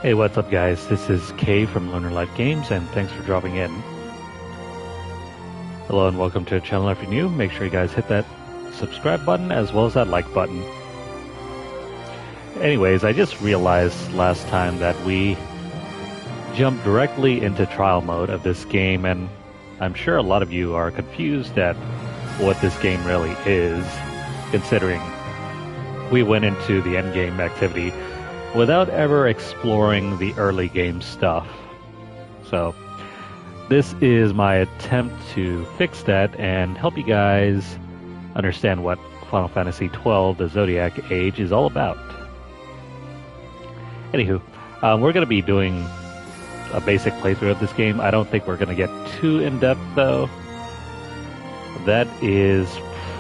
Hey, what's up, guys? This is Kay from Lunarlight Games, and thanks for dropping in. Hello, and welcome to the channel. If you're new, make sure you guys hit that subscribe button as well as that like button. Anyways, I just realized last time that we jumped directly into trial mode of this game, and I'm sure a lot of you are confused at what this game really is, considering we went into the endgame activity without ever exploring the early game stuff. So this is my attempt to fix that and help you guys understand what Final Fantasy XII, the Zodiac Age, is all about. Anywho, we're going to be doing a basic playthrough of this game. I don't think we're going to get too in-depth, though. That is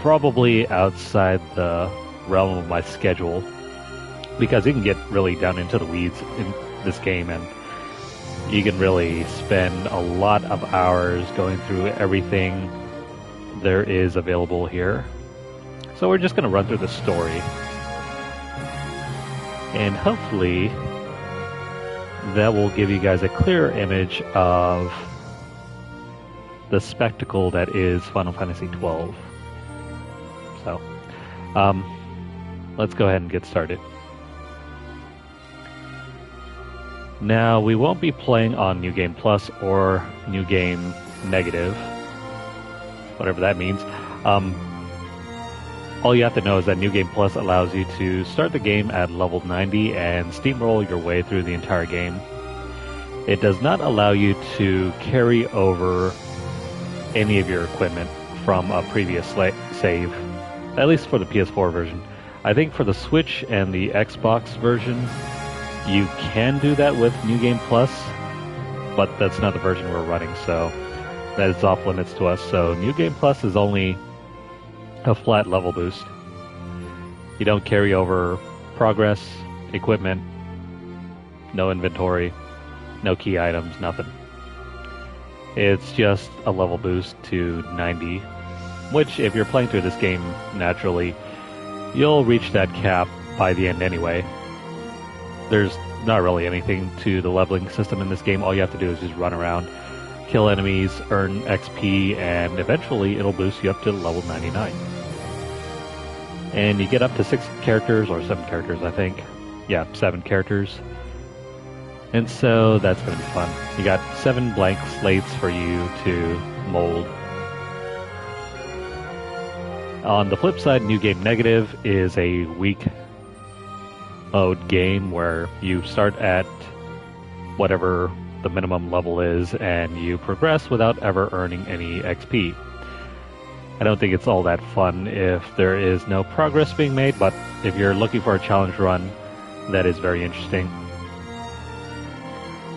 probably outside the realm of my schedule, because you can get really down into the weeds in this game, and you can really spend a lot of hours going through everything there is available here. So we're just going to run through the story, and hopefully that will give you guys a clearer image of the spectacle that is Final Fantasy XII. So let's go ahead and get started. Now, we won't be playing on New Game Plus or New Game Negative, whatever that means. All you have to know is that New Game Plus allows you to start the game at level 90 and steamroll your way through the entire game. It does not allow you to carry over any of your equipment from a previous save, at least for the PS4 version. I think for the Switch and the Xbox version, you can do that with New Game Plus, but that's not the version we're running, so that is off limits to us. So New Game Plus is only a flat level boost. You don't carry over progress, equipment, no inventory, no key items, nothing. It's just a level boost to 90, which if you're playing through this game naturally, you'll reach that cap by the end anyway. There's not really anything to the leveling system in this game. All you have to do is just run around, kill enemies, earn XP, and eventually it'll boost you up to level 99. And you get up to 6 characters, or 7 characters, I think. Yeah, 7 characters. And so that's going to be fun. You got 7 blank slates for you to mold. On the flip side, New Game Negative is a weak mode game where you start at whatever the minimum level is and you progress without ever earning any XP. I don't think it's all that fun if there is no progress being made, but if you're looking for a challenge run, that is very interesting.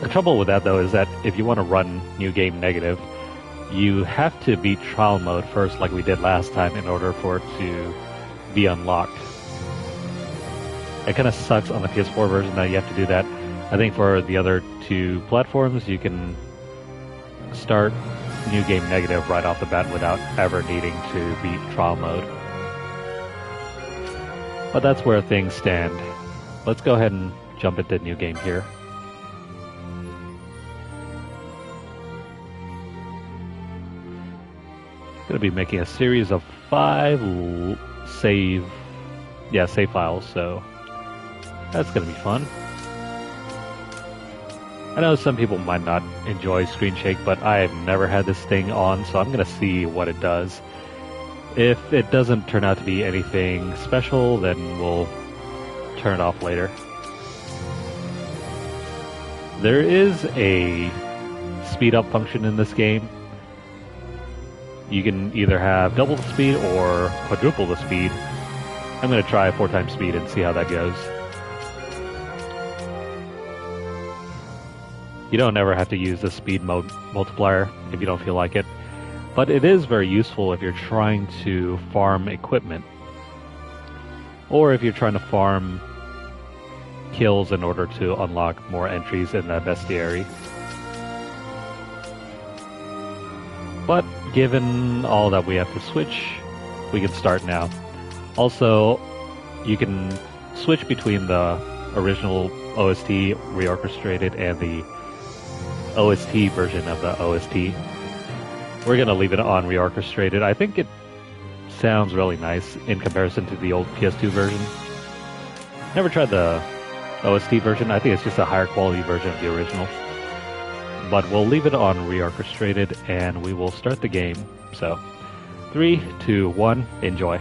The trouble with that, though, is that if you want to run New Game Negative, you have to beat trial mode first like we did last time in order for it to be unlocked. It kind of sucks on the PS4 version that you have to do that. I think for the other 2 platforms, you can start New Game Negative right off the bat without ever needing to beat trial mode. But that's where things stand. Let's go ahead and jump into New Game here. I'm going to be making a series of 5 save files, so that's going to be fun. I know some people might not enjoy screen shake, but I have never had this thing on, so I'm going to see what it does. If it doesn't turn out to be anything special, then we'll turn it off later. There is a speed up function in this game. You can either have double the speed or quadruple the speed. I'm going to try 4 times speed and see how that goes. You don't ever have to use the speed mode multiplier if you don't feel like it, but it is very useful if you're trying to farm equipment, or if you're trying to farm kills in order to unlock more entries in the bestiary. But given all that we have to switch, we can start now. Also, you can switch between the original OST reorchestrated and the OST version of the OST. We're going to leave it on reorchestrated. I think it sounds really nice in comparison to the old PS2 version. Never tried the OST version. I think it's just a higher quality version of the original. But we'll leave it on reorchestrated and we will start the game. So, 3, 2, 1, enjoy.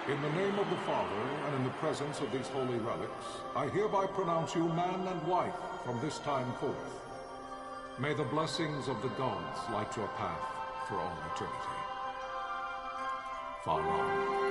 In the name of the Father, and in the presence of these holy relics, I hereby pronounce you man and wife from this time forth. May the blessings of the gods light your path for all eternity. Far on.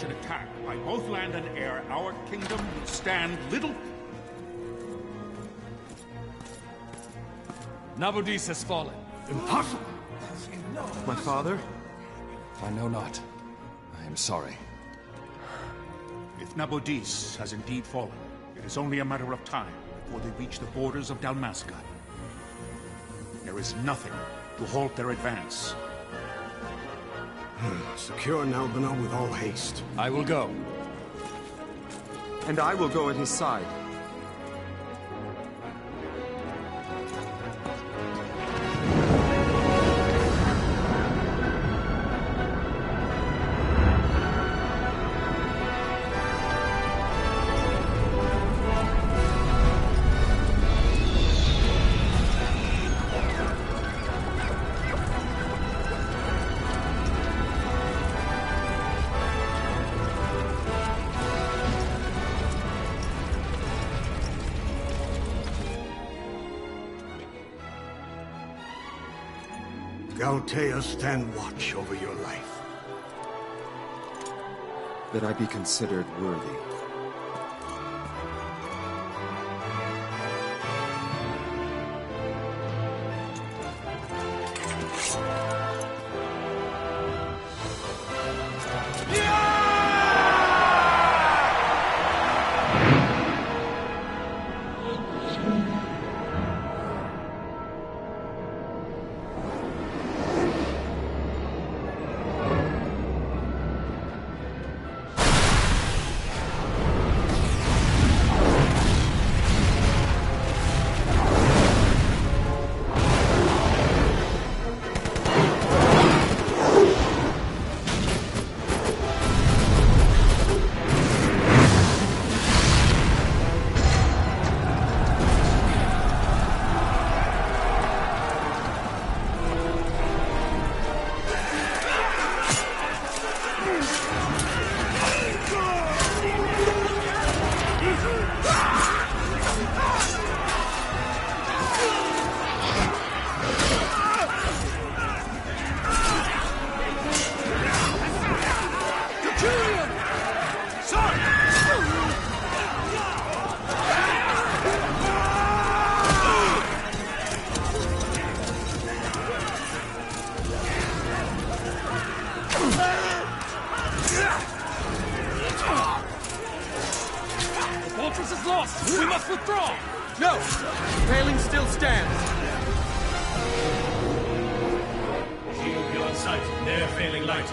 An attack by both land and air, our kingdom will stand little. Nabudis has fallen. Impossible! My father? I know not. I am sorry. If Nabudis has indeed fallen, it is only a matter of time before they reach the borders of Dalmasca. There is nothing to halt their advance. Secure Nalbina with all haste. I will go. And I will go at his side. Galtea, stand watch over your life. That I be considered worthy. The fortress is lost! We must withdraw! No! The paling still stands! Shield beyond sight, ne'er failing light.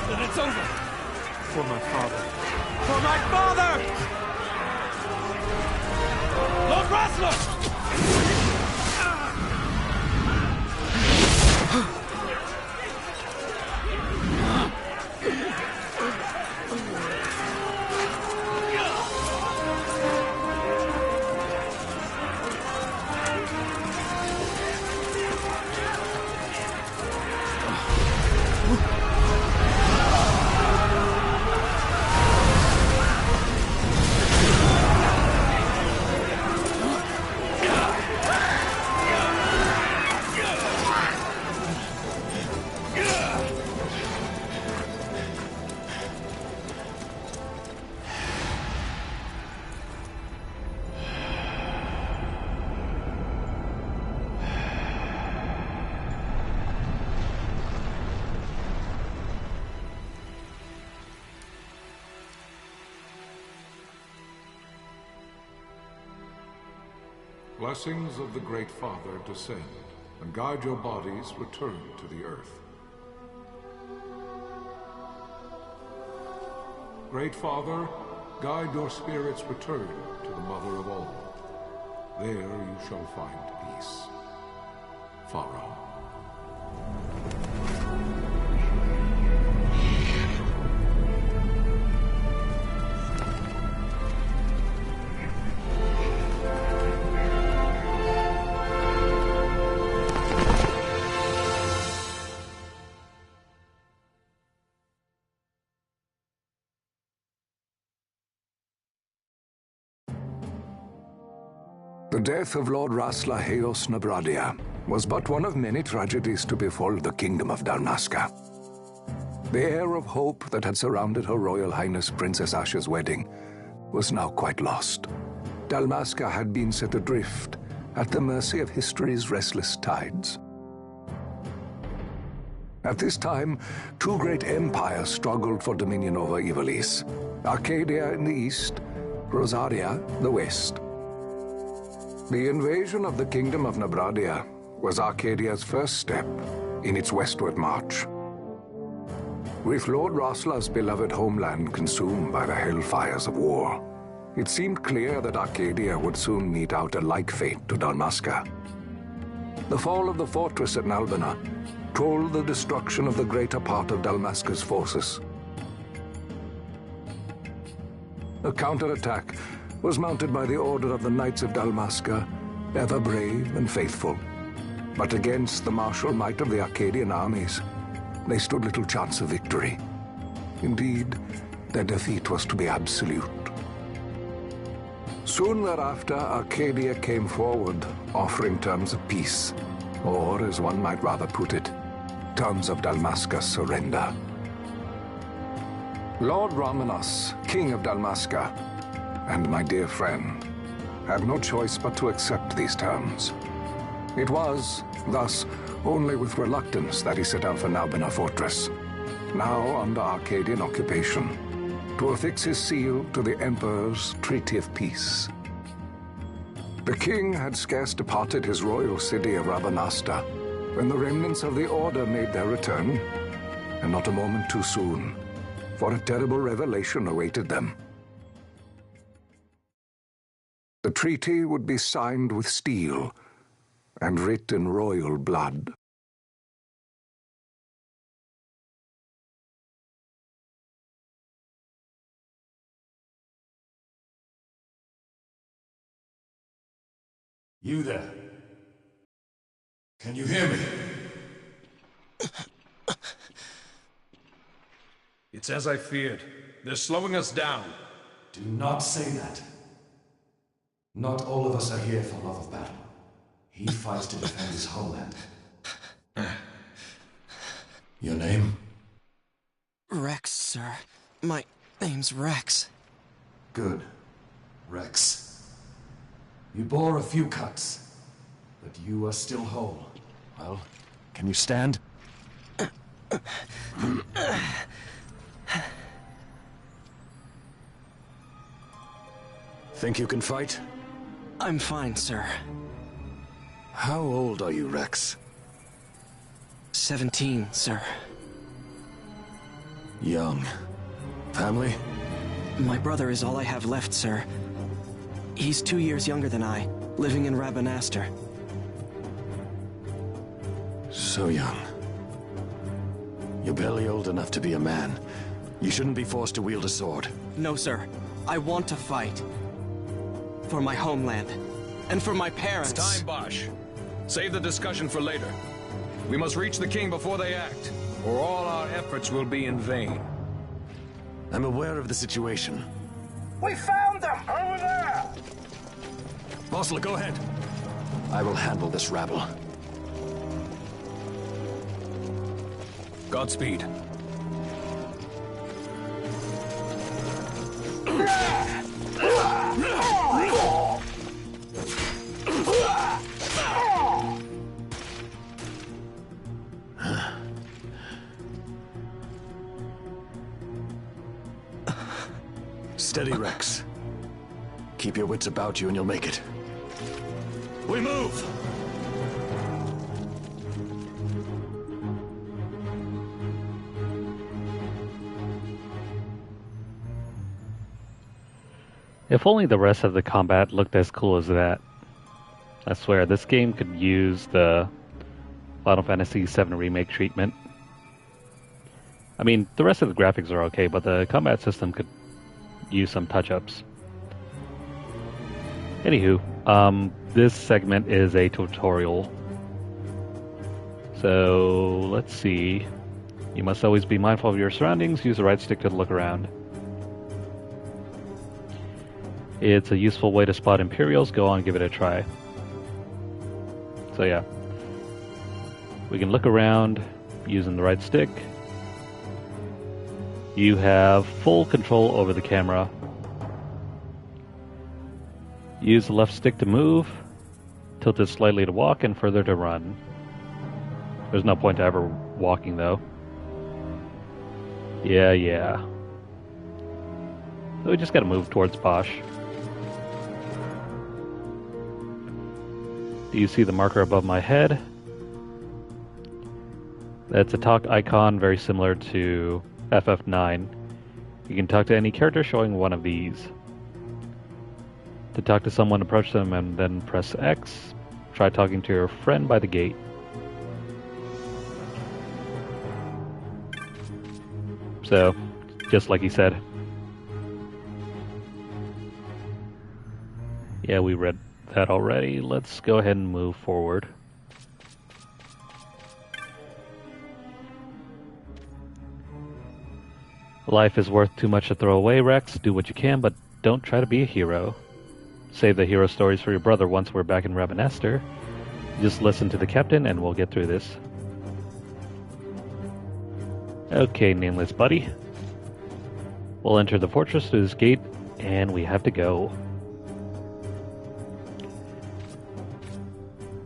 Then it's over. For my father. For my father! Lord Rassler! Blessings of the Great Father descend, and guide your bodies return to the earth. Great Father, guide your spirits return to the Mother of all. There you shall find peace. Pharaoh. The death of Lord Rassler Heos Nabradia was but one of many tragedies to befall the Kingdom of Dalmasca. The air of hope that had surrounded Her Royal Highness Princess Asha's wedding was now quite lost. Dalmasca had been set adrift at the mercy of history's restless tides. At this time, two great empires struggled for dominion over Ivalice: Arcadia in the east, Rosaria the west. The invasion of the Kingdom of Nabradia was Arcadia's first step in its westward march. With Lord Rassler's beloved homeland consumed by the hellfires of war, it seemed clear that Arcadia would soon mete out a like fate to Dalmasca. The fall of the fortress at Nalbina told the destruction of the greater part of Dalmasca's forces. A counterattack was mounted by the order of the Knights of Dalmasca, ever brave and faithful. But against the martial might of the Arcadian armies, they stood little chance of victory. Indeed, their defeat was to be absolute. Soon thereafter, Arcadia came forward, offering terms of peace, or, as one might rather put it, terms of Dalmasca's surrender. Lord Ramanas, King of Dalmasca, and my dear friend, had no choice but to accept these terms. It was, thus, only with reluctance that he set out for Nalbina Fortress, now under Arcadian occupation, to affix his seal to the Emperor's Treaty of Peace. The king had scarce departed his royal city of Rabanasta when the remnants of the Order made their return, and not a moment too soon, for a terrible revelation awaited them. The treaty would be signed with steel and writ in royal blood. You there? Can you hear me? It's as I feared. They're slowing us down. Do not say that. Not all of us are here for love of battle. He fights to defend his homeland. Your name? Rex, sir. My name's Rex. Good. Rex. You bore a few cuts, but you are still whole. Well, can you stand? Think you can fight? I'm fine, sir. How old are you, Rex? 17, sir. Young. Family? My brother is all I have left, sir. He's 2 years younger than I, living in Rabanastre. So young. You're barely old enough to be a man. You shouldn't be forced to wield a sword. No, sir. I want to fight. For my homeland. And for my parents. It's time, Bosch. Save the discussion for later. We must reach the king before they act, or all our efforts will be in vain. I'm aware of the situation. We found them! Over there! Mossler, go ahead. I will handle this rabble. Godspeed. Steady, Rex. Keep your wits about you and you'll make it. We move! If only the rest of the combat looked as cool as that. I swear, this game could use the Final Fantasy VII Remake treatment. I mean, the rest of the graphics are okay, but the combat system could use some touch-ups. Anywho, this segment is a tutorial. So, let's see. You must always be mindful of your surroundings. Use the right stick to look around. It's a useful way to spot Imperials. Go on, give it a try. So yeah. We can look around using the right stick. You have full control over the camera. Use the left stick to move, tilt it slightly to walk, and further to run. There's no point to ever walking, though. Yeah. So we just gotta move towards Bosch. Do you see the marker above my head? That's a talk icon, very similar to FF9. You can talk to any character showing one of these. To talk to someone, approach them and then press X. Try talking to your friend by the gate. So, just like he said. Yeah, we read that already. Let's go ahead and move forward. Life is worth too much to throw away, Rex. Do what you can, but don't try to be a hero. Save the hero stories for your brother once we're back in Rabanastre. Just listen to the captain and we'll get through this. Okay, nameless buddy. We'll enter the fortress through this gate, and we have to go.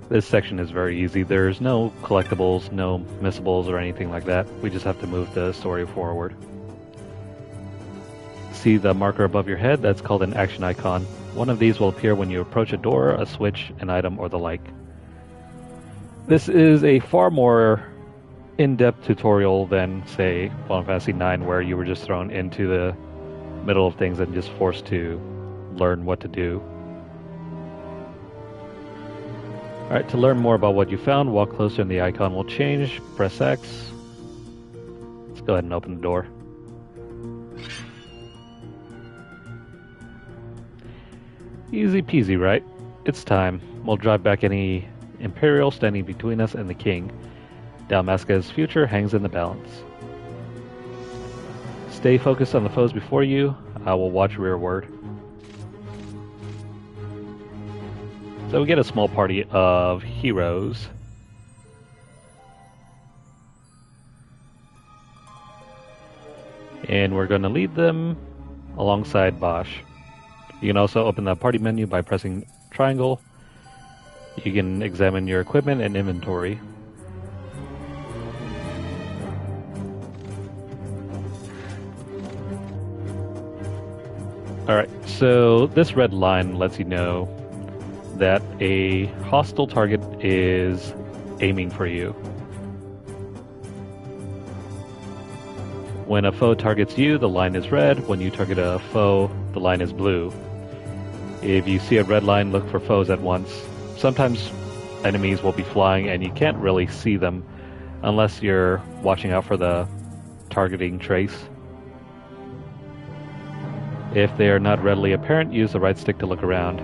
This section is very easy. There's no collectibles, no missables, or anything like that. We just have to move the story forward. See the marker above your head? That's called an action icon. One of these will appear when you approach a door, a switch, an item, or the like. This is a far more in-depth tutorial than, say, Final Fantasy IX, where you were just thrown into the middle of things and just forced to learn what to do. Alright, to learn more about what you found, walk closer and the icon will change. Press X. Let's go ahead and open the door. Easy peasy, right? It's time. We'll drive back any Imperial standing between us and the king. Dalmasca's future hangs in the balance. Stay focused on the foes before you. I will watch rearward. So we get a small party of heroes. And we're going to lead them alongside Bosch. You can also open the party menu by pressing triangle. You can examine your equipment and inventory. Alright, so this red line lets you know that a hostile target is aiming for you. When a foe targets you, the line is red. When you target a foe, the line is blue. If you see a red line, look for foes at once. Sometimes enemies will be flying and you can't really see them unless you're watching out for the targeting trace. If they are not readily apparent, use the right stick to look around,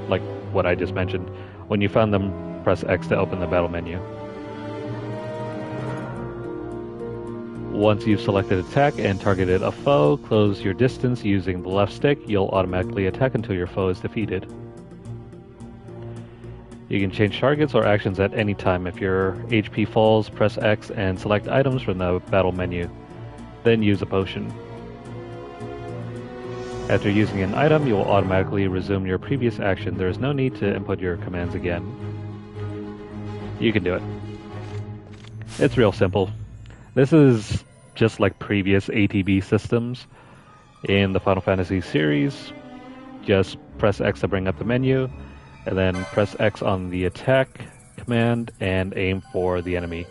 like what I just mentioned. When you found them, press X to open the battle menu. Once you've selected attack and targeted a foe, close your distance using the left stick. You'll automatically attack until your foe is defeated. You can change targets or actions at any time. If your HP falls, press X and select items from the battle menu. Then use a potion. After using an item, you will automatically resume your previous action. There is no need to input your commands again. You can do it. It's real simple. This is just like previous ATB systems in the Final Fantasy series. Just press X to bring up the menu, and then press X on the attack command and aim for the enemy.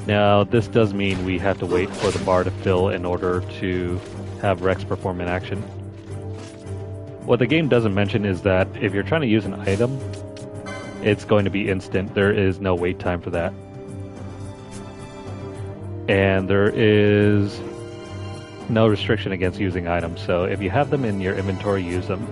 Now, this does mean we have to wait for the bar to fill in order to have Rex perform an action. What the game doesn't mention is that if you're trying to use an item, it's going to be instant. There is no wait time for that. And there is no restriction against using items, so if you have them in your inventory, use them.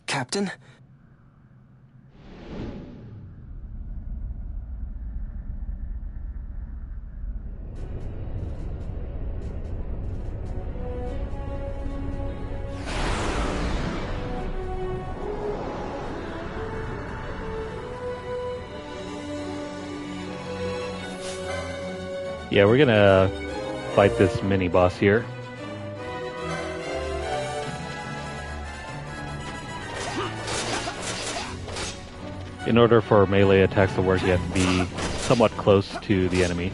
Captain? Yeah, we're gonna fight this mini-boss here. In order for melee attacks to work, you have to be somewhat close to the enemy.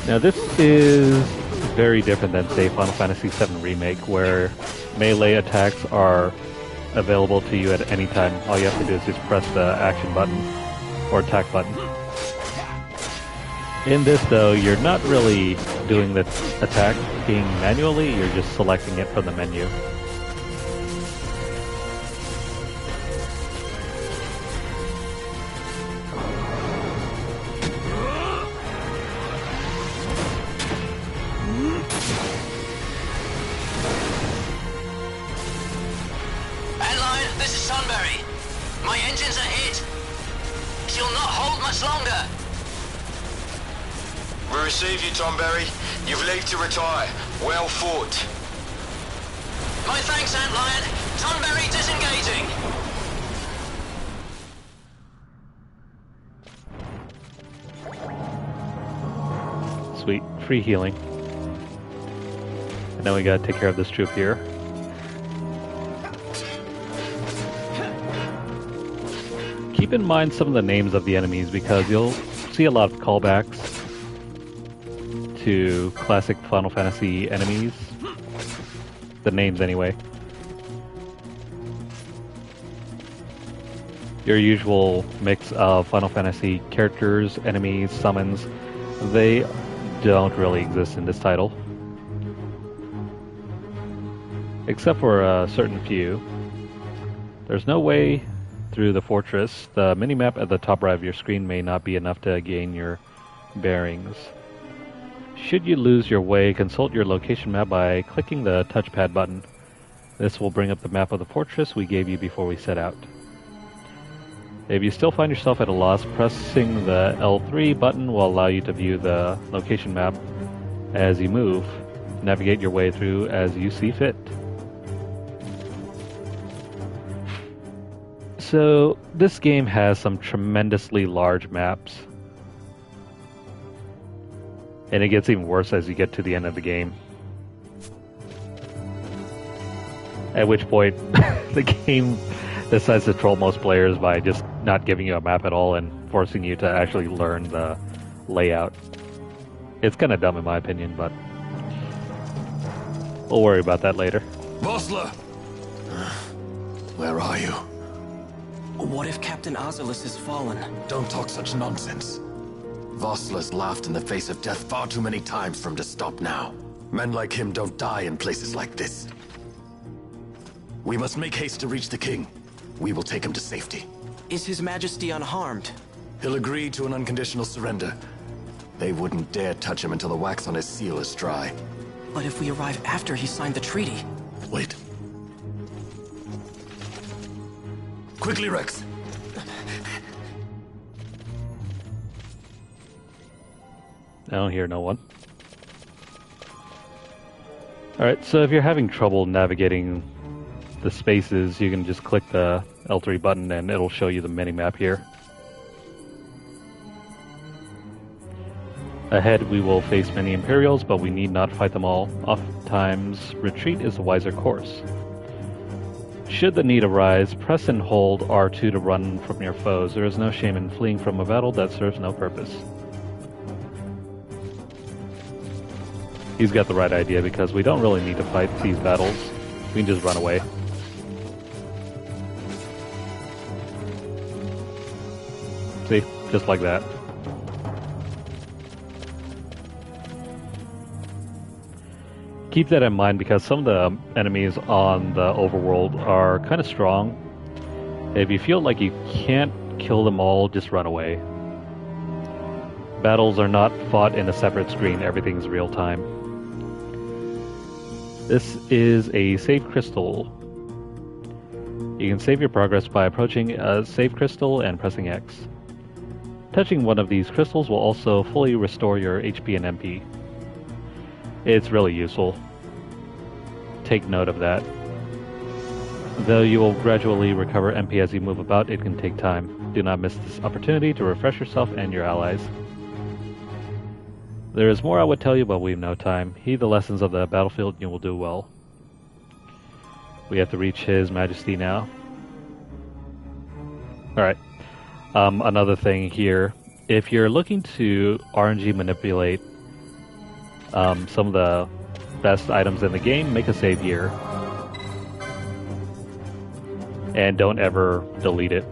Now this is very different than, say, Final Fantasy VII Remake, where melee attacks are available to you at any time. All you have to do is just press the action button or attack button. In this, though, you're not really doing the attacking manually, you're just selecting it from the menu. You've leave to retire. Well fought. My thanks, Antlion. Tonberry disengaging. Sweet. Free healing. And now we gotta take care of this troop here. Keep in mind some of the names of the enemies because you'll see a lot of callbacks to classic Final Fantasy enemies. The names, anyway. Your usual mix of Final Fantasy characters, enemies, summons, they don't really exist in this title. Except for a certain few. There's no way through the fortress, the minimap at the top right of your screen may not be enough to gain your bearings. Should you lose your way, consult your location map by clicking the touchpad button. This will bring up the map of the fortress we gave you before we set out. If you still find yourself at a loss, pressing the L3 button will allow you to view the location map as you move. Navigate your way through as you see fit. So, this game has some tremendously large maps. And it gets even worse as you get to the end of the game. At which point, the game decides to troll most players by just not giving you a map at all and forcing you to actually learn the layout. It's kind of dumb in my opinion, but we'll worry about that later. Vossler! Where are you? What if Captain Ivalice has fallen? Don't talk such nonsense. Vossler's laughed in the face of death far too many times for him to stop now. Men like him don't die in places like this. We must make haste to reach the king. We will take him to safety. Is His Majesty unharmed? He'll agree to an unconditional surrender. They wouldn't dare touch him until the wax on his seal is dry. But if we arrive after he signed the treaty... Wait. Quickly, Rex! I don't hear no one. Alright, so if you're having trouble navigating the spaces, you can just click the L3 button and it'll show you the minimap here. Ahead we will face many Imperials, but we need not fight them all. Oftentimes, retreat is the wiser course. Should the need arise, press and hold R2 to run from your foes. There is no shame in fleeing from a battle that serves no purpose. He's got the right idea because we don't really need to fight these battles. We can just run away. See? Just like that. Keep that in mind because some of the enemies on the overworld are kind of strong. If you feel like you can't kill them all, just run away. Battles are not fought in a separate screen, everything's real time. This is a save crystal. You can save your progress by approaching a save crystal and pressing X. Touching one of these crystals will also fully restore your HP and MP. It's really useful. Take note of that. Though you will gradually recover MP as you move about, it can take time. Do not miss this opportunity to refresh yourself and your allies. There is more I would tell you, but we have no time. Heed the lessons of the battlefield and you will do well. We have to reach His Majesty now. Alright. Another thing here. If you're looking to RNG manipulate some of the best items in the game, make a save here. And don't ever delete it.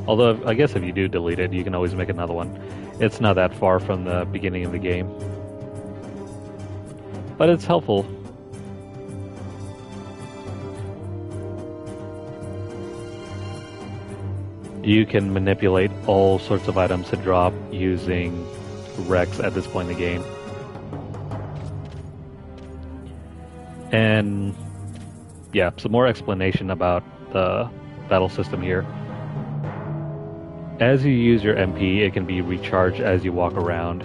Although, I guess if you do delete it, you can always make another one. It's not that far from the beginning of the game. But it's helpful. You can manipulate all sorts of items to drop using Rex at this point in the game. And yeah, some more explanation about the battle system here. As you use your MP, it can be recharged as you walk around.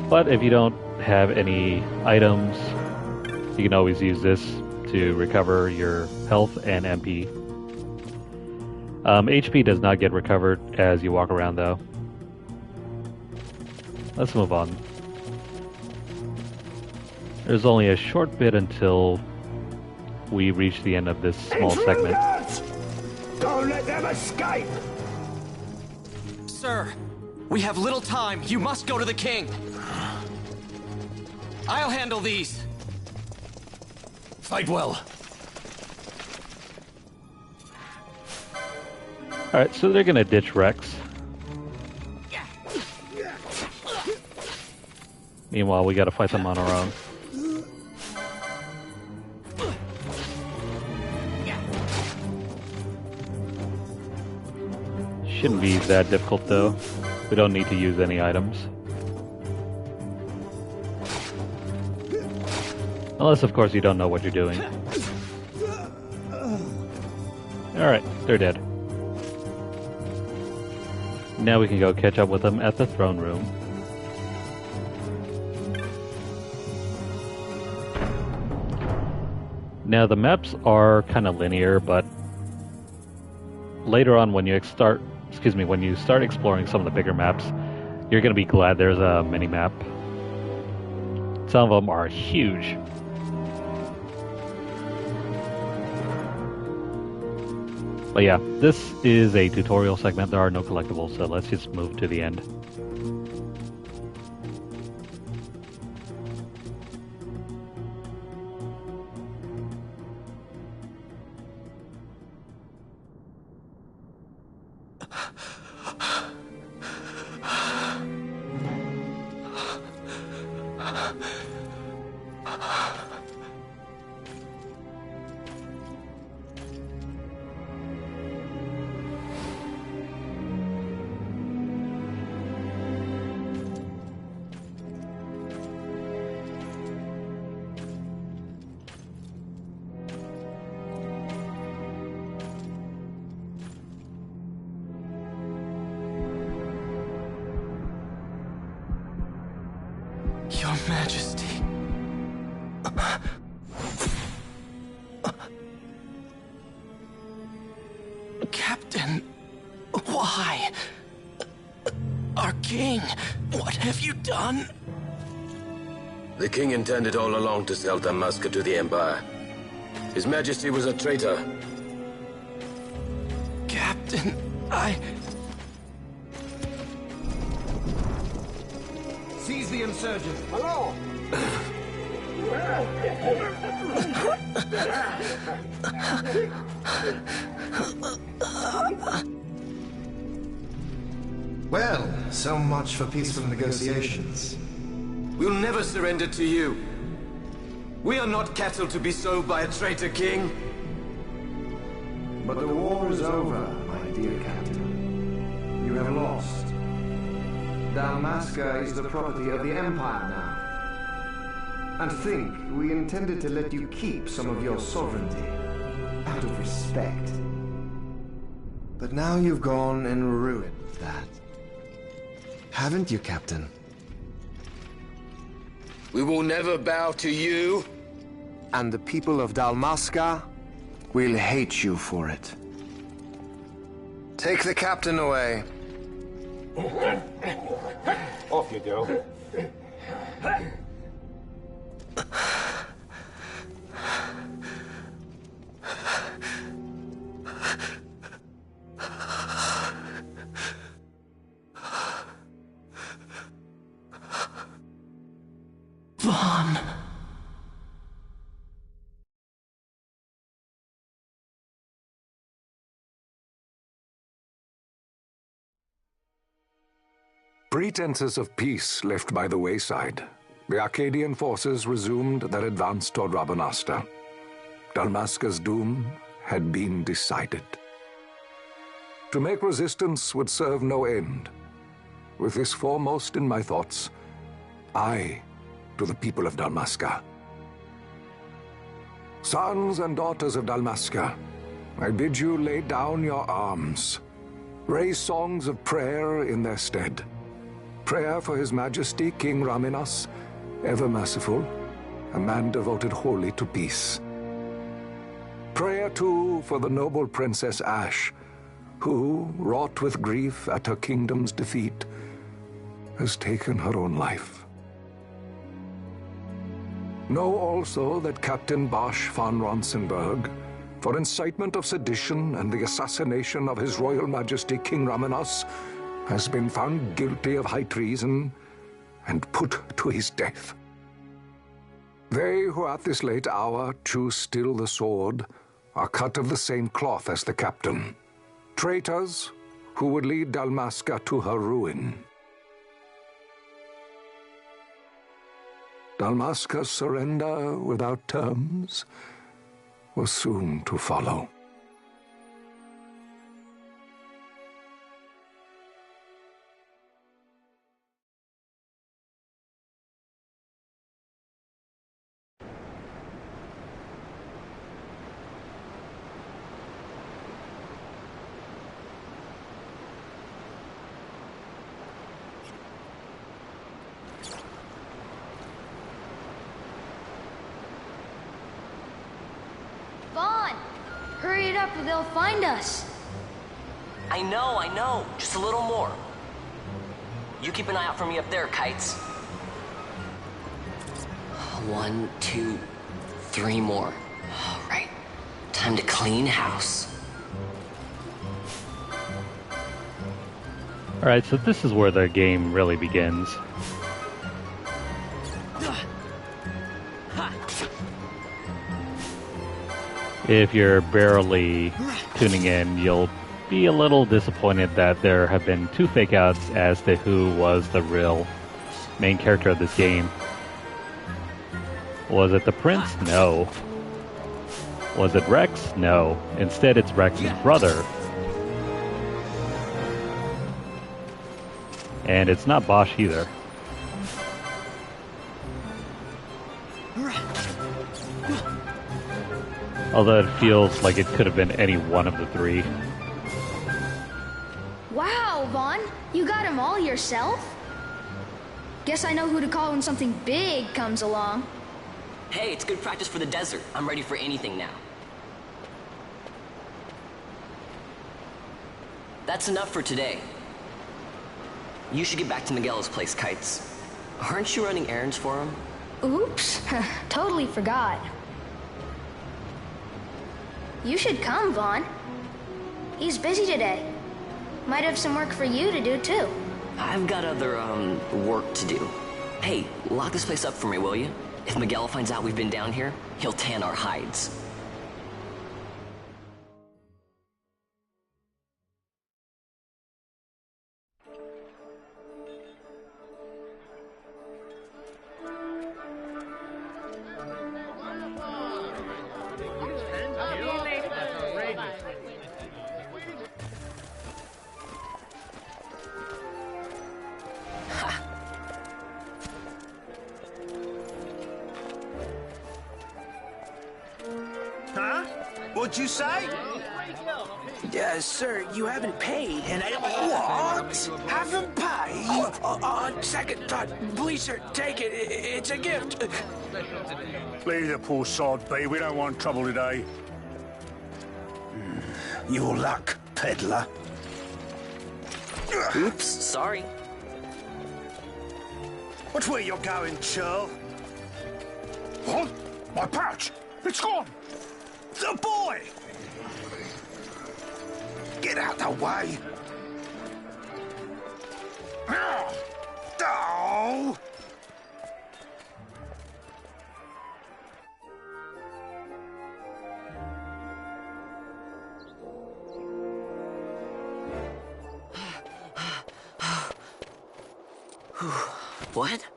But if you don't have any items, you can always use this to recover your health and MP. HP does not get recovered as you walk around though. Let's move on. There's only a short bit until we reach the end of this small segment. Don't let them escape! Sir, we have little time. You must go to the king. I'll handle these. Fight well. Alright, so they're gonna ditch Rex. Meanwhile, we gotta fight them on our own. Shouldn't be that difficult though. We don't need to use any items. Unless, of course, you don't know what you're doing. Alright, they're dead. Now we can go catch up with them at the throne room. Now the maps are kind of linear, but later on when you start exploring some of the bigger maps, you're going to be glad there's a mini-map. Some of them are huge. But yeah, this is a tutorial segment. There are no collectibles, so let's just move to the end. Your Majesty. Captain, why? Our king, what have you done? The king intended all along to sell Damaska to the Empire. His Majesty was a traitor. Captain, Seize the insurgent. Hello! Well, so much for peaceful negotiations. We'll never surrender to you. We are not cattle to be sold by a traitor king. But the war is over, my dear Captain. You have lost. Dalmasca is the property of the Empire now. And think, we intended to let you keep some of your sovereignty, out of respect. But now you've gone and ruined that. Haven't you, Captain? We will never bow to you. And the people of Dalmasca will hate you for it. Take the captain away. Off you go. Vaughn. Pretenses of peace left by the wayside, the Arcadian forces resumed their advance toward Rabanasta. Dalmasca's doom had been decided. To make resistance would serve no end. With this foremost in my thoughts, I, to the people of Dalmasca. Sons and daughters of Dalmasca, I bid you lay down your arms. Raise songs of prayer in their stead. Prayer for His Majesty King Raminas, ever merciful, a man devoted wholly to peace. Prayer, too, for the noble Princess Ash, who, wrought with grief at her kingdom's defeat, has taken her own life. Know also that Captain Bosch von Ronsenberg, for incitement of sedition and the assassination of His Royal Majesty King Raminas, has been found guilty of high treason and put to his death. They who at this late hour choose still the sword are cut of the same cloth as the captain. Traitors who would lead Dalmasca to her ruin. Dalmasca's surrender without terms was soon to follow. careful, they'll find us. I know. Just a little more. You keep an eye out for me up there, Kites. 1, 2, 3 more. All right. Time to clean house. Alright, so this is where the game really begins. If you're barely tuning in, you'll be a little disappointed that there have been 2 fake outs as to who was the real main character of this game. Was it the prince? No. Was it Rex? No. Instead, it's Rex's brother. And it's not Bosch either. Although it feels like it could have been any one of the 3. Wow, Vaughn, you got him all yourself? Guess I know who to call when something big comes along. Hey, it's good practice for the desert. I'm ready for anything now. That's enough for today. You should get back to Miguel's place, Kites. Aren't you running errands for him? Oops, totally forgot. You should come, Vaughn. He's busy today. Might have some work for you to do, too. I've got other, work to do. Hey, lock this place up for me, will you? If Miguel finds out we've been down here, he'll tan our hides. What'd you say? Sir, you haven't paid, and I... What? Haven't paid? On second thought, please, sir, take it. It's a gift. Leave the poor sod be. We don't want trouble today. Your luck, peddler. Oops, sorry. Watch where you're going, churl. What? My pouch! It's gone! The boy! Get out the way! Oh! What?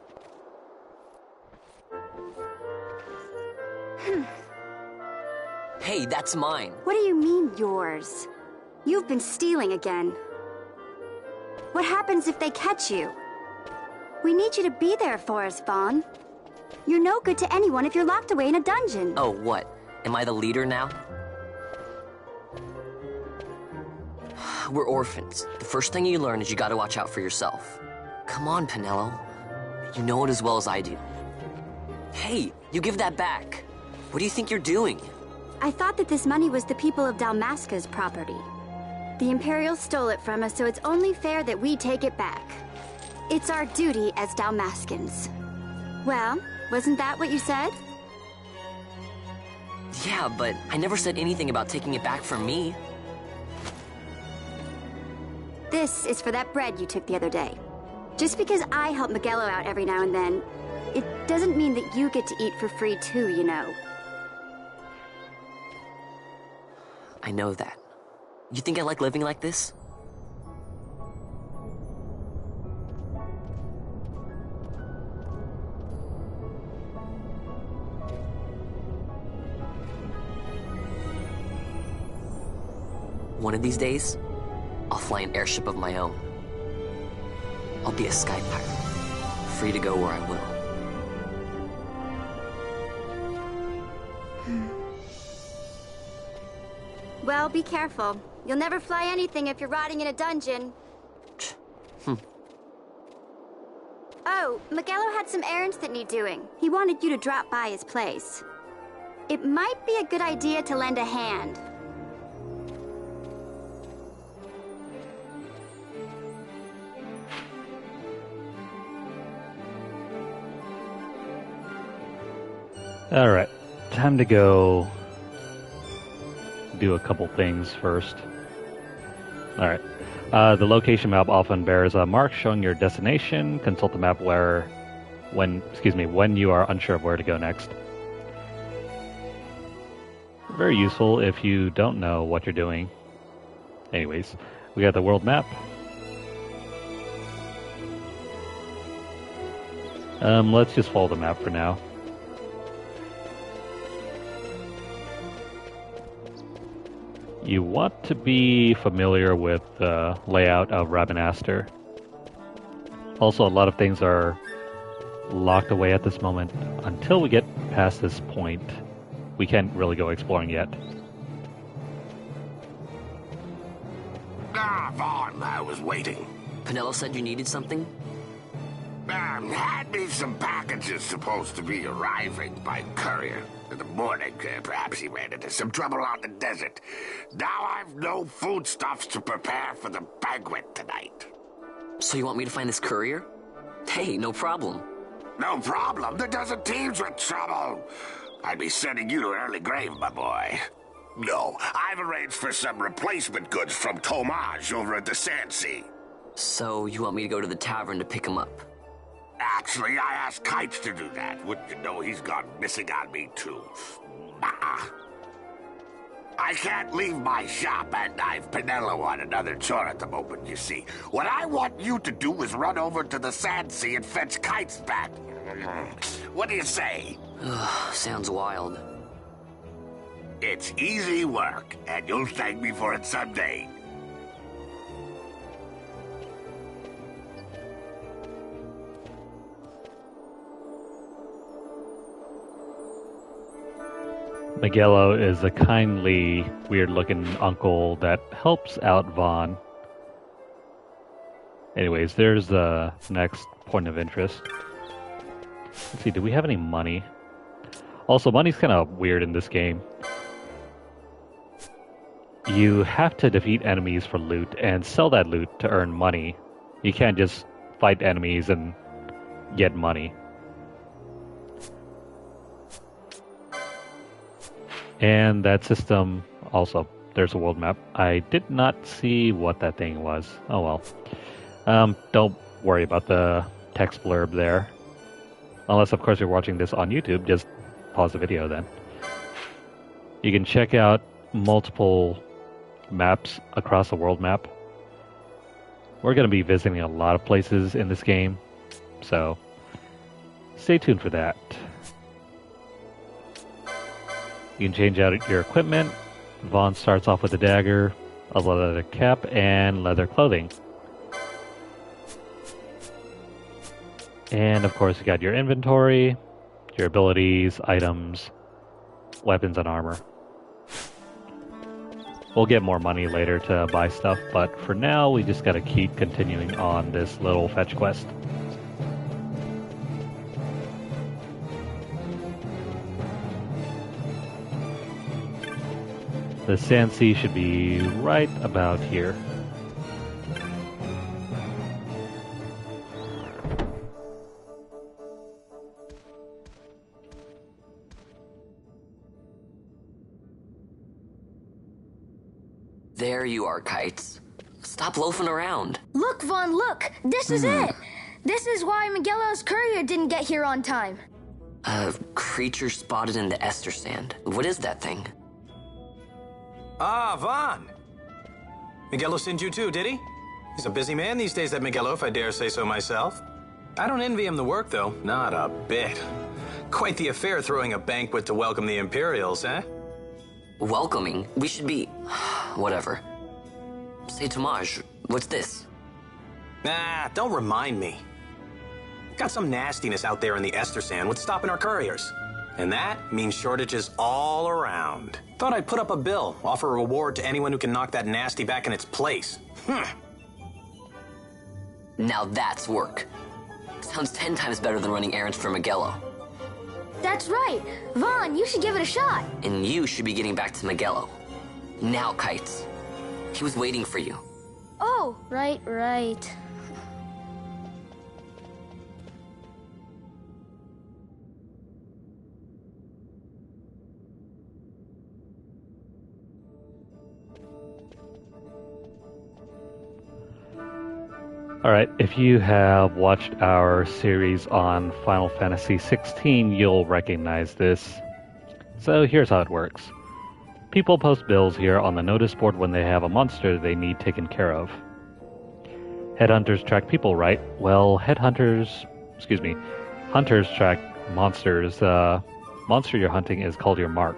Hey, that's mine. What do you mean, yours? You've been stealing again. What happens if they catch you? We need you to be there for us, Vaughn. You're no good to anyone if you're locked away in a dungeon. Oh, what? Am I the leader now? We're orphans. The first thing you learn is you gotta watch out for yourself. Come on, Pinello. You know it as well as I do. Hey, you give that back. What do you think you're doing? I thought that this money was the people of Dalmasca's property. The Imperials stole it from us, so it's only fair that we take it back. It's our duty as Dalmascans. Well, wasn't that what you said? Yeah, but I never said anything about taking it back from me. This is for that bread you took the other day. Just because I help Miguelo out every now and then, it doesn't mean that you get to eat for free too, you know. I know that. You think I like living like this? One of these days, I'll fly an airship of my own. I'll be a sky pirate, free to go where I will. Well, be careful. You'll never fly anything if you're rotting in a dungeon. Oh, Miguelo had some errands that need doing. He wanted you to drop by his place. It might be a good idea to lend a hand. Alright, time to go do a couple things first. Alright, the location map often bears a mark showing your destination. Consult the map when you are unsure of where to go next. Very useful if you don't know what you're doing. Anyways, we got the world map. Let's just follow the map for now. You want to be familiar with the layout of Rabanastre. Also, a lot of things are locked away at this moment. Until we get past this point, we can't really go exploring yet. Vaughn, I was waiting. Pinello said you needed something? Had me some packages supposed to be arriving by courier. In the morning, perhaps he ran into some trouble out in the desert. Now I've no foodstuffs to prepare for the banquet tonight. So you want me to find this courier? Hey, no problem. No problem. The desert teems with trouble. I'd be sending you to an early grave, my boy. No, I've arranged for some replacement goods from Tomage over at the Sandsea. So you want me to go to the tavern to pick him up? Actually, I asked Kites to do that. Wouldn't you know he's gone missing on me, too. I can't leave my shop, and I've Pinello on another chore at the moment, you see. What I want you to do is run over to the Sandsea and fetch Kites back. What do you say? Sounds wild. It's easy work, and you'll thank me for it someday. Miguelo is a kindly, weird-looking uncle that helps out Vaughn. Anyways, there's the next point of interest. Let's see, do we have any money? Also, money's kind of weird in this game. You have to defeat enemies for loot and sell that loot to earn money. You can't just fight enemies and get money. And that system, also, there's a world map. I did not see what that thing was. Oh well. Don't worry about the text blurb there. Unless, of course, you're watching this on YouTube, just pause the video then. You can check out multiple maps across the world map. We're going to be visiting a lot of places in this game, so stay tuned for that. You can change out your equipment. Vaughn starts off with a dagger, a leather cap, and leather clothing. And of course you got your inventory, your abilities, items, weapons, and armor. We'll get more money later to buy stuff, but for now we just gotta keep continuing on this little fetch quest. The Sandsea should be right about here. There you are, Kites. Stop loafing around. Look, Vaughn, look! This is it! This is why Miguelo's courier didn't get here on time. A creature spotted in the Ester Sand. What is that thing? Ah, Vaughn! Miguelo sent you too, did he? He's a busy man these days, that Miguelo, if I dare say so myself. I don't envy him the work, though. Not a bit. Quite the affair throwing a banquet to welcome the Imperials, eh? Welcoming? We should be... whatever. Say, Tomage, what's this? Nah, don't remind me. Got some nastiness out there in the Ester Sand. What's stopping our couriers? And that means shortages all around. Thought I'd put up a bill, offer a reward to anyone who can knock that nasty back in its place. Now that's work. Sounds 10 times better than running errands for Miguelo. That's right. Vaughn, you should give it a shot. And you should be getting back to Miguelo. Now, Kites. He was waiting for you. Oh, right. Alright, if you have watched our series on Final Fantasy XVI, you'll recognize this. So here's how it works. People post bills here on the notice board when they have a monster they need taken care of. Headhunters track people, right? Well, hunters track monsters. The monster you're hunting is called your mark.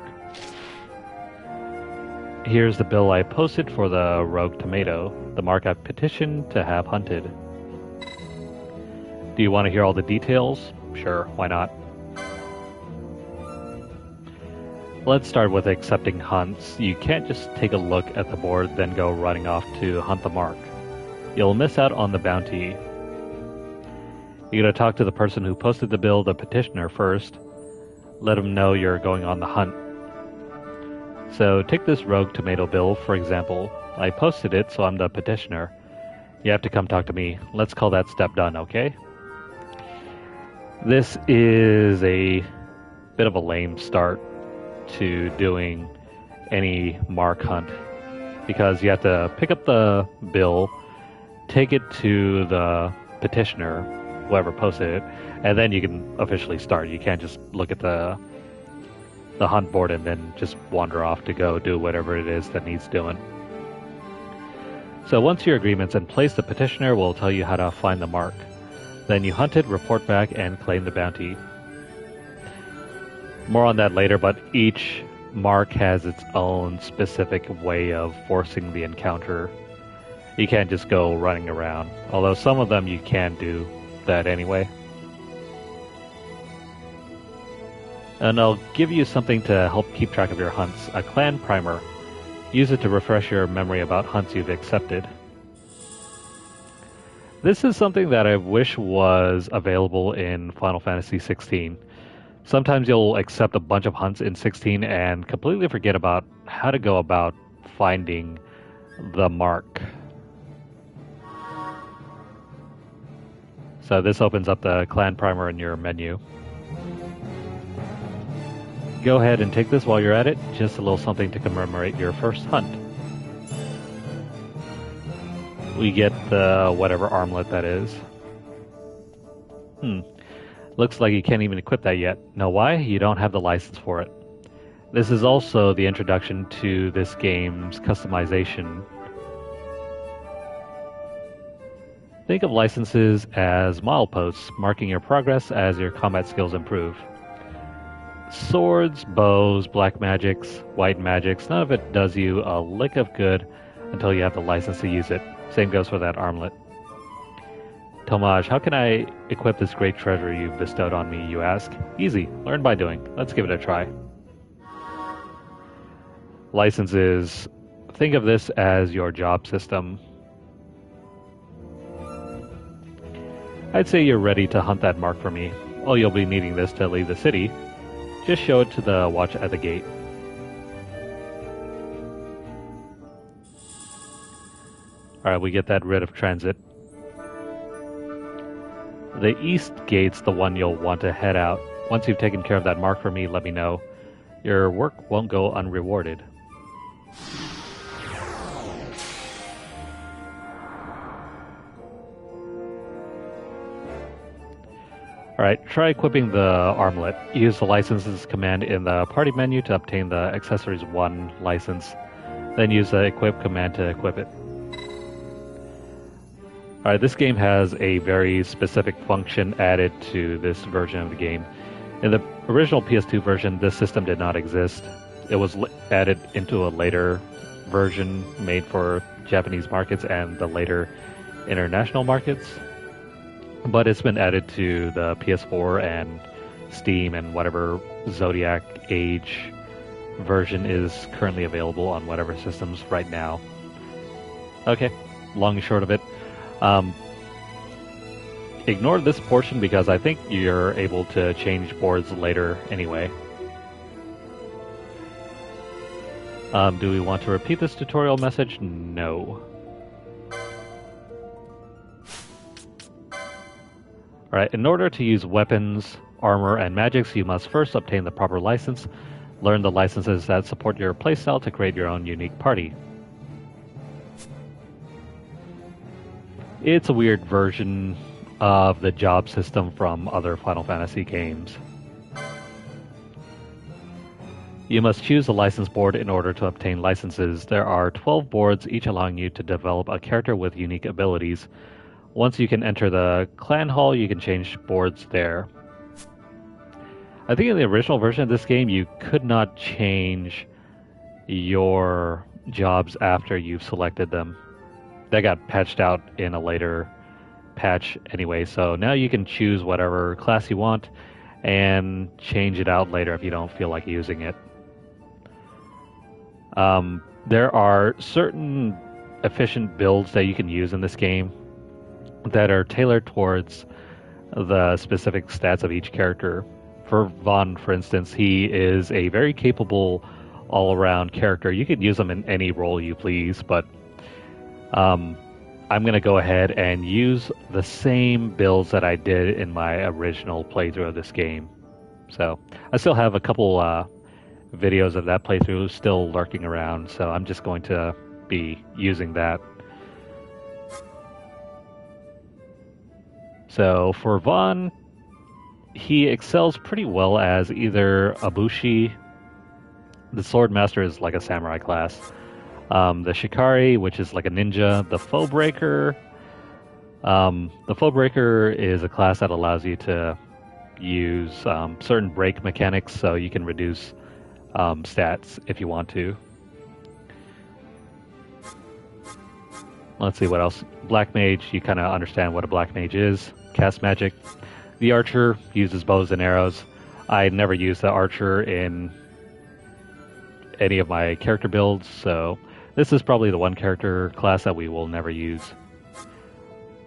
Here's the bill I posted for the rogue tomato, the mark I've petitioned to have hunted. Do you want to hear all the details? Sure, why not? Let's start with accepting hunts. You can't just take a look at the board, then go running off to hunt the mark. You'll miss out on the bounty. You gotta talk to the person who posted the bill, the petitioner, first. Let them know you're going on the hunt. So take this rogue tomato bill, for example. I posted it, so I'm the petitioner. You have to come talk to me. Let's call that step done, okay? This is a bit of a lame start to doing any mark hunt, because you have to pick up the bill, take it to the petitioner, whoever posted it, and then you can officially start. You can't just look at the hunt board and then just wander off to go do whatever it is that needs doing. So once your agreement's in place, the petitioner will tell you how to find the mark. Then you hunt it, report back, and claim the bounty. More on that later, but each mark has its own specific way of forcing the encounter. You can't just go running around, although some of them you can do that anyway. And I'll give you something to help keep track of your hunts, a clan primer. Use it to refresh your memory about hunts you've accepted. This is something that I wish was available in Final Fantasy XVI. Sometimes you'll accept a bunch of hunts in 16 and completely forget about how to go about finding the mark. So this opens up the clan primer in your menu. Go ahead and take this while you're at it, just a little something to commemorate your first hunt. We get the whatever armlet that is. Looks like you can't even equip that yet. Know why? You don't have the license for it. This is also the introduction to this game's customization. Think of licenses as mileposts, marking your progress as your combat skills improve. Swords, bows, black magics, white magics, none of it does you a lick of good until you have the license to use it. Same goes for that armlet. Tomaj, how can I equip this great treasure you've bestowed on me, you ask? Easy. Learn by doing. Let's give it a try. Licenses. Think of this as your job system. I'd say you're ready to hunt that mark for me. Oh, you'll be needing this to leave the city. Just show it to the watch at the gate. Alright, we get that rid of transit. The east gate's the one you'll want to head out. Once you've taken care of that mark for me, let me know. Your work won't go unrewarded. Alright, try equipping the armlet. Use the licenses command in the party menu to obtain the accessories 1 license. Then use the equip command to equip it. Alright, this game has a very specific function added to this version of the game. In the original PS2 version, this system did not exist. It was added into a later version made for Japanese markets and the later international markets. But it's been added to the PS4 and Steam and whatever Zodiac Age version is currently available on whatever systems right now. Okay, long and short of it. Ignore this portion because I think you're able to change boards later anyway. Do we want to repeat this tutorial message? No. Alright, in order to use weapons, armor, and magics, you must first obtain the proper license. Learn the licenses that support your playstyle to create your own unique party. It's a weird version of the job system from other Final Fantasy games. You must choose a license board in order to obtain licenses. There are 12 boards, each allowing you to develop a character with unique abilities. Once you can enter the clan hall, you can change boards there. I think in the original version of this game, you could not change your jobs after you've selected them. That got patched out in a later patch anyway, so now you can choose whatever class you want and change it out later if you don't feel like using it. There are certain efficient builds that you can use in this game that are tailored towards the specific stats of each character. For Vaughn, for instance, he is a very capable all-around character. You can use him in any role you please, but I'm going to go ahead and use the same builds that I did in my original playthrough of this game. So I still have a couple videos of that playthrough still lurking around, so I'm just going to be using that. So for Vaughn, he excels pretty well as either a Bushi. The Sword Master is like a samurai class. The Shikari, which is like a ninja. The Foe Breaker. The Foe Breaker is a class that allows you to use certain break mechanics, so you can reduce stats if you want to. Let's see what else. Black Mage, you kind of understand what a Black Mage is. Cast magic. The Archer uses bows and arrows. I never used the Archer in any of my character builds, so this is probably the one character class that we will never use.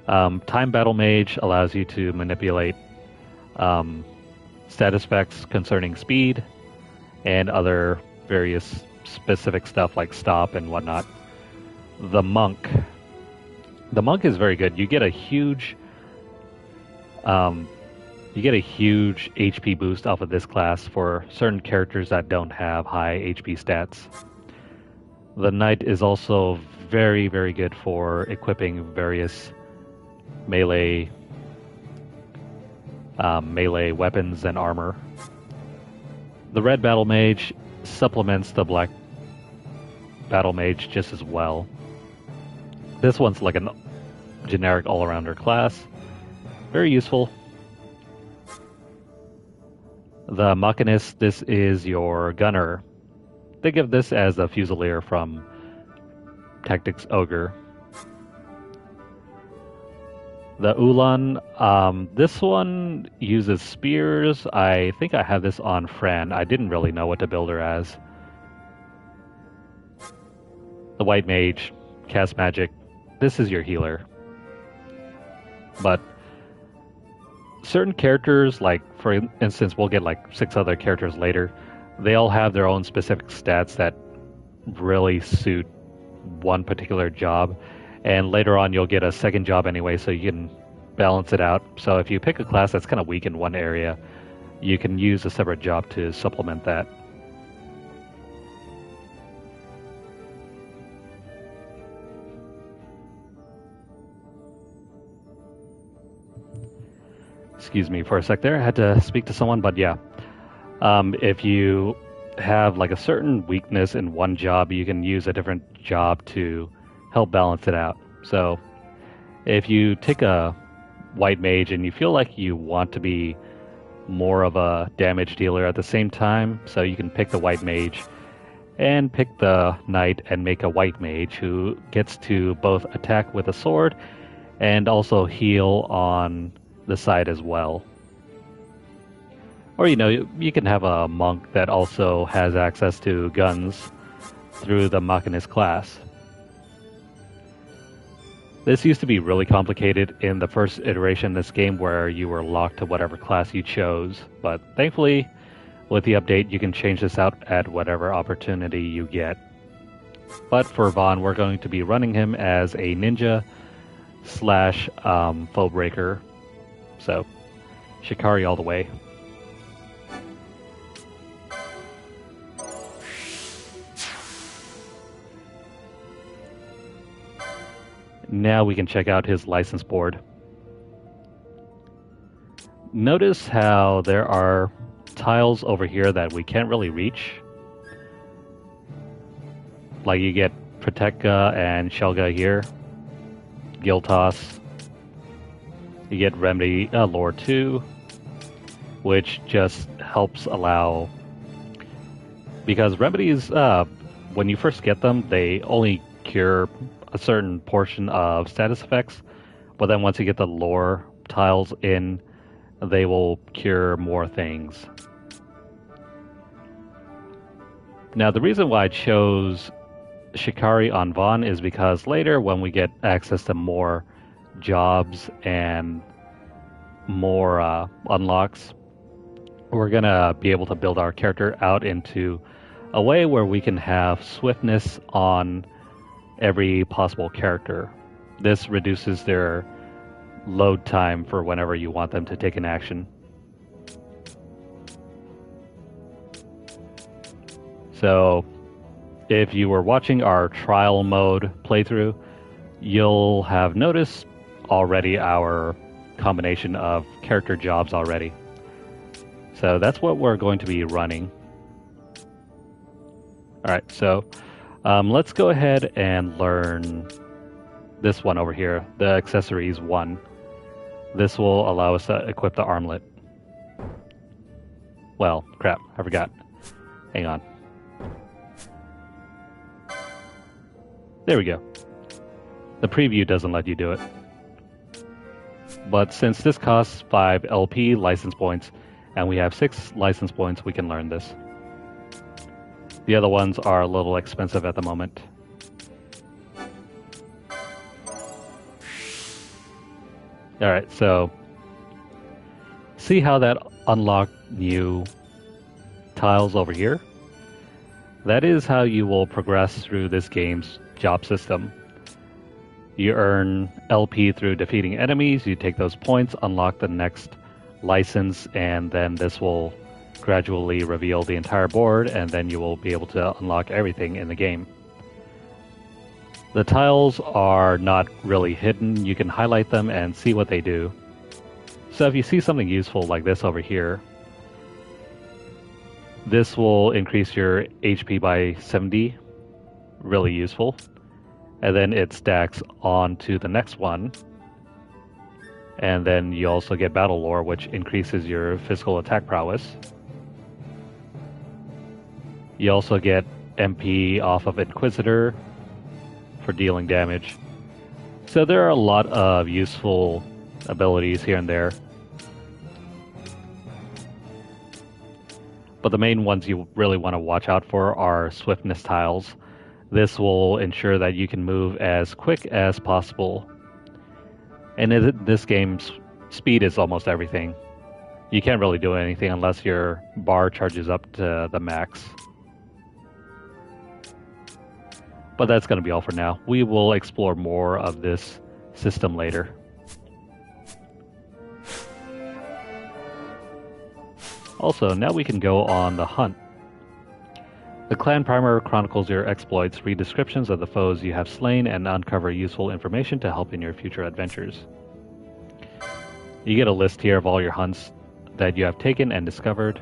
Time Battle Mage allows you to manipulate stat effects concerning speed and other various specific stuff like stop and whatnot. The Monk. The Monk is very good. You get a huge HP boost off of this class for certain characters that don't have high HP stats. The Knight is also very, very good for equipping various melee weapons and armor. The Red Battle Mage supplements the Black Battle Mage just as well. This one's like a generic all-arounder class. Very useful. The Machinist, this is your gunner. Think of this as the Fusilier from Tactics Ogre. The Ulan, this one uses spears. I think I have this on Fran. I didn't really know what to build her as. The White Mage, cast magic. This is your healer. But certain characters, like for instance, we'll get like 6 other characters later, they all have their own specific stats that really suit one particular job. And later on, you'll get a second job anyway, so you can balance it out. So if you pick a class that's kind of weak in one area, you can use a separate job to supplement that. Excuse me for a sec there. I had to speak to someone, but yeah. If you have like a certain weakness in one job, you can use a different job to help balance it out. So if you take a White Mage and you feel like you want to be more of a damage dealer at the same time, so you can pick the White Mage and pick the Knight and make a White Mage who gets to both attack with a sword and also heal on the side as well. Or, you know, you can have a monk that also has access to guns through the Machinist class. This used to be really complicated in the first iteration of this game where you were locked to whatever class you chose, but thankfully, with the update, you can change this out at whatever opportunity you get. But for Vaughn, we're going to be running him as a ninja slash foe breaker. So, Shikari all the way. Now we can check out his license board. Notice how there are tiles over here that we can't really reach. Like you get Protecga and Shelga here. Giltos. You get Remedy Lore 2, which just helps allow... Because remedies, when you first get them, they only cure a certain portion of status effects, but then once you get the lore tiles in, they will cure more things. Now, the reason why I chose Shikari on Vaughn is because later, when we get access to more jobs and more unlocks, we're going to be able to build our character out into a way where we can have swiftness on every possible character. This reduces their load time for whenever you want them to take an action. So, if you were watching our trial mode playthrough, you'll have noticed already our combination of character jobs already. So that's what we're going to be running. Alright, so let's go ahead and learn this one over here, the accessories 1. This will allow us to equip the armlet. Well, crap, I forgot. Hang on. There we go. The preview doesn't let you do it. But since this costs 5 LP license points, and we have 6 license points, we can learn this. The other ones are a little expensive at the moment. Alright, so see how that unlocked new tiles over here? That is how you will progress through this game's job system. You earn LP through defeating enemies, you take those points, unlock the next license, and then this will gradually reveal the entire board, and then you will be able to unlock everything in the game. The tiles are not really hidden. You can highlight them and see what they do. So if you see something useful like this over here, this will increase your HP by 70. Really useful. And then it stacks on to the next one. And then you also get Battle Lore, which increases your physical attack prowess. You also get MP off of Inquisitor for dealing damage. So there are a lot of useful abilities here and there. But the main ones you really want to watch out for are swiftness tiles. This will ensure that you can move as quick as possible. And in this game's speed is almost everything. You can't really do anything unless your bar charges up to the max. But that's going to be all for now. We will explore more of this system later. Also, now we can go on the hunt. The Clan Primer chronicles your exploits, read descriptions of the foes you have slain, and uncover useful information to help in your future adventures. You get a list here of all your hunts that you have taken and discovered.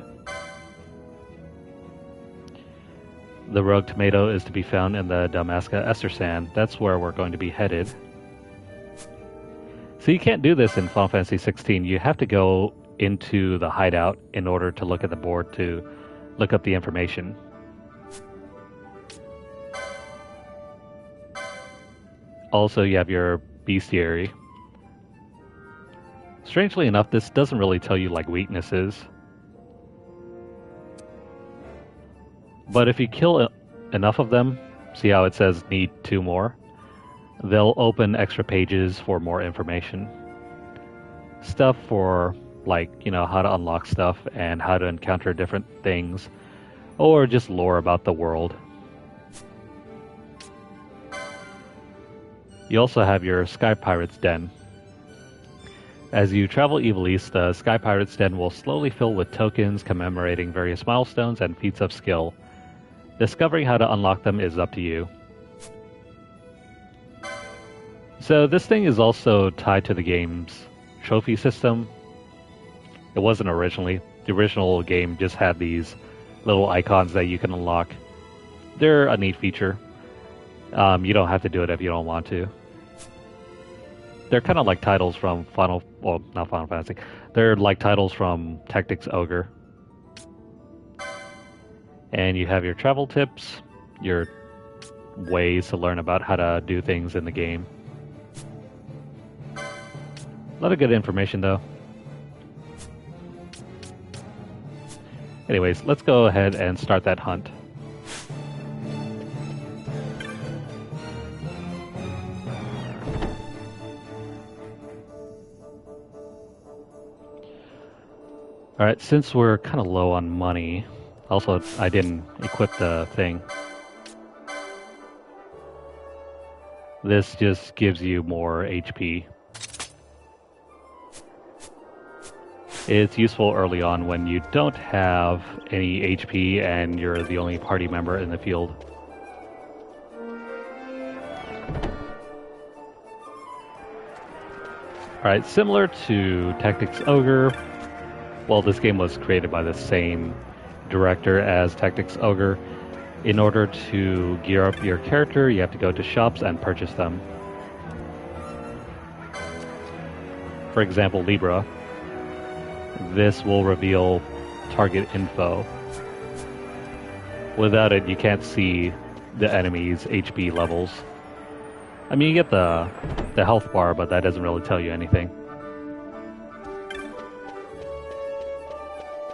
The Rogue Tomato is to be found in the Dalmasca Ester Sand. That's where we're going to be headed. So you can't do this in Final Fantasy XVI. You have to go into the hideout in order to look at the board to look up the information. Also, you have your bestiary. Strangely enough, this doesn't really tell you like weaknesses. But if you kill enough of them, see how it says need 2 more? They'll open extra pages for more information. Stuff for, like, you know, how to unlock stuff and how to encounter different things, or just lore about the world. You also have your Sky Pirate's Den. As you travel Ivalice, the Sky Pirate's Den will slowly fill with tokens commemorating various milestones and feats of skill. Discovering how to unlock them is up to you. So this thing is also tied to the game's trophy system. It wasn't originally. The original game just had these little icons that you can unlock. They're a neat feature. You don't have to do it if you don't want to. They're kind of like titles from not Final Fantasy. They're like titles from Tactics Ogre. And you have your travel tips, your ways to learn about how to do things in the game. A lot of good information, though. Anyways, let's go ahead and start that hunt. Alright, since we're kind of low on money, also I didn't equip the thing. This just gives you more HP. It's useful early on when you don't have any HP and you're the only party member in the field. Alright, similar to Tactics Ogre, well, this game was created by the same director as Tactics Ogre. In order to gear up your character, you have to go to shops and purchase them. For example, Libra. This will reveal target info. Without it, you can't see the enemy's HP levels. I mean, you get the health bar, but that doesn't really tell you anything.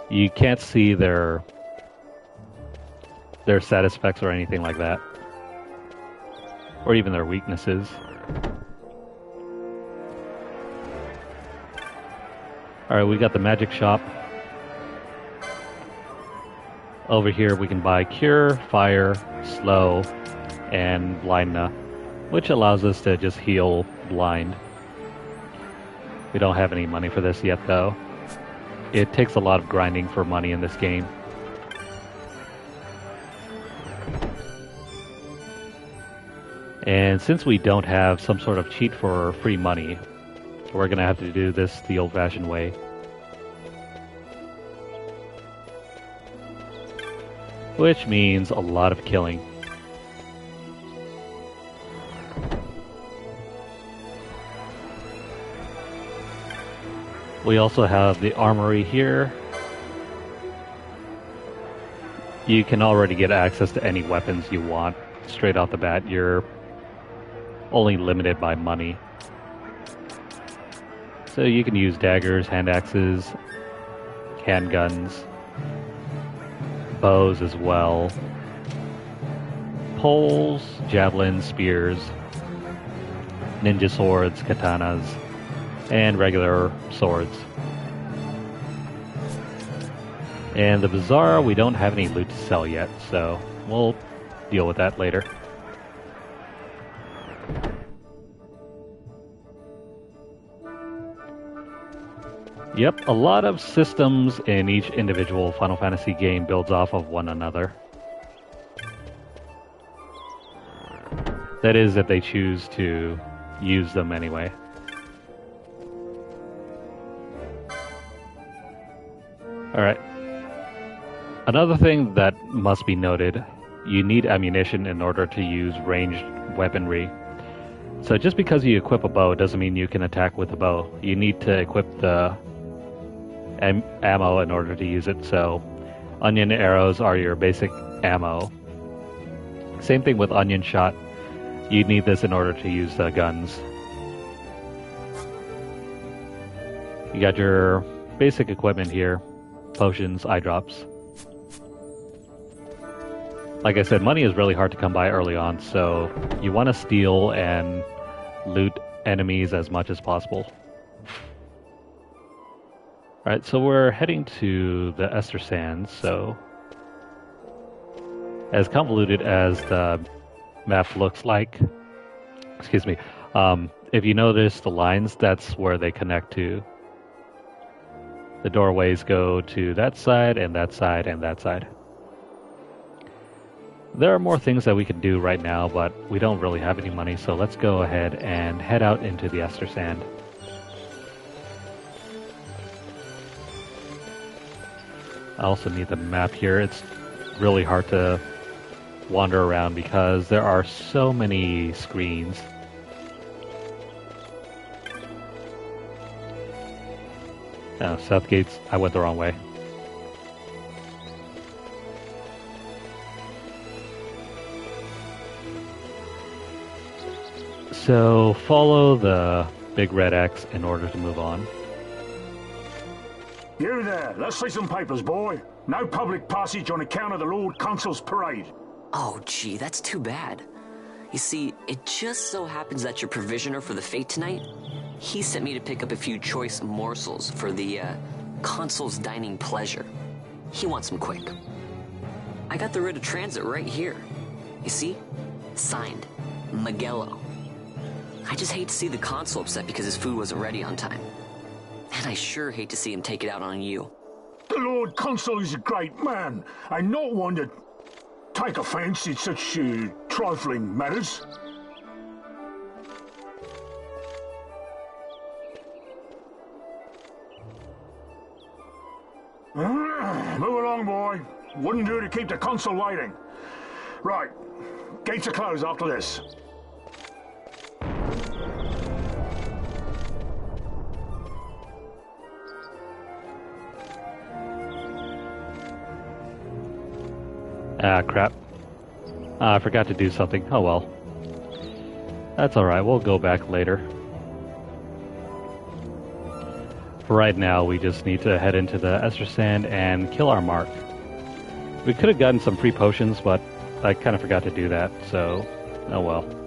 You can't see their status effects or anything like that. Or even their weaknesses. Alright, we got the magic shop. Over here we can buy Cure, Fire, Slow, and Blindna, which allows us to just heal blind. We don't have any money for this yet, though. It takes a lot of grinding for money in this game. And since we don't have some sort of cheat for free money, we're going to have to do this the old-fashioned way. Which means a lot of killing. We also have the armory here. You can already get access to any weapons you want straight off the bat. You're only limited by money. So you can use daggers, hand axes, handguns, bows as well, poles, javelins, spears, ninja swords, katanas, and regular swords. And the bazaar, we don't have any loot to sell yet, so we'll deal with that later. Yep, a lot of systems in each individual Final Fantasy game builds off of one another. That is, if they choose to use them anyway. Alright. Another thing that must be noted, you need ammunition in order to use ranged weaponry. So just because you equip a bow doesn't mean you can attack with a bow. You need to equip the ammo in order to use it. So onion arrows are your basic ammo. Same thing with onion shot. You need this in order to use the guns. You got your basic equipment here. Potions, eye drops. Like I said, money is really hard to come by early on, so you want to steal and loot enemies as much as possible. Alright, so we're heading to the Ester Sands, so as convoluted as the map looks like, excuse me, if you notice the lines, that's where they connect to. The doorways go to that side, and that side, and that side. There are more things that we could do right now, but we don't really have any money, so let's go ahead and head out into the Ester Sand. I also need the map here. It's really hard to wander around because there are so many screens. Oh, Southgate's... I went the wrong way. So, follow the big red X in order to move on. You there, let's see some papers, boy. No public passage on account of the Lord Consul's parade. Oh, gee, that's too bad. You see, it just so happens that your provisioner for the fete tonight, he sent me to pick up a few choice morsels for the, Consul's dining pleasure. He wants them quick. I got the writ of transit right here. You see? Signed, Magello. I just hate to see the Consul upset because his food wasn't ready on time. And I sure hate to see him take it out on you. The Lord Consul is a great man, and not one to take offense in such trifling matters. Move along, boy. Wouldn't do to keep the Consul waiting. Right. Gates are closed after this. Ah, crap. I forgot to do something. Oh well. That's alright, we'll go back later. For right now, we just need to head into the Ester Sand and kill our mark. We could have gotten some free potions, but I kind of forgot to do that, so oh well.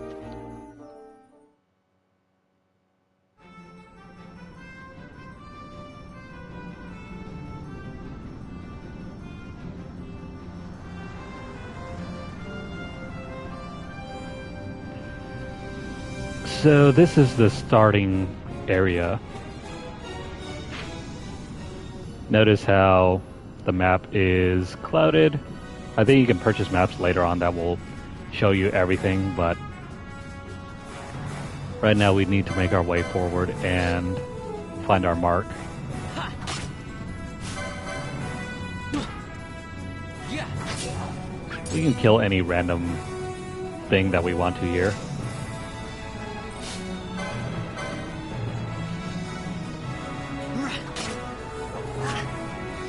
So this is the starting area. Notice how the map is clouded. I think you can purchase maps later on that will show you everything, but right now we need to make our way forward and find our mark. We can kill any random thing that we want to here.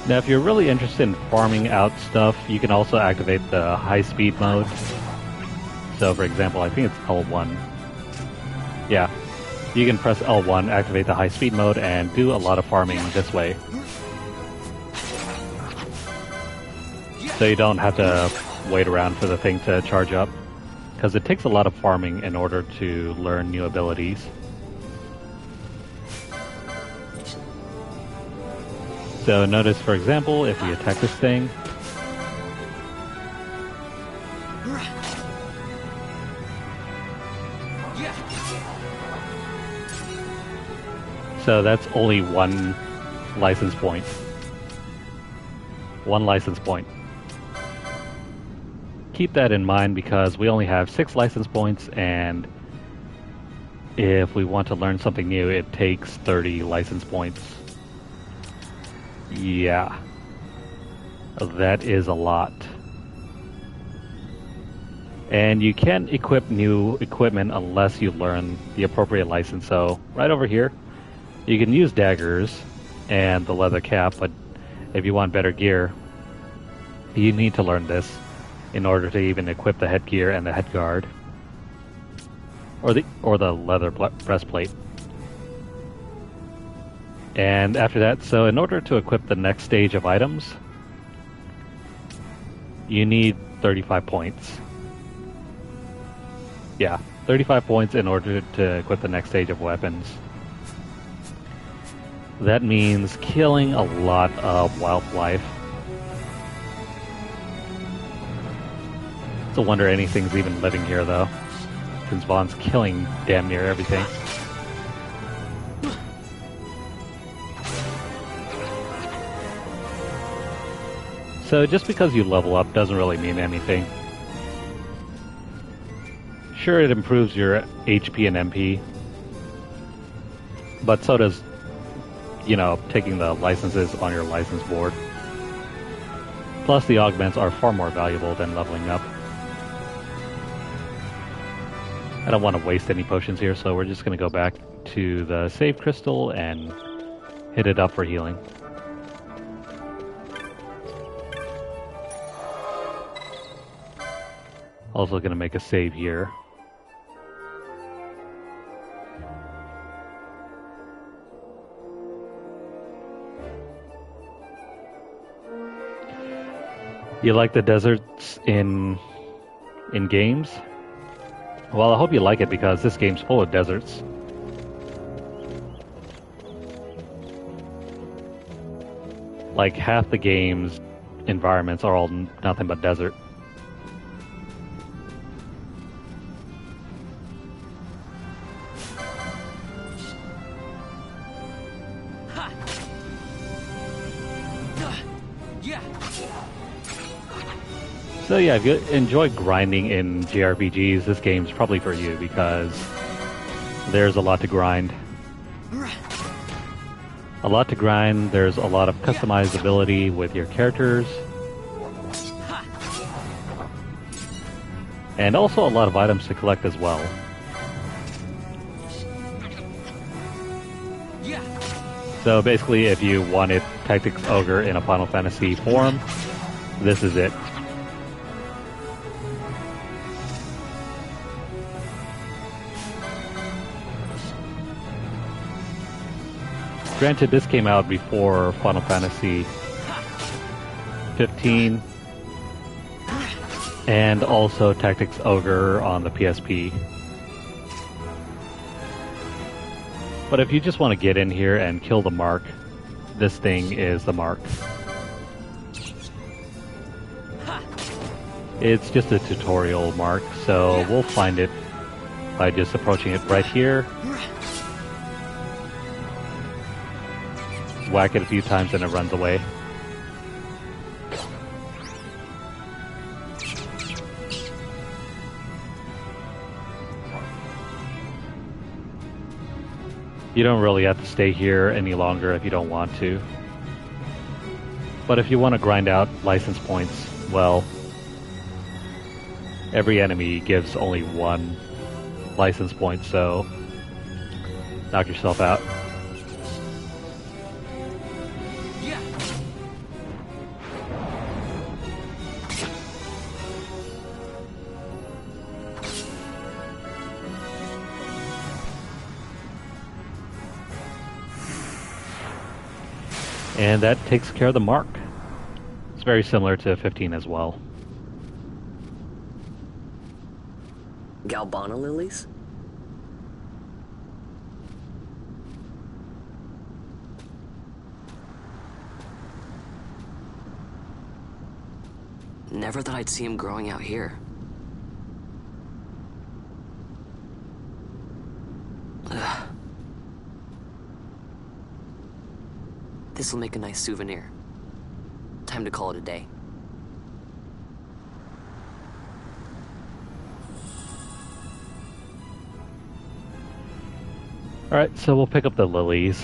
Now, if you're really interested in farming out stuff, you can also activate the high-speed mode. So, for example, I think it's L1. Yeah, you can press L1, activate the high-speed mode, and do a lot of farming this way. So you don't have to wait around for the thing to charge up, because it takes a lot of farming in order to learn new abilities. So notice, for example, if we attack this thing, so that's only one license point. One license point. Keep that in mind because we only have 6 license points, and if we want to learn something new, it takes 30 license points. Yeah, that is a lot. And you can't equip new equipment unless you learn the appropriate license. So right over here, you can use daggers and the leather cap, but if you want better gear, you need to learn this in order to even equip the headgear and the headguard, or the leather breastplate. And after that, so in order to equip the next stage of items, you need 35 points. Yeah, 35 points in order to equip the next stage of weapons. That means killing a lot of wildlife. It's a wonder anything's even living here, though, since Vaughn's killing damn near everything. So just because you level up doesn't really mean anything. Sure, it improves your HP and MP, but so does, you know, taking the licenses on your license board. Plus, the augments are far more valuable than leveling up. I don't want to waste any potions here, so we're just going to go back to the save crystal and hit it up for healing. Also going to make a save here. You like the deserts in games? Well, I hope you like it because this game's full of deserts. Like half the game's environments are all nothing but desert. So yeah, if you enjoy grinding in JRPGs, this game's probably for you because there's a lot to grind. A lot to grind, there's a lot of customizability with your characters. And also a lot of items to collect as well. So basically, if you wanted Tactics Ogre in a Final Fantasy form, this is it. Granted, this came out before Final Fantasy 15 and also Tactics Ogre on the PSP. But if you just want to get in here and kill the mark, this thing is the mark. It's just a tutorial mark, so we'll find it by just approaching it right here. Whack it a few times and it runs away. You don't really have to stay here any longer if you don't want to. But if you want to grind out license points, well, every enemy gives only one license point, so knock yourself out. And that takes care of the mark. It's very similar to 15 as well. Galbana lilies? Never thought I'd see him growing out here. Ugh. This'll make a nice souvenir. Time to call it a day. Alright, so we'll pick up the lilies.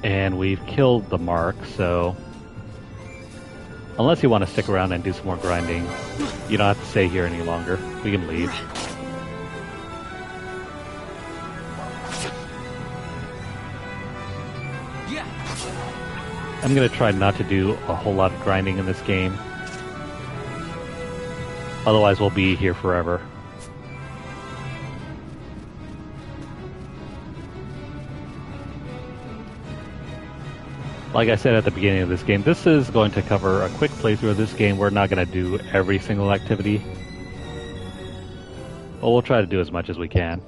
And we've killed the mark, so unless you want to stick around and do some more grinding, you don't have to stay here any longer. We can leave. I'm going to try not to do a whole lot of grinding in this game. Otherwise we'll be here forever. Like I said at the beginning of this game, this is going to cover a quick playthrough of this game. We're not going to do every single activity. But we'll try to do as much as we can.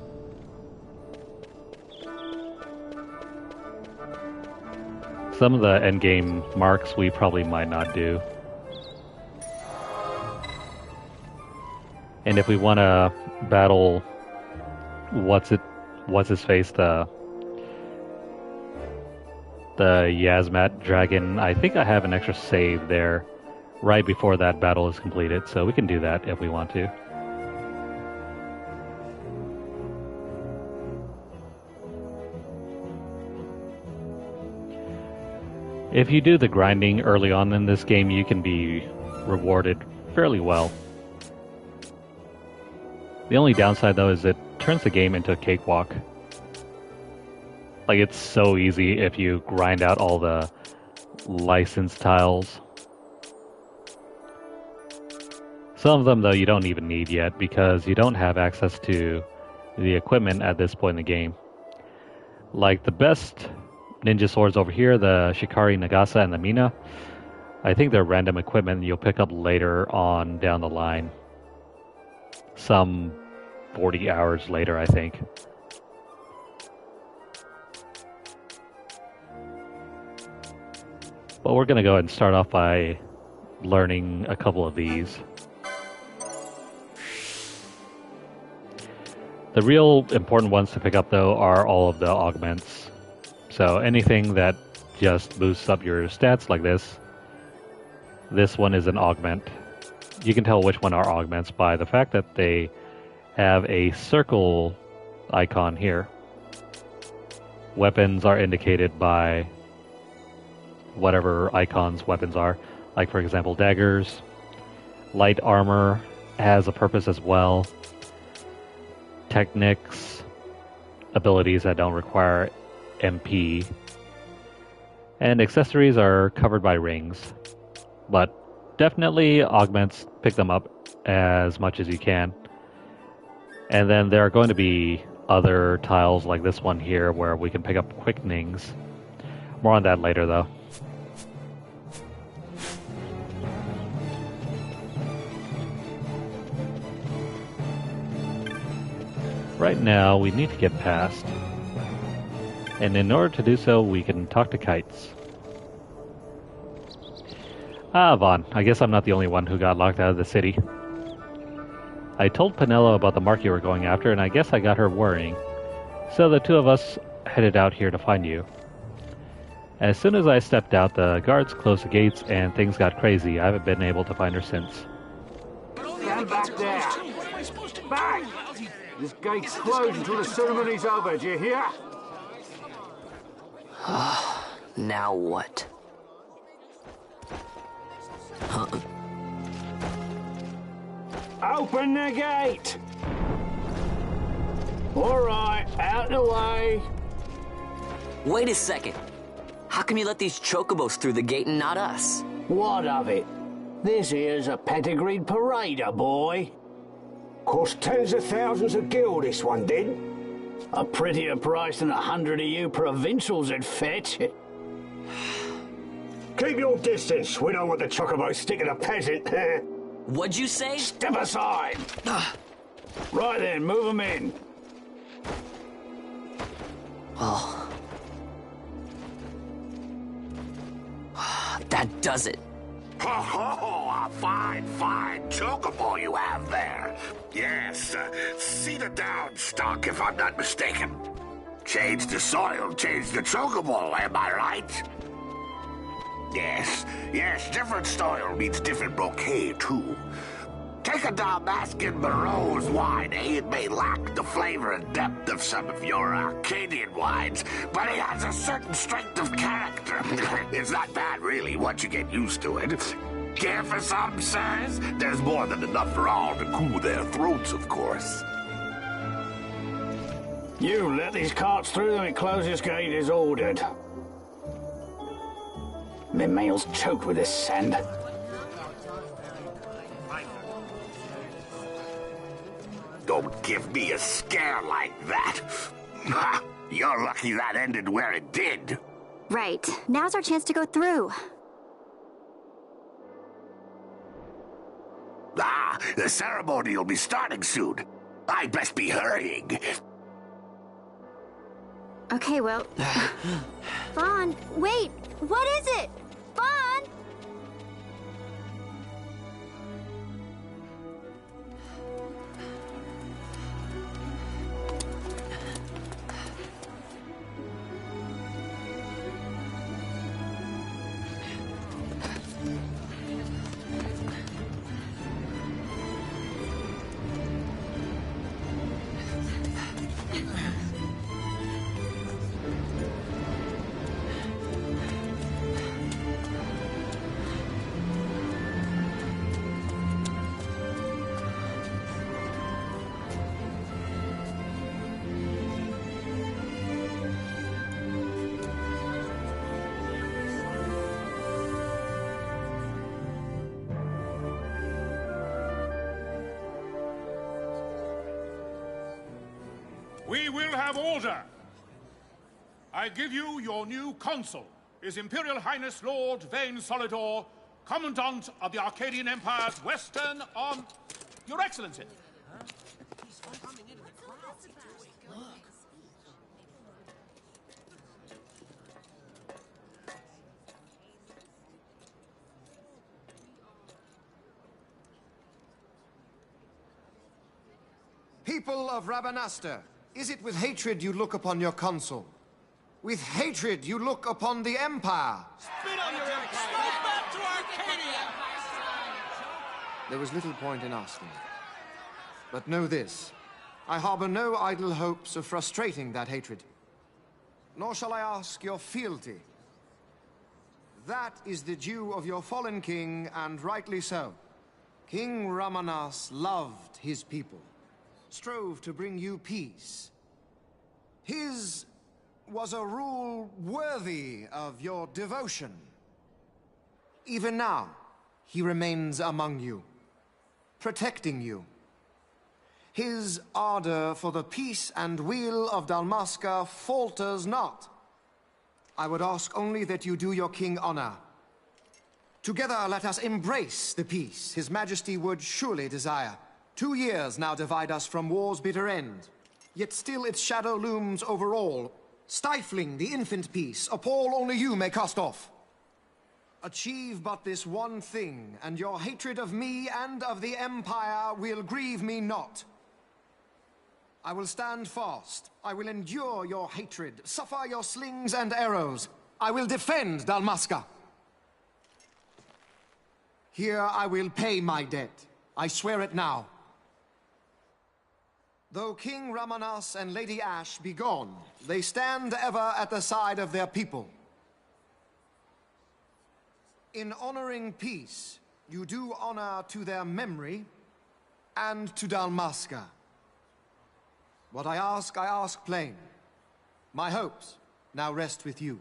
Some of the endgame marks we probably might not do. And if we want to battle what's his face, the Yazmat dragon, I think I have an extra save there right before that battle is completed, so we can do that if we want to. If you do the grinding early on in this game, you can be rewarded fairly well. The only downside, though, is it turns the game into a cakewalk. Like, it's so easy if you grind out all the license tiles. Some of them, though, you don't even need yet because you don't have access to the equipment at this point in the game. Like, the best ninja swords over here, the Shikari Nagasa and the Mina, I think they're random equipment you'll pick up later on down the line. Some 40 hours later, I think. But we're going to go ahead and start off by learning a couple of these. The real important ones to pick up, though, are all of the augments. So anything that just boosts up your stats like this, this one is an augment. You can tell which one are augments by the fact that they have a circle icon here. Weapons are indicated by whatever icons weapons are. Like, for example, daggers. Light armor has a purpose as well. Techniques, abilities that don't require MP, and accessories are covered by rings. But definitely augments, pick them up as much as you can. And then there are going to be other tiles like this one here where we can pick up quickenings. More on that later, though. Right now, we need to get past. And in order to do so, we can talk to kites. Ah, Vaughn. I guess I'm not the only one who got locked out of the city. I told Penelo about the mark you were going after, and I guess I got her worrying. So the two of us headed out here to find you. As soon as I stepped out, the guards closed the gates, and things got crazy. I haven't been able to find her since. Stand back there! Back! This gate's closed until the ceremony's over, do you hear? Now what? Huh? Open the gate! Alright, out the way. Wait a second. How come you let these chocobos through the gate and not us? What of it? This here's a pedigreed parader, boy. Cost tens of thousands of gil, this one did. A prettier price than 100 of you provincials would fetch. Keep your distance. We don't want the chocobo sticking a peasant. What'd you say? Step aside. Right then, move them in. Oh. That does it. Oh, a fine chocobo you have there. Yes, cedar down stock, if I'm not mistaken. Change the soil, change the chocobo, am I right? Yes, different soil means different bouquet, too. Take a Dalmascan Barrow's wine, It may lack the flavor and depth of some of your Arcadian wines, but it has a certain strength of character. It's not bad, really, once you get used to it. Care for some, sirs? There's more than enough for all to cool their throats, of course. You let these carts through and close this gate as ordered. My mail's choked with this sand. Don't give me a scare like that. You're lucky that ended where it did. Right. Now's our chance to go through. The ceremony will be starting soon. I'd best be hurrying. Okay, well... Vaughn, wait! What is it? Vaughn! We will have order. I give you your new consul, His Imperial Highness Lord Vane Solidor, Commandant of the Arcadian Empire's Western on... Your Excellency. People of Rabanastre, is it with hatred you look upon your consul? With hatred you look upon the Empire? Spit on your empire! Go back to Arcadia! There was little point in asking. But know this, I harbor no idle hopes of frustrating that hatred. Nor shall I ask your fealty. That is the due of your fallen king, and rightly so. King Ramanas loved his people, strove to bring you peace. His was a rule worthy of your devotion. Even now, he remains among you, protecting you. His ardor for the peace and weal of Dalmasca falters not. I would ask only that you do your king honor. Together let us embrace the peace His Majesty would surely desire. 2 years now divide us from war's bitter end, yet still its shadow looms over all, stifling the infant peace, a pall only you may cast off. Achieve but this one thing, and your hatred of me and of the Empire will grieve me not. I will stand fast. I will endure your hatred, suffer your slings and arrows. I will defend Dalmasca. Here I will pay my debt. I swear it now. Though King Ramanas and Lady Ash be gone, they stand ever at the side of their people. In honoring peace, you do honor to their memory and to Dalmasca. What I ask plain. My hopes now rest with you.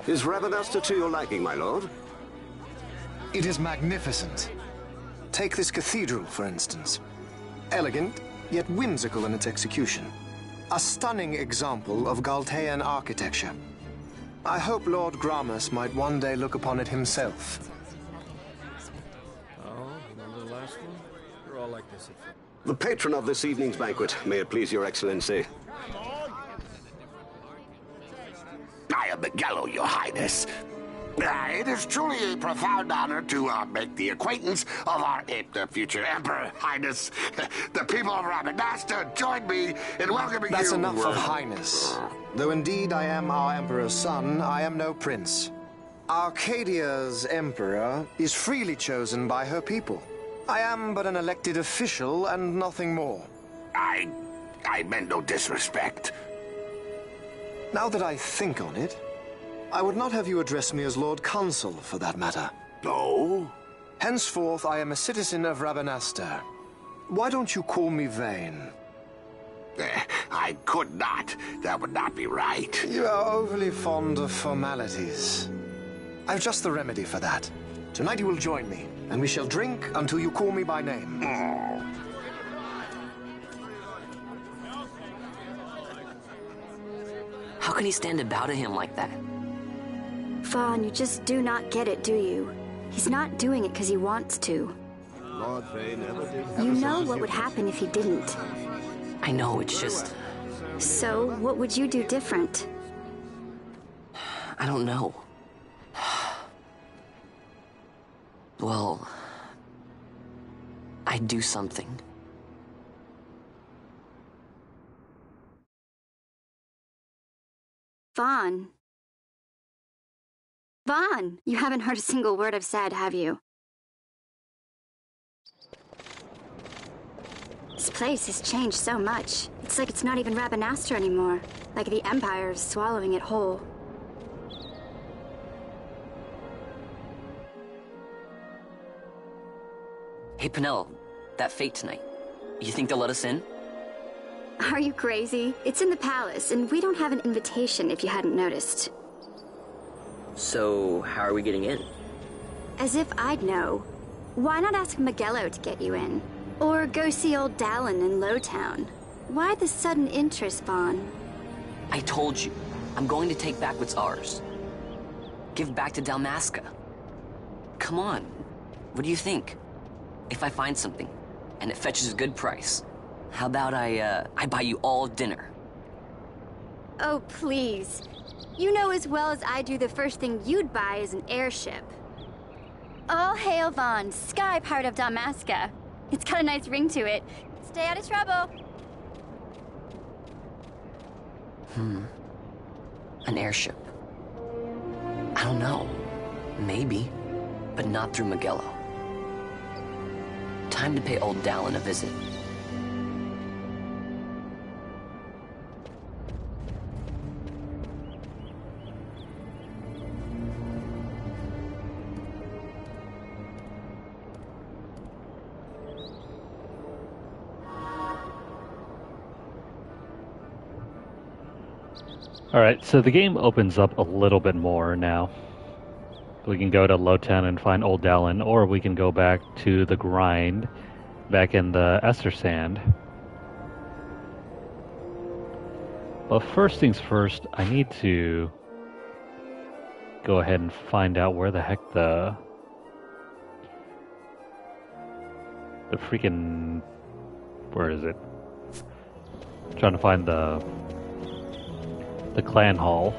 Is Rabanastre to your liking, my lord? It is magnificent. Take this cathedral, for instance. Elegant, yet whimsical in its execution. A stunning example of Galtean architecture. I hope Lord Gramus might one day look upon it himself. Oh, remember the last one? You're all like this at... The patron of this evening's banquet, may it please your excellency. I am Miguel, your highness. It is truly a profound honor to make the acquaintance of our future emperor, highness. The people of Rabanastre join me in welcoming you. That's enough of highness. Though indeed I am our emperor's son, I am no prince. Arcadia's emperor is freely chosen by her people. I am but an elected official and nothing more. I meant no disrespect. Now that I think on it, I would not have you address me as Lord Consul, for that matter. No? Henceforth, I am a citizen of Rabanastre. Why don't you call me Vane? I could not. That would not be right. You are overly fond of formalities. I've just the remedy for that. Tonight you will join me, and we shall drink until you call me by name. Oh. How can he stand about to him like that? Vaughn, you just do not get it, do you? He's not doing it because he wants to. Lord Vane never did. You know what would happen if he didn't. I know, it's just... So, what would you do different? I don't know. Well... I'd do something. Vaughn. Vaughn! You haven't heard a single word I've said, have you? This place has changed so much. It's like it's not even Rabanastre anymore. Like the Empire is swallowing it whole. Hey, Penelo, that fete tonight. You think they'll let us in? Are you crazy? It's in the palace, and we don't have an invitation if you hadn't noticed. So, how are we getting in? As if I'd know. Why not ask Magello to get you in? Or go see old Dallin in Lowtown? Why the sudden interest, Vaughn? I told you, I'm going to take back what's ours. Give back to Dalmasca. Come on, what do you think? If I find something, and it fetches a good price, how about I buy you all dinner? Oh, please. You know as well as I do the first thing you'd buy is an airship. All hail Vaughn, Sky Pirate of Dalmasca. It's got a nice ring to it. Stay out of trouble. An airship. I don't know. Maybe. But not through Magello. Time to pay old Dallin a visit. Alright, so the game opens up a little bit more now. We can go to Lowtown and find Old Dallin, or we can go back to the grind, back in the Ester Sand. But first things first, I need to go ahead and find out where the heck the freaking... where is it? I'm trying to find the clan hall.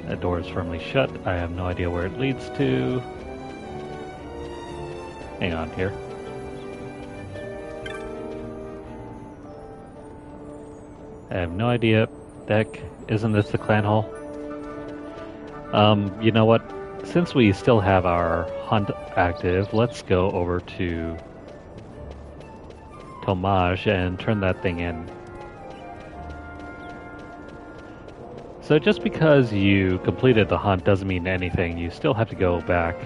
That door is firmly shut. I have no idea where it leads to. Hang on here. I have no idea. Heck, isn't this the clan hall? You know what? Since we still have our hunt active, let's go over to Tomage and turn that thing in. So just because you completed the hunt doesn't mean anything. You still have to go back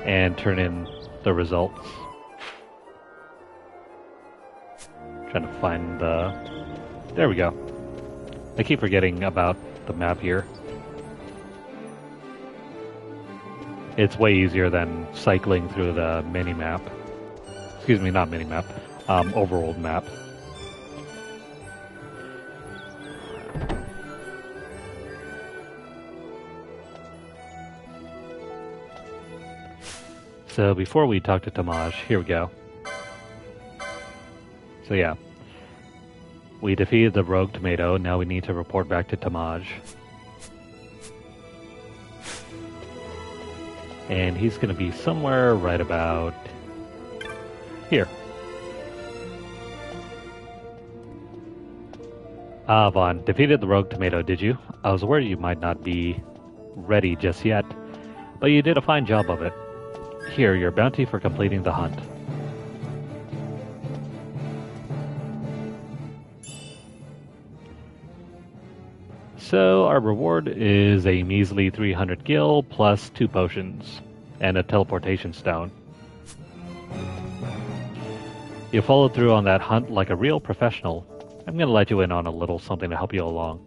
and turn in the results. Trying to find the... There we go. I keep forgetting about the map here. It's way easier than cycling through the mini-map. Excuse me, not mini-map. Overworld map. So before we talk to Tomage, here we go. So yeah. We defeated the rogue tomato, now we need to report back to Tomage. And he's going to be somewhere right about here. Ah, Vaughn, defeated the rogue tomato, did you? I was worried you might not be ready just yet, but you did a fine job of it. Here, your bounty for completing the hunt. So, our reward is a measly 300 gil plus 2 potions and a teleportation stone. You followed through on that hunt like a real professional. I'm going to let you in on a little something to help you along.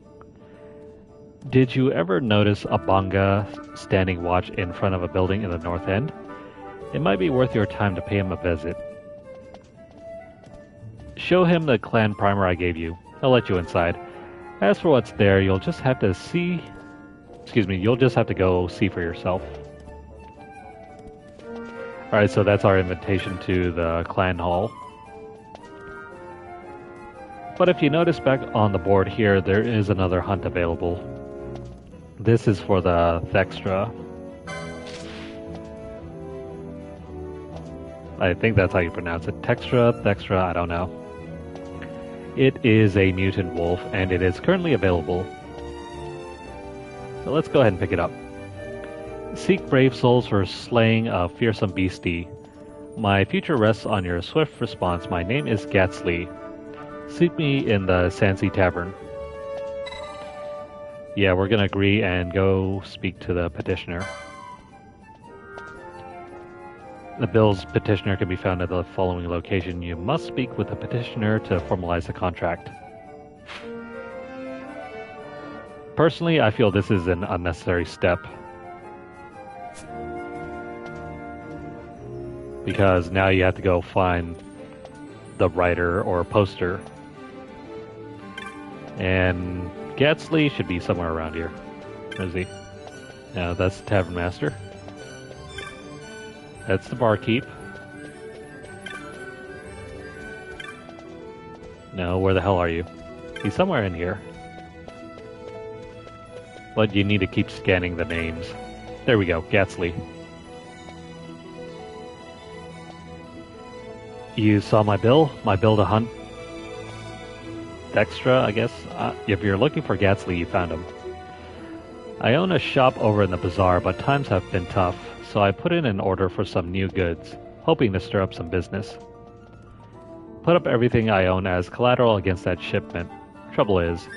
Did you ever notice a Banga standing watch in front of a building in the north end? It might be worth your time to pay him a visit. Show him the clan primer I gave you. He'll let you inside. As for what's there, you'll just have to see... you'll just have to go see for yourself. Alright, so that's our invitation to the clan hall. But if you notice back on the board here, there is another hunt available. This is for the Thextra. I think that's how you pronounce it. Thextra, I don't know. It is a mutant wolf, and it is currently available. So let's go ahead and pick it up. Seek brave souls for slaying a fearsome beastie. My future rests on your swift response. My name is XII. Seek me in the Sansi Tavern. Yeah, we're gonna agree and go speak to the petitioner. The bill's petitioner can be found at the following location. You must speak with the petitioner to formalize the contract. Personally, I feel this is an unnecessary step. Because now you have to go find the writer or poster. And XII should be somewhere around here. Where is he? No, that's the Tavern Master. That's the barkeep. No, where the hell are you? He's somewhere in here. But you need to keep scanning the names. There we go, XII. You saw my bill to hunt Dextra, I guess. If you're looking for XII, you found him. I own a shop over in the bazaar, but times have been tough, so I put in an order for some new goods, hoping to stir up some business. Put up everything I own as collateral against that shipment. Trouble is,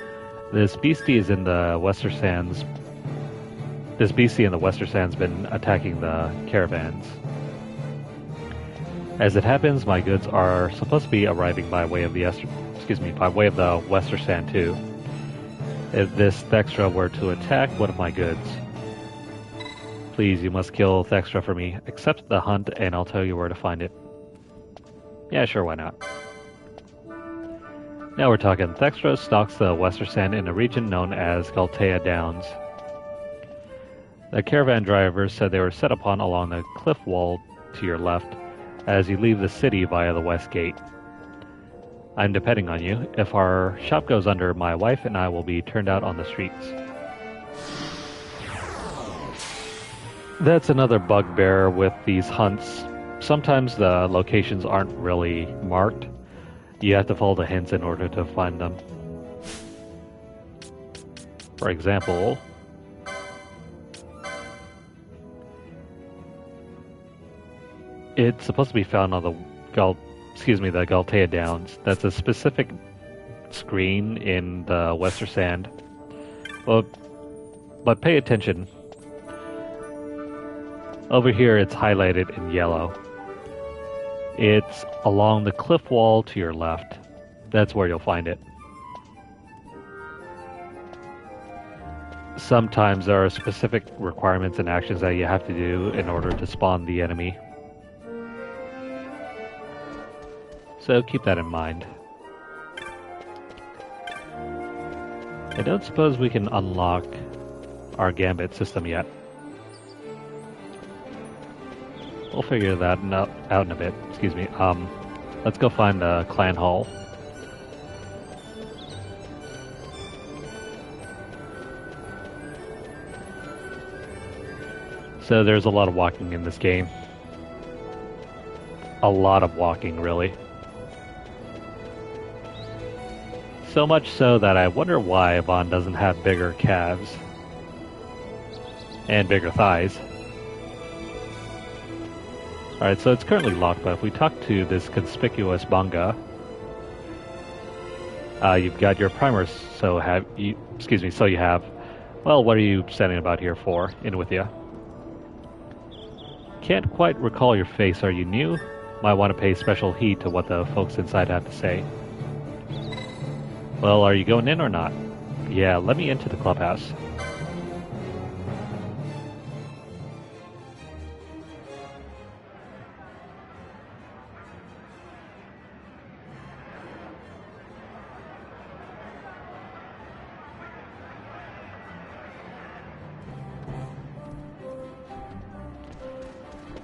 this beastie in the Western Sands been attacking the caravans. As it happens, my goods are supposed to be arriving by way of the Western Sand too. If this Thextra were to attack one of my goods, please, you must kill Thextra for me. Accept the hunt, and I'll tell you where to find it. Yeah, sure, why not? Now we're talking. Thextra stalks the Western Sand in a region known as Galtea Downs. The caravan drivers said they were set upon along the cliff wall to your left as you leave the city via the west gate. I'm depending on you. If our shop goes under, my wife and I will be turned out on the streets. That's another bugbear with these hunts. Sometimes the locations aren't really marked. You have to follow the hints in order to find them. For example, it's supposed to be found on the Galtea Downs. That's a specific screen in the Western Sand. Well, but pay attention. Over here it's highlighted in yellow. It's along the cliff wall to your left. That's where you'll find it. Sometimes there are specific requirements and actions that you have to do in order to spawn the enemy. So keep that in mind. I don't suppose we can unlock our gambit system yet. We'll figure that out in a bit. Excuse me. Let's go find the clan hall. So there's a lot of walking in this game. A lot of walking, really. So much so that I wonder why Yvonne doesn't have bigger calves. And bigger thighs. Alright, so it's currently locked, but if we talk to this conspicuous Banga, you've got your primers, so you have, well, what are you standing about here for? In with ya. Can't quite recall your face, are you new? Might want to pay special heed to what the folks inside have to say. Well, are you going in or not? Yeah, let me into the clubhouse.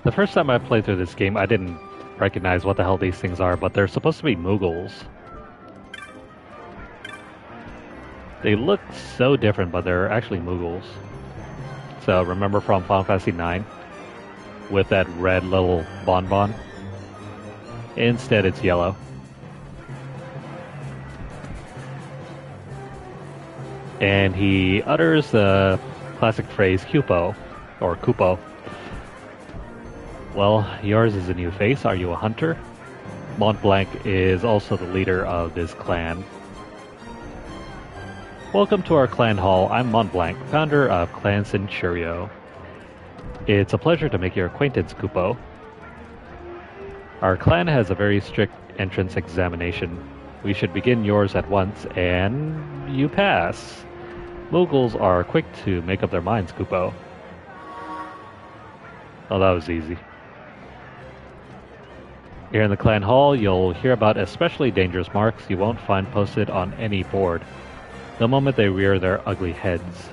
The first time I played through this game, I didn't recognize what the hell these things are, but they're supposed to be Mughals. They look so different, but they're actually Mughals. So remember from Final Fantasy IX? With that red little bonbon? Instead it's yellow. And he utters the classic phrase Kupo, or Kupo. Well, yours is a new face. Are you a hunter? Mont Blanc is also the leader of this clan. Welcome to our clan hall. I'm Mont Blanc, founder of Clan Centurio. It's a pleasure to make your acquaintance, Kupo. Our clan has a very strict entrance examination. We should begin yours at once, and you pass. Moguls are quick to make up their minds, Kupo. Oh, that was easy. Here in the clan hall, you'll hear about especially dangerous marks you won't find posted on any board, the moment they rear their ugly heads.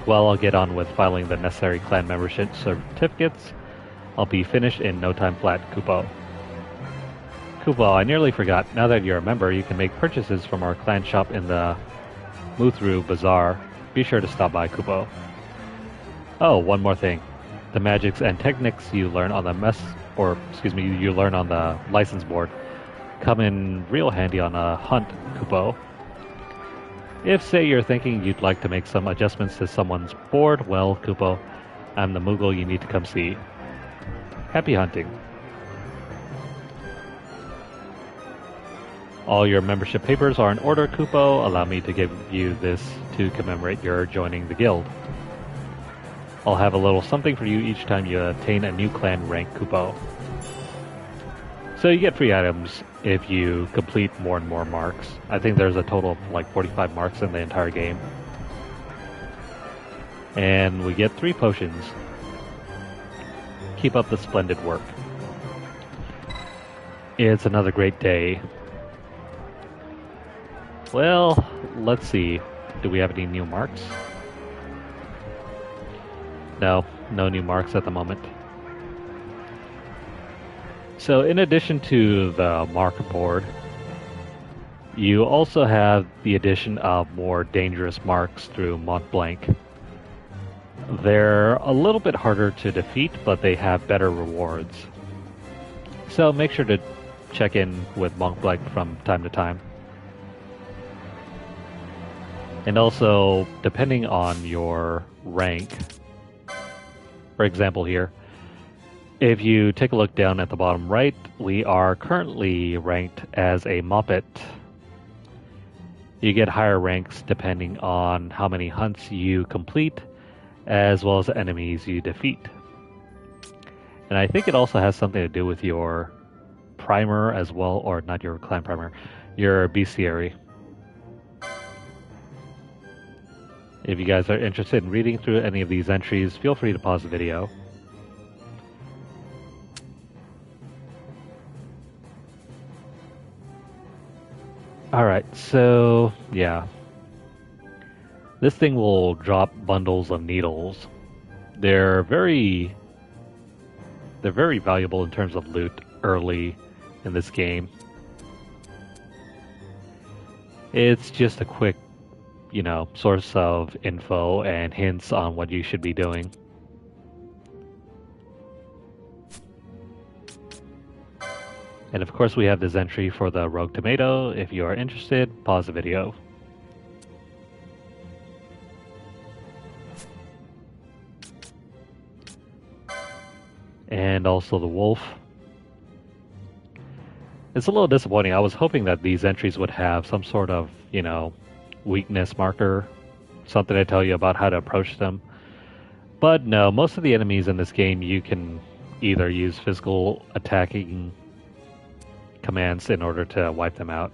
While I'll get on with filing the necessary clan membership certificates, I'll be finished in no time flat, Kupo. Kupo, I nearly forgot. Now that you're a member, you can make purchases from our clan shop in the Muthru Bazaar. Be sure to stop by, Kupo. Oh, one more thing. The magics and techniques you learn on the you learn on the license board come in real handy on a hunt, Kupo. If, say, you're thinking you'd like to make some adjustments to someone's board, well, Kupo, I'm the Moogle you need to come see. Happy hunting. All your membership papers are in order, Kupo. Allow me to give you this to commemorate your joining the guild. I'll have a little something for you each time you attain a new clan rank, Kupo. So you get free items if you complete more and more marks. I think there's a total of like 45 marks in the entire game. And we get 3 potions. Keep up the splendid work. It's another great day. Well, let's see. Do we have any new marks? No new marks at the moment. So in addition to the mark board, you also have the addition of more dangerous marks through Mont Blanc. They're a little bit harder to defeat, but they have better rewards. So make sure to check in with Mont Blanc from time to time. And also, depending on your rank, for example here, if you take a look down at the bottom right, we are currently ranked as a Moppet. You get higher ranks depending on how many hunts you complete, as well as enemies you defeat. And I think it also has something to do with your primer as well, or not your clan primer, your bestiary. If you guys are interested in reading through any of these entries, feel free to pause the video. Alright, so yeah. This thing will drop bundles of needles. They're very valuable in terms of loot early in this game. It's just a quick, source of info and hints on what you should be doing. And of course we have this entry for the Rogue Tomato. If you are interested, pause the video. And also the wolf. It's a little disappointing. I was hoping that these entries would have some sort of, weakness marker, something to tell you about how to approach them. But no, most of the enemies in this game you can either use physical attacking commands in order to wipe them out.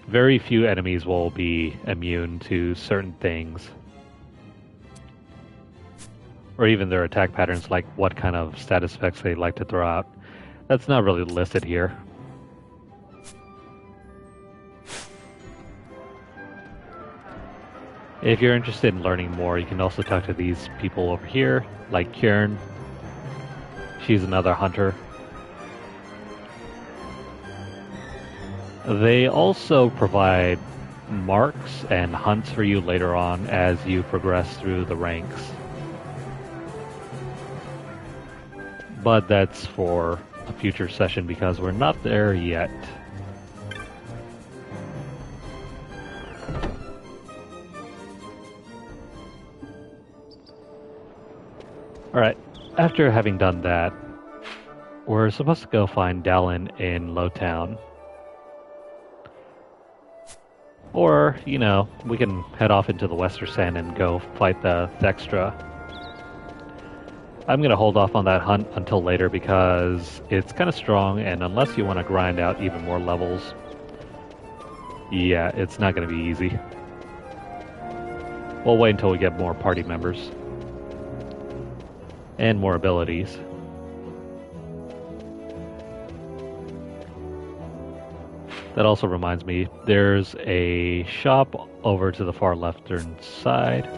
Very few enemies will be immune to certain things, or even their attack patterns, like what kind of status effects they like to throw out. That's not really listed here. If you're interested in learning more, you can also talk to these people over here, like Kieran. She's another hunter. They also provide marks and hunts for you later on as you progress through the ranks. But that's for a future session because we're not there yet. Alright, after having done that, we're supposed to go find Dallin in Lowtown. Or, you know, we can head off into the Western Sand and go fight the Thextra. I'm going to hold off on that hunt until later because it's kind of strong, and unless you want to grind out even more levels, yeah, it's not going to be easy. We'll wait until we get more party members. And more abilities. That also reminds me, there's a shop over to the far leftern side.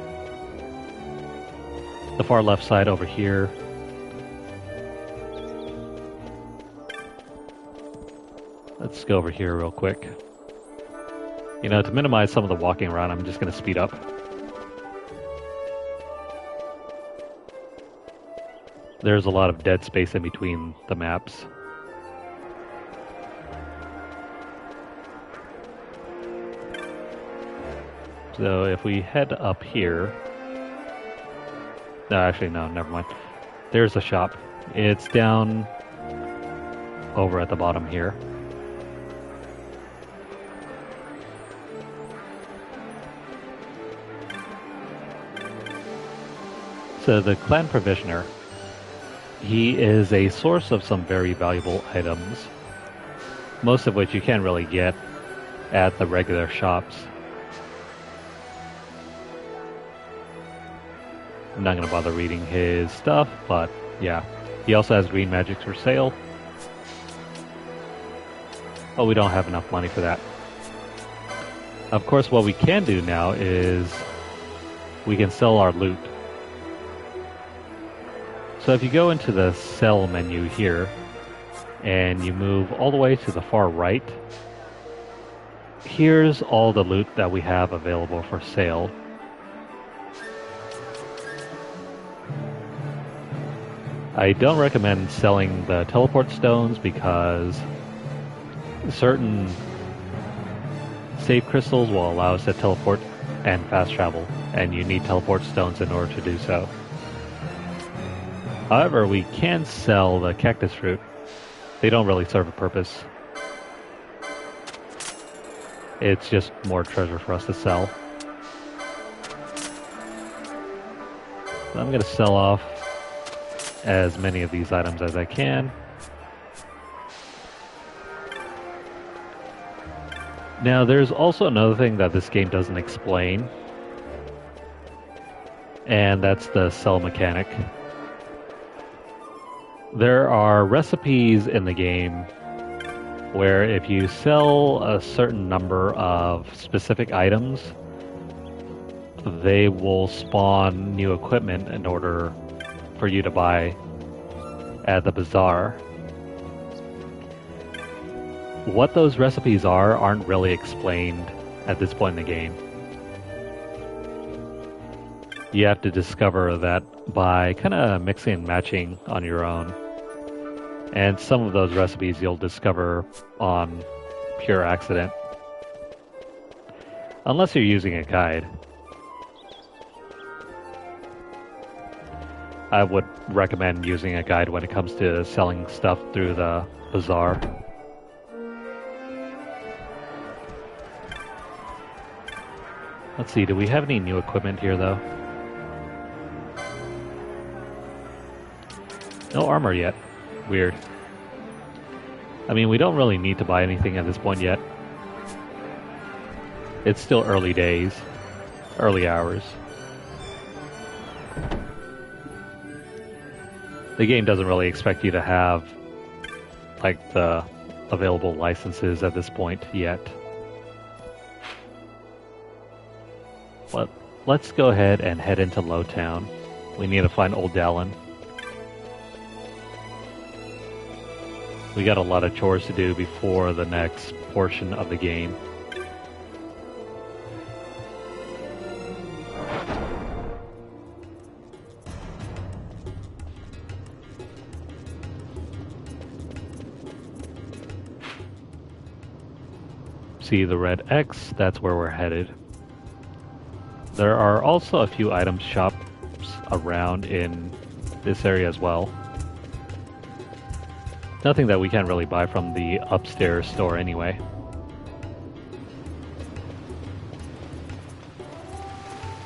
The far left side over here. Let's go over here real quick. You know, to minimize some of the walking around, I'm just going to speed up. There's a lot of dead space in between the maps. So if we head up here... No, actually, no, never mind. There's a shop. It's down over at the bottom here. So the Clan Provisioner, he is a source of some very valuable items, most of which you can't really get at the regular shops. I'm not going to bother reading his stuff, but yeah. He also has green magics for sale. Oh, we don't have enough money for that. Of course, what we can do now is we can sell our loot. So if you go into the sell menu here, and you move all the way to the far right, here's all the loot that we have available for sale. I don't recommend selling the teleport stones because certain save crystals will allow us to teleport and fast travel, and you need teleport stones in order to do so. However, we can sell the cactus fruit. They don't really serve a purpose. It's just more treasure for us to sell. So I'm going to sell off as many of these items as I can. Now, there's also another thing that this game doesn't explain, and that's the sell mechanic. There are recipes in the game where if you sell a certain number of specific items, they will spawn new equipment in order for you to buy at the bazaar. What those recipes aren't really explained at this point in the game. You have to discover that by kind of mixing and matching on your own. And some of those recipes you'll discover on pure accident. Unless you're using a guide. I would recommend using a guide when it comes to selling stuff through the bazaar. Let's see, do we have any new equipment here though? No armor yet. Weird. I mean, we don't really need to buy anything at this point yet. It's still early days. Early hours. The game doesn't really expect you to have, like, the available licenses at this point yet. But let's go ahead and head into Lowtown. We need to find Old Dallin. We got a lot of chores to do before the next portion of the game. See the red X, that's where we're headed. There are also a few item shops around in this area as well. Nothing that we can't really buy from the upstairs store anyway.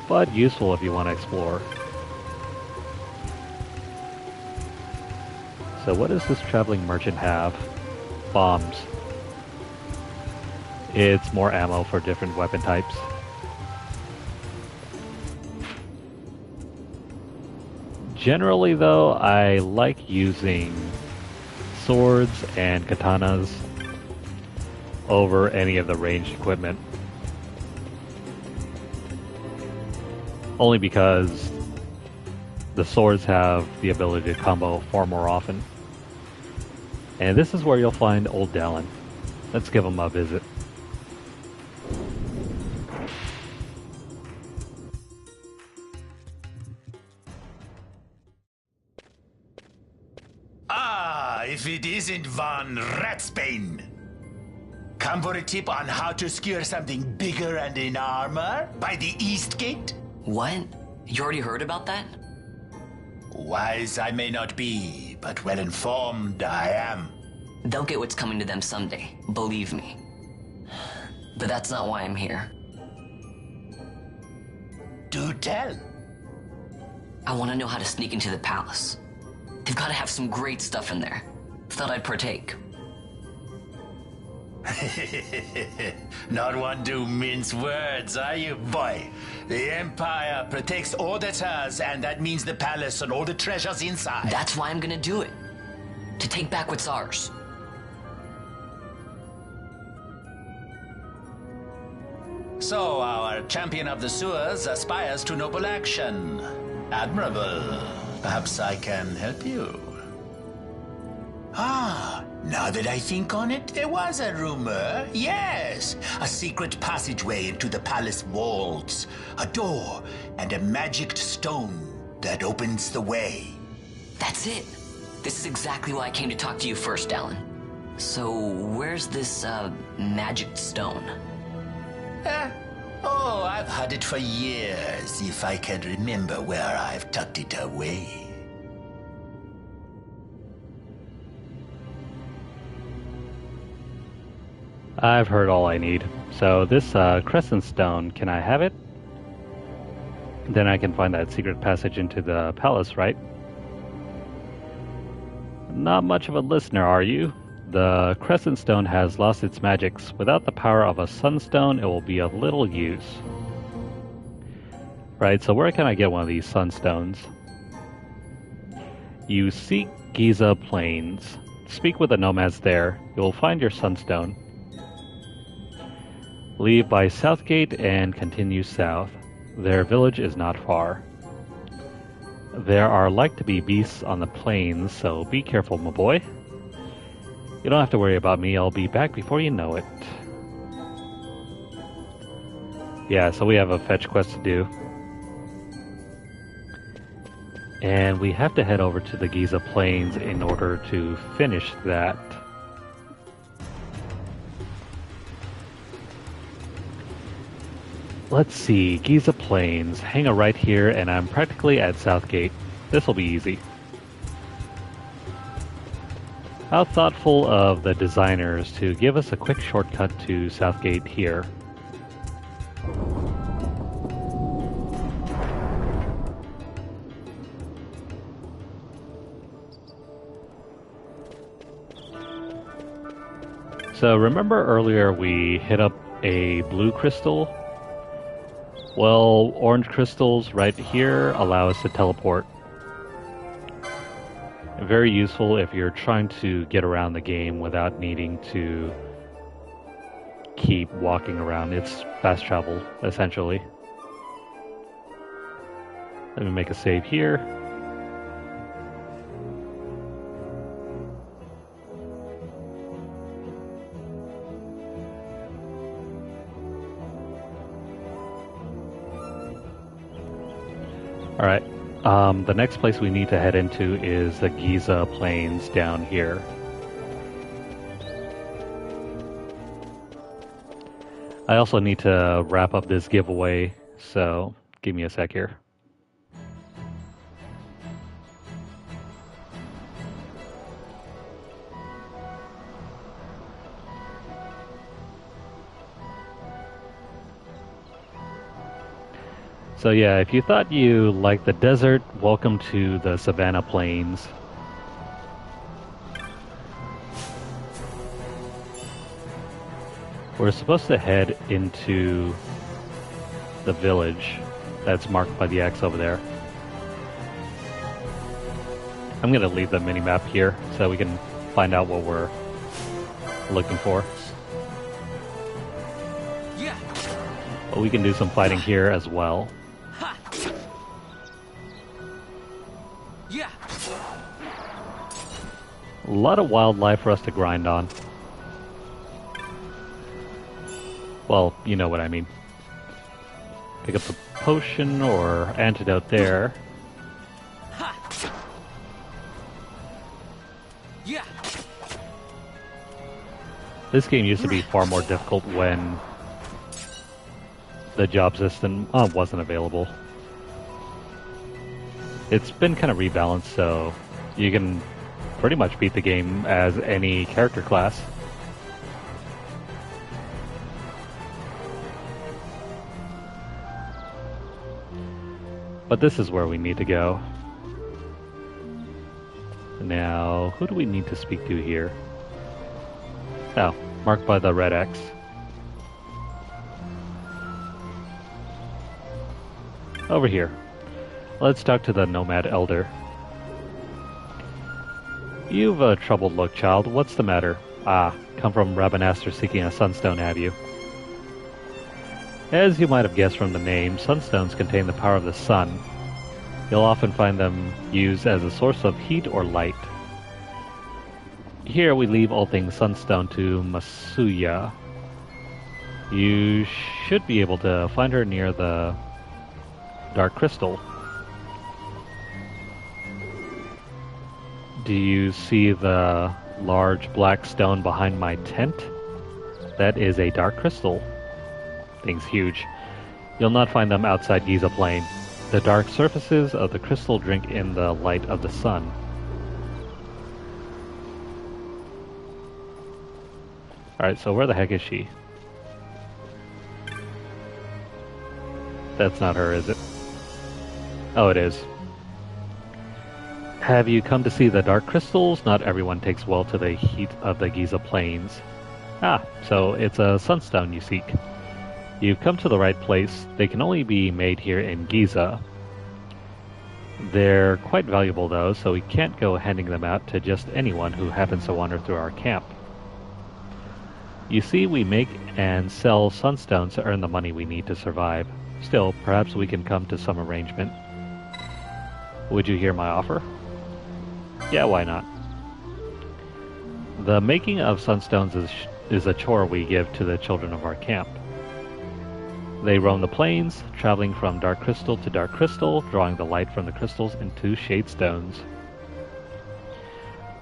But useful if you want to explore. So what does this traveling merchant have? Bombs. It's more ammo for different weapon types. Generally though, I like using swords and katanas over any of the ranged equipment. Only because the swords have the ability to combo far more often. And this is where you'll find old Dallin. Let's give him a visit. Ah, if it isn't Von Ratsbane. Come for a tip on how to secure something bigger and in armor by the East Gate? What? You already heard about that? Wise I may not be, but well informed I am. They'll get what's coming to them someday, believe me. But that's not why I'm here. Do tell. I want to know how to sneak into the palace. They've got to have some great stuff in there. Thought I'd partake. Not one to mince words, are you, boy? The Empire protects all that's hers, and that means the palace and all the treasures inside. That's why I'm gonna do it. To take back what's ours. So, our champion of the sewers aspires to noble action. Admirable. Perhaps I can help you. Ah, now that I think on it, there was a rumor. Yes, a secret passageway into the palace walls. A door and a magic stone that opens the way. That's it. This is exactly why I came to talk to you first, Dallin. So, where's this, magic stone? Oh, I've had it for years, if I can remember where I've tucked it away. I've heard all I need. So this crescent stone, can I have it? Then I can find that secret passage into the palace, right? Not much of a listener, are you? The crescent stone has lost its magics. Without the power of a sunstone, it will be of little use. Right, so where can I get one of these sunstones? You seek Giza Plains. Speak with the nomads there. You will find your sunstone. Leave by Southgate and continue south. Their village is not far. There are like to be beasts on the plains, so be careful, my boy. You don't have to worry about me, I'll be back before you know it. Yeah, so we have a fetch quest to do. And we have to head over to the Giza Plains in order to finish that. Let's see, Giza Plains. Hang a right here and I'm practically at Southgate. This will be easy. How thoughtful of the designers to give us a quick shortcut to Southgate here. So remember earlier we hit up a blue crystal? Well, orange crystals right here allow us to teleport. Very useful if you're trying to get around the game without needing to keep walking around. It's fast travel, essentially. Let me make a save here. Alright, the next place we need to head into is the Giza Plains down here. I also need to wrap up this giveaway, so give me a sec here. So yeah, if you thought you liked the desert, welcome to the Savannah Plains. We're supposed to head into the village that's marked by the X over there. I'm going to leave the mini-map here so we can find out what we're looking for. Yeah. But we can do some fighting here as well. Yeah. A lot of wildlife for us to grind on. Well, you know what I mean. Pick up a potion or antidote there. Yeah. This game used to be far more difficult when the job system wasn't available. It's been kind of rebalanced, so you can pretty much beat the game as any character class. But this is where we need to go. Now, who do we need to speak to here? Oh, marked by the red X. Over here. Let's talk to the Nomad Elder. You've a troubled look, child. What's the matter? Ah, come from Rabanastre seeking a sunstone, have you? As you might have guessed from the name, sunstones contain the power of the sun. You'll often find them used as a source of heat or light. Here we leave all things sunstone to Masuya. You should be able to find her near the Dark Crystal. Do you see the large black stone behind my tent? That is a Dark Crystal. Thing's huge. You'll not find them outside Giza Plain. The dark surfaces of the crystal drink in the light of the sun. Alright, so where the heck is she? That's not her, is it? Oh, it is. Have you come to see the dark crystals? Not everyone takes well to the heat of the Giza Plains. Ah, so it's a sunstone you seek. You've come to the right place. They can only be made here in Giza. They're quite valuable though, so we can't go handing them out to just anyone who happens to wander through our camp. You see, we make and sell sunstones to earn the money we need to survive. Still, perhaps we can come to some arrangement. Would you hear my offer? Yeah, why not? The making of sunstones is a chore we give to the children of our camp. They roam the plains, traveling from dark crystal to dark crystal, drawing the light from the crystals into shade stones.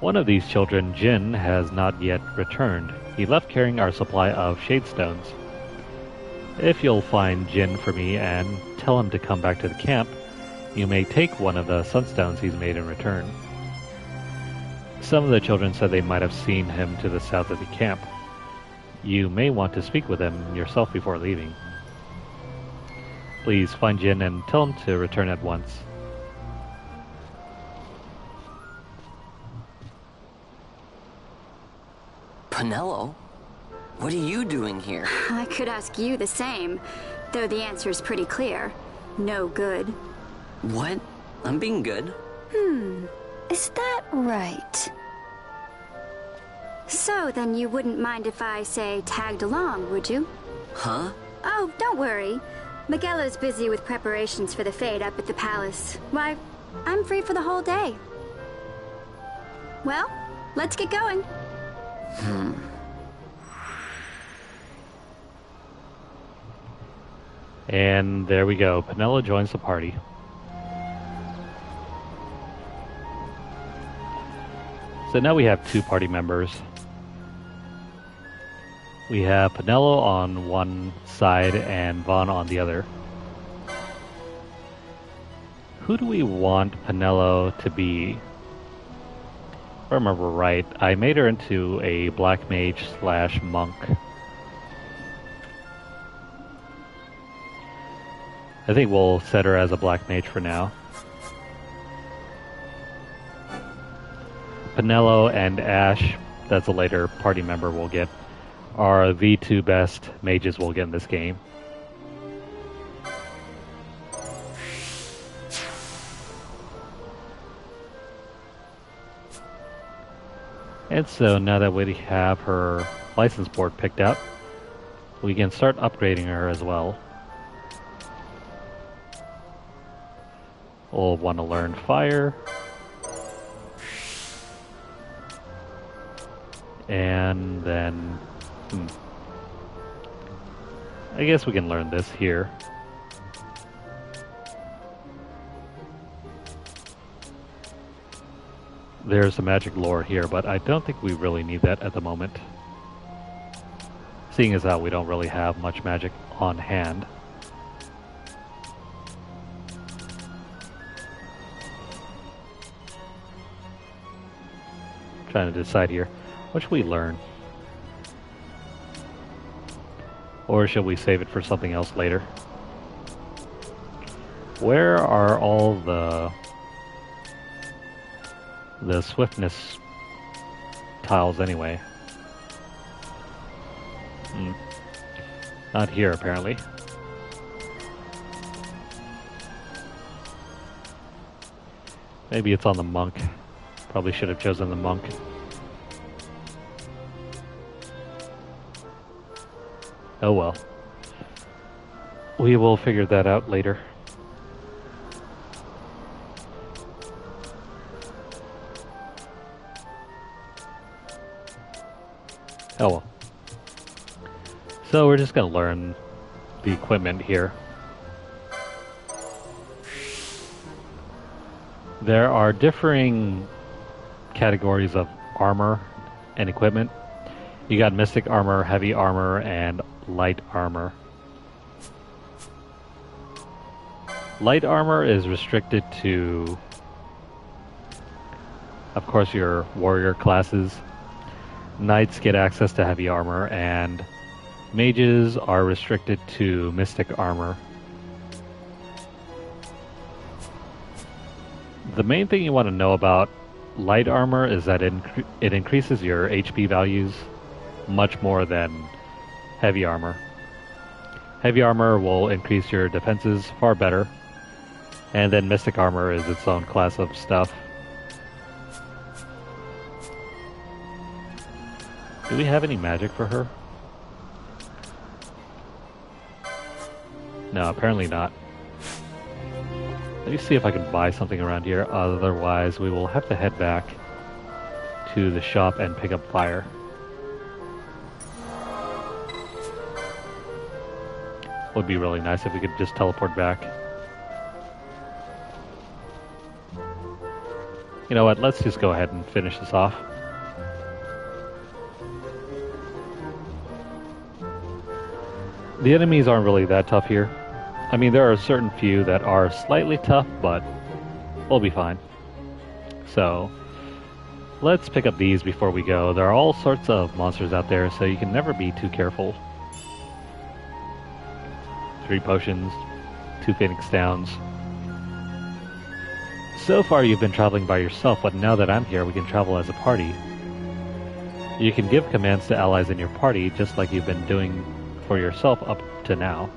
One of these children, Jin, has not yet returned. He left carrying our supply of shade stones. If you'll find Jin for me and tell him to come back to the camp, you may take one of the sunstones he's made in return. Some of the children said they might have seen him to the south of the camp. You may want to speak with him yourself before leaving. Please find Jin and tell him to return at once. Penelo? What are you doing here? I could ask you the same, though the answer's pretty clear. No good. What? I'm being good. Is that right? So then you wouldn't mind if I, say, tagged along, would you? Huh? Oh, don't worry. Magello's busy with preparations for the fete up at the palace. Why, I'm free for the whole day. Well, let's get going. And there we go. Penelo joins the party. So now we have two party members. We have Penelo on one side and Vaughn on the other. Who do we want Penelo to be? If I remember right, I made her into a black mage / monk. I think we'll set her as a black mage for now. Pinello and Ash, that's a later party member we'll get, are the two best mages we'll get in this game. And so now that we have her license board picked up, we can start upgrading her as well. We'll want to learn fire. And then... I guess we can learn this here. There's some magic lore here, but I don't think we really need that at the moment. Seeing as how we don't really have much magic on hand. Trying to decide here. What should we learn? Or should we save it for something else later? Where are all the swiftness tiles anyway? Not here apparently. Maybe it's on the monk. Probably should have chosen the monk. Oh well. We will figure that out later. Oh well. So we're just going to learn the equipment here. There are differing categories of armor and equipment. You got mystic armor, heavy armor, and light armor. Light armor is restricted to, of course, your warrior classes. Knights get access to heavy armor, and mages are restricted to mystic armor. The main thing you want to know about light armor is that it increases your HP values much more than heavy armor. Heavy armor will increase your defenses far better, and then mystic armor is its own class of stuff. Do we have any magic for her? No, apparently not. Let me see if I can buy something around here, otherwise we will have to head back to the shop and pick up fire. Would be really nice if we could just teleport back. You know what, let's just go ahead and finish this off. The enemies aren't really that tough here. I mean, there are a certain few that are slightly tough, but we'll be fine. So, let's pick up these before we go. There are all sorts of monsters out there, so you can never be too careful. 3 potions, 2 Phoenix Downs. So far you've been traveling by yourself, but now that I'm here, we can travel as a party. You can give commands to allies in your party, just like you've been doing for yourself up to now.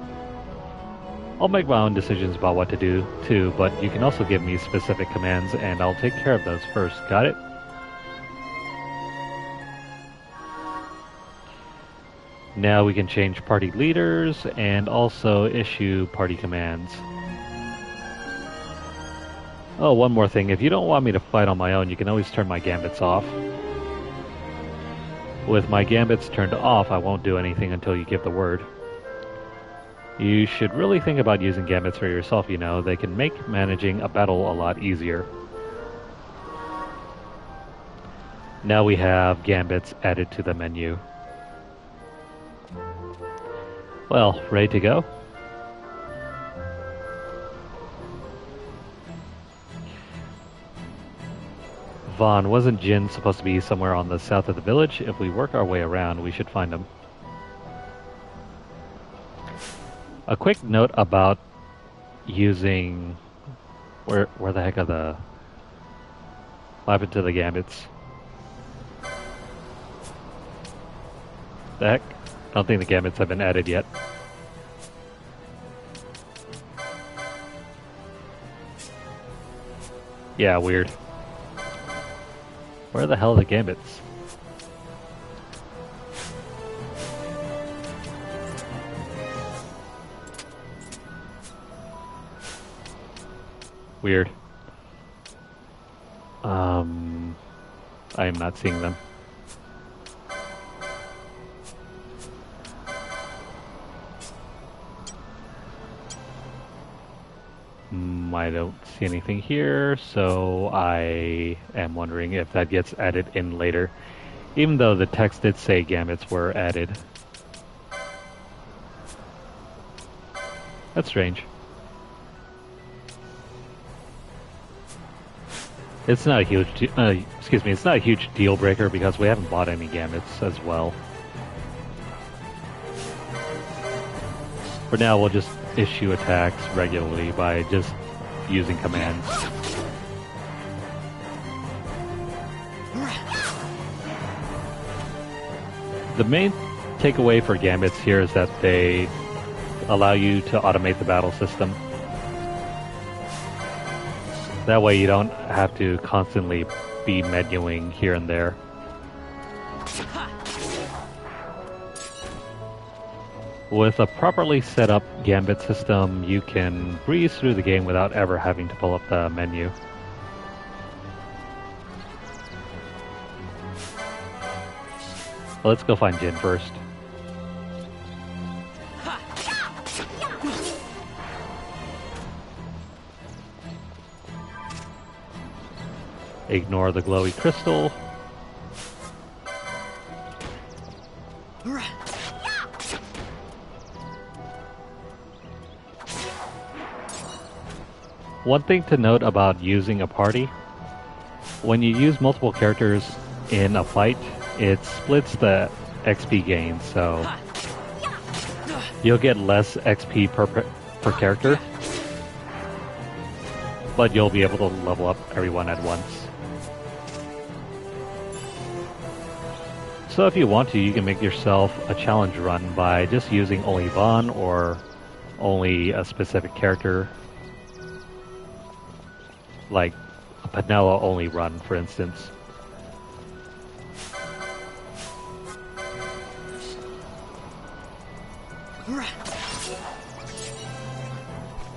I'll make my own decisions about what to do, too, but you can also give me specific commands, and I'll take care of those first. Got it? Now we can change party leaders, and also issue party commands. Oh, one more thing. If you don't want me to fight on my own, you can always turn my gambits off. With my gambits turned off, I won't do anything until you give the word. You should really think about using gambits for yourself, you know. They can make managing a battle a lot easier. Now we have gambits added to the menu. Well, ready to go? Vaughn, wasn't Jin supposed to be somewhere on the south of the village? If we work our way around, we should find him. A quick note about using... Where the heck are the... What happened to the gambits? The heck? I don't think the gambits have been added yet. Yeah, weird. Where the hell are the gambits? Weird. I am not seeing them. I don't see anything here, so I am wondering if that gets added in later, even though the text did say gambits were added. That's strange. It's not a huge, it's not a huge deal breaker because we haven't bought any gambits as well. For now, we'll just issue attacks regularly by just using commands. The main takeaway for gambits here is that they allow you to automate the battle system. That way you don't have to constantly be menuing here and there. With a properly set up gambit system, you can breeze through the game without ever having to pull up the menu. Let's go find Jin first. Ignore the glowy crystal. One thing to note about using a party, when you use multiple characters in a fight, it splits the XP gain, so you'll get less XP per character, but you'll be able to level up everyone at once. So if you want to, you can make yourself a challenge run by just using only Vaughn or only a specific character, like a Penelo only run, for instance.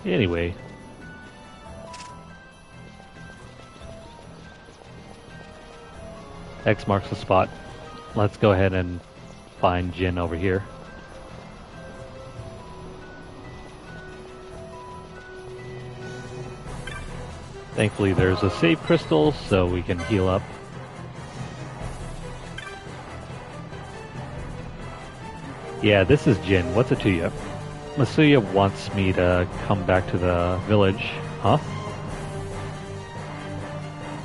Anyway. X marks the spot. Let's go ahead and find Jin over here. Thankfully there's a save crystal so we can heal up. Yeah, this is Jin. What's it to you? Masuya wants me to come back to the village. Huh?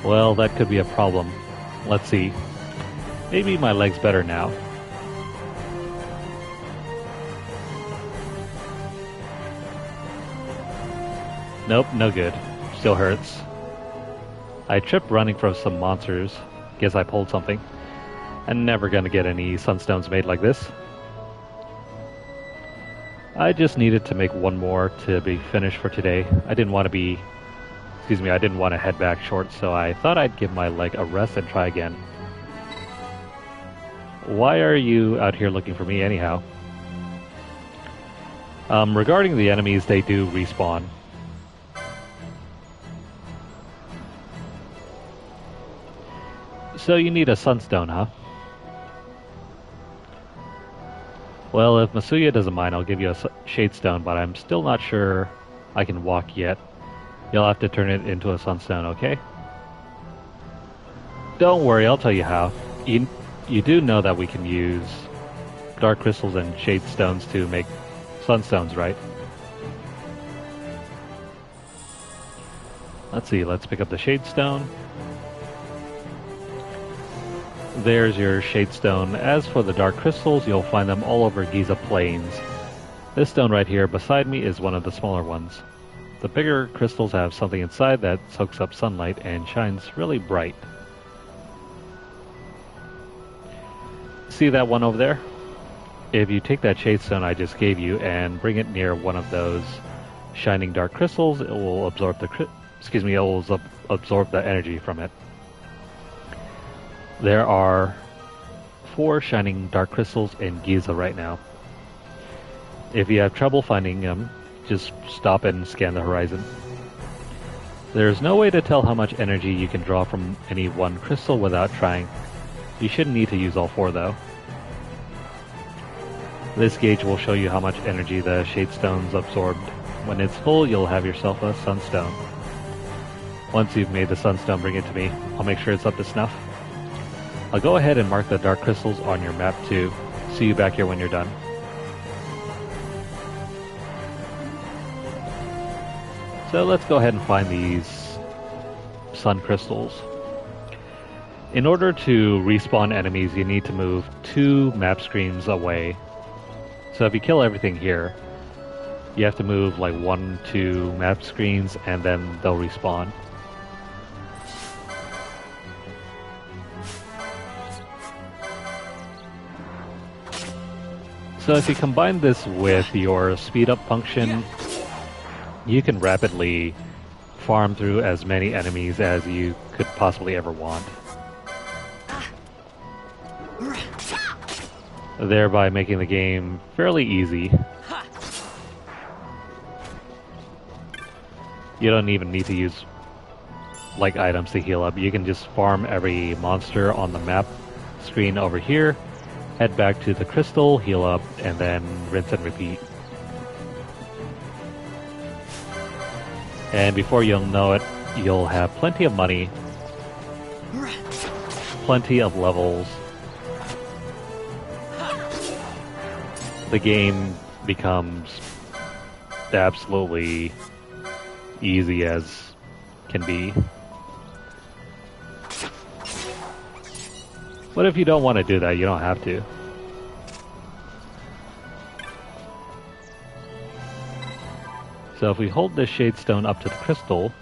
Well, that could be a problem. Let's see. Maybe my leg's better now. Nope, no good. Still hurts. I tripped running from some monsters. Guess I pulled something. I'm never gonna get any sunstones made like this. I just needed to make one more to be finished for today. I didn't want to head back short, so I thought I'd give my leg a rest and try again. Why are you out here looking for me anyhow? Regarding the enemies, they do respawn. So you need a sunstone, huh? Well, if Masuya doesn't mind, I'll give you a shadestone, but I'm still not sure I can walk yet. You'll have to turn it into a sunstone, okay? Don't worry, I'll tell you how. You do know that we can use dark crystals and shade stones to make sunstones, right? Let's see, let's pick up the shade stone. There's your shade stone. As for the dark crystals, you'll find them all over Giza Plains. This stone right here beside me is one of the smaller ones. The bigger crystals have something inside that soaks up sunlight and shines really bright. See that one over there? If you take that shade stone I just gave you and bring it near one of those shining dark crystals, it will absorb absorb the energy from it. There are 4 shining dark crystals in Giza right now. If you have trouble finding them, just stop and scan the horizon. There's no way to tell how much energy you can draw from any one crystal without trying. You shouldn't need to use all 4 though. This gauge will show you how much energy the shade stone's absorbed. When it's full, you'll have yourself a sunstone. Once you've made the sunstone, bring it to me. I'll make sure it's up to snuff. I'll go ahead and mark the dark crystals on your map too. See you back here when you're done. So let's go ahead and find these sun crystals. In order to respawn enemies, you need to move 2 map screens away. So if you kill everything here, you have to move like 1-2 map screens and then they'll respawn. So if you combine this with your speed up function, you can rapidly farm through as many enemies as you could possibly ever want, thereby making the game fairly easy. You don't even need to use like items to heal up. You can just farm every monster on the map screen over here, head back to the crystal, heal up, and then rinse and repeat. And before you'll know it, you'll have plenty of money, plenty of levels. The game becomes absolutely easy as can be. But if you don't want to do that, you don't have to. So if we hold this shade stone up to the crystal,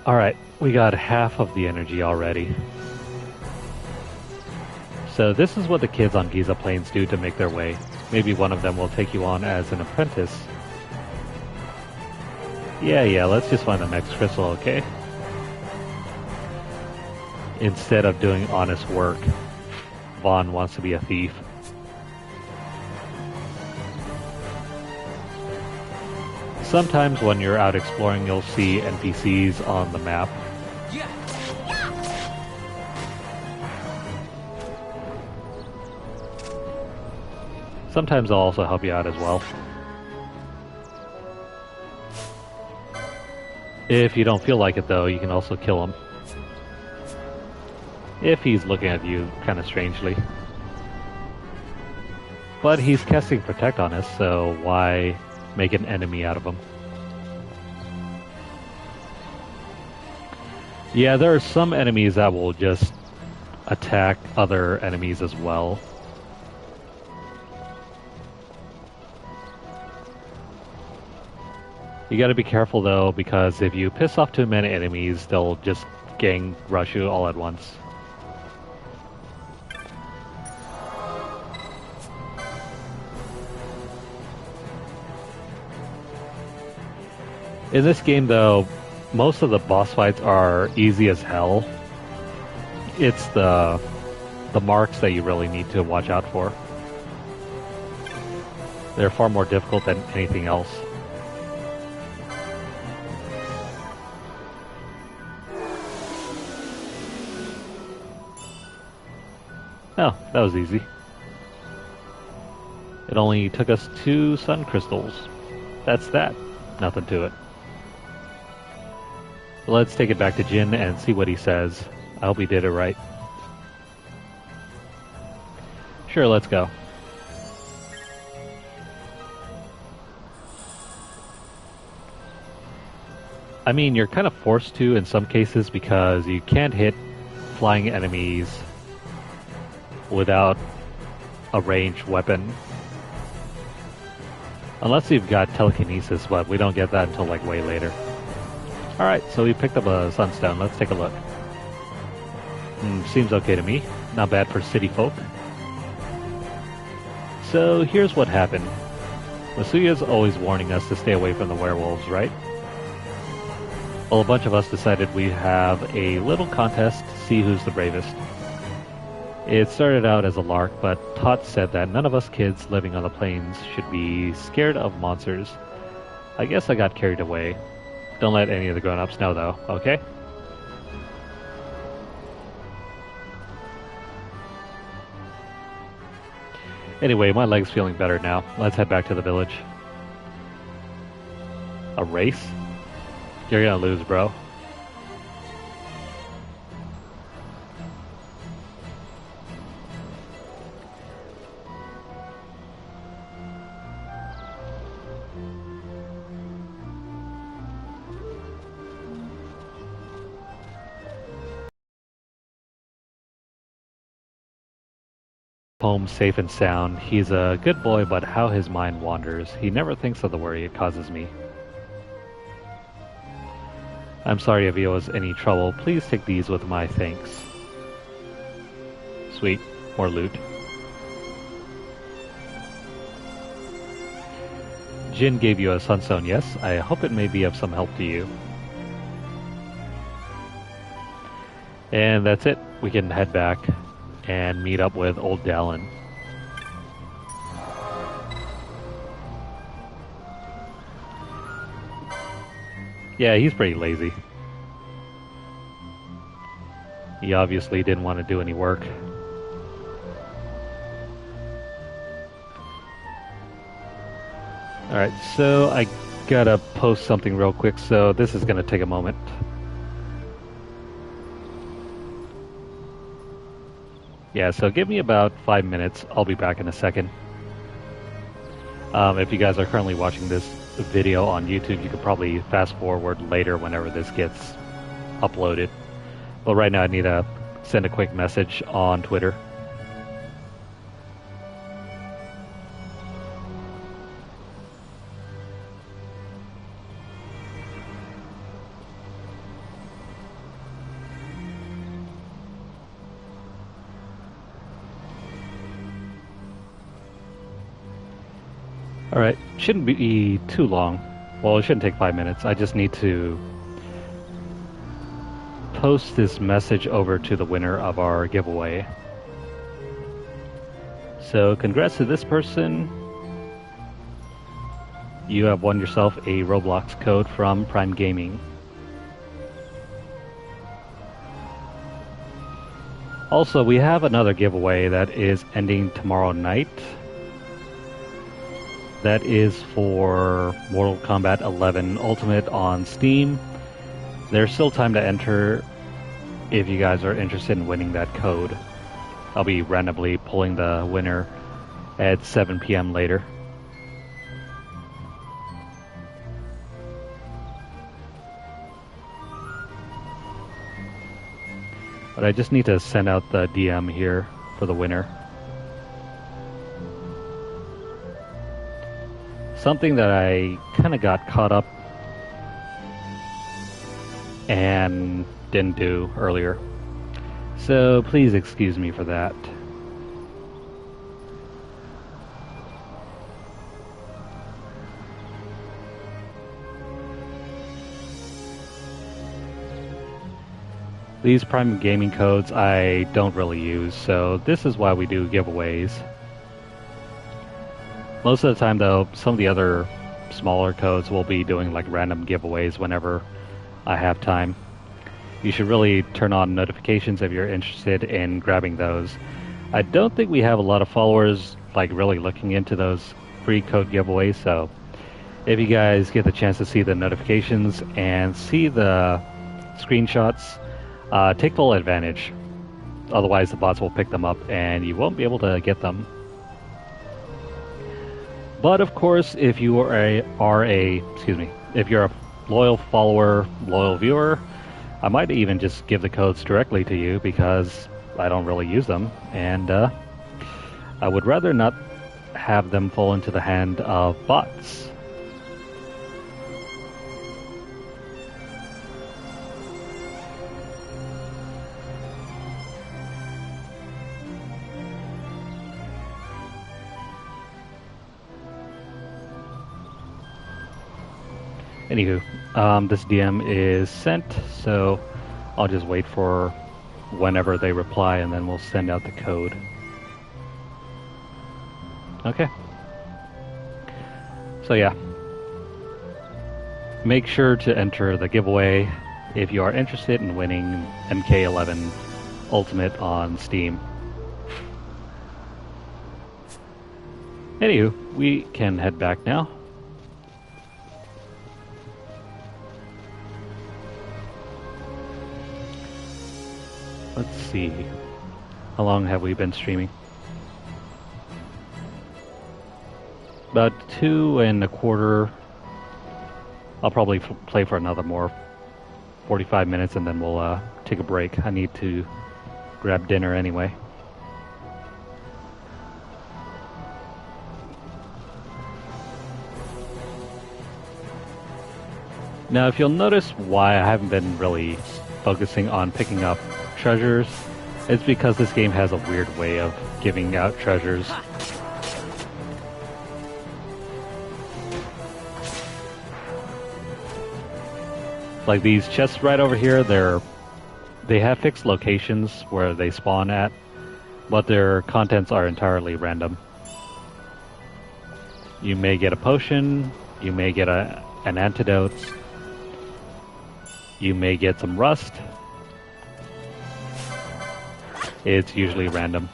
alright, we got half of the energy already. So this is what the kids on Giza Plains do to make their way. Maybe one of them will take you on as an apprentice. Yeah, let's just find the next crystal, okay? Instead of doing honest work, Vaughn wants to be a thief. Sometimes when you're out exploring, you'll see NPCs on the map. Sometimes I'll also help you out as well. If you don't feel like it though, you can also kill him. If he's looking at you kind of strangely. But he's casting Protect on us, so why make an enemy out of him? Yeah, there are some enemies that will just attack other enemies as well. You gotta be careful though, because if you piss off too many enemies, they'll just gang rush you all at once. In this game though, most of the boss fights are easy as hell. It's the marks that you really need to watch out for. They're far more difficult than anything else. Oh, that was easy. It only took us 2 sun crystals. That's that. Nothing to it. Let's take it back to Jin and see what he says. I hope he did it right. Sure, let's go. I mean, you're kind of forced to in some cases because you can't hit flying enemies without a ranged weapon. Unless you've got telekinesis, but we don't get that until like way later. Alright, so we picked up a sunstone. Let's take a look. Seems okay to me. Not bad for city folk. So here's what happened. Masuya's always warning us to stay away from the werewolves, right? Well, a bunch of us decided we'd have a little contest to see who's the bravest. It started out as a lark, but Tot said that none of us kids living on the plains should be scared of monsters. I guess I got carried away. Don't let any of the grown-ups know, though, okay? Anyway, my leg's feeling better now. Let's head back to the village. A race? You're gonna lose, bro. Home safe and sound. He's a good boy, but how his mind wanders. He never thinks of the worry it causes me. I'm sorry if he was any trouble. Please take these with my thanks. Sweet. More loot. Jin gave you a sunstone, yes? I hope it may be of some help to you. And that's it. We can head back and meet up with old Dallin. Yeah, he's pretty lazy. He obviously didn't want to do any work. Alright, so I gotta post something real quick, so this is gonna take a moment. Yeah, so give me about 5 minutes. I'll be back in a second. If you guys are currently watching this video on YouTube, you could probably fast forward later whenever this gets uploaded. But right now I need to send a quick message on Twitter. Alright, shouldn't be too long. Well, it shouldn't take 5 minutes. I just need to post this message over to the winner of our giveaway. So, congrats to this person. You have won yourself a Roblox code from Prime Gaming. Also, we have another giveaway that is ending tomorrow night. That is for Mortal Kombat 11 Ultimate on Steam. There's still time to enter if you guys are interested in winning that code. I'll be randomly pulling the winner at 7 p.m. later. But I just need to send out the DM here for the winner. Something that I kind of got caught up and didn't do earlier. So please excuse me for that. These Prime Gaming codes I don't really use, so this is why we do giveaways. Most of the time, though, some of the other smaller codes will be doing like random giveaways whenever I have time. You should really turn on notifications if you're interested in grabbing those. I don't think we have a lot of followers like really looking into those free code giveaways, so if you guys get the chance to see the notifications and see the screenshots, take full advantage. Otherwise, the bots will pick them up and you won't be able to get them. But of course, if you're a loyal follower, loyal viewer, I might even just give the codes directly to you because I don't really use them, and I would rather not have them fall into the hand of bots. Anywho, this DM is sent, so I'll just wait for whenever they reply and then we'll send out the code. Okay. So yeah. Make sure to enter the giveaway if you are interested in winning MK11 Ultimate on Steam. Anywho, we can head back now. Let's see. How long have we been streaming? About 2.25. I'll probably play for another more 45 minutes and then we'll take a break. I need to grab dinner anyway. Now, if you'll notice why I haven't been really focusing on picking up treasures, it's because this game has a weird way of giving out treasures. Like these chests right over here, they have fixed locations where they spawn at, but their contents are entirely random. You may get a potion, you may get an antidote, you may get some rust. It's usually random.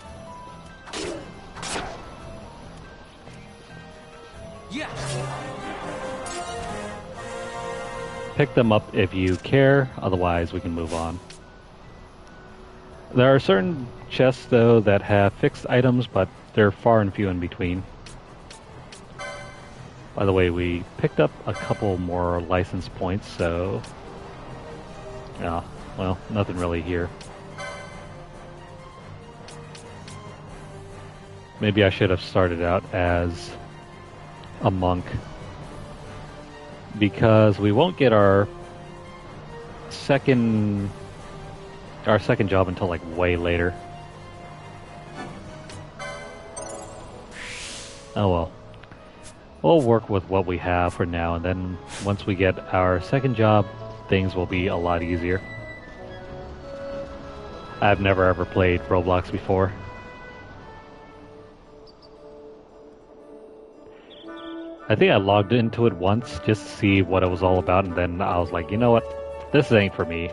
Pick them up if you care, otherwise we can move on. There are certain chests though that have fixed items, but they're far and few in between. By the way, we picked up a couple more license points, so yeah, well, nothing really here. Maybe I should have started out as a monk, because we won't get our second job until like way later. Oh well. We'll work with what we have for now, and then once we get our second job, things will be a lot easier. I've never ever played Roblox before. I think I logged into it once just to see what it was all about, and then I was like, you know what? This ain't for me.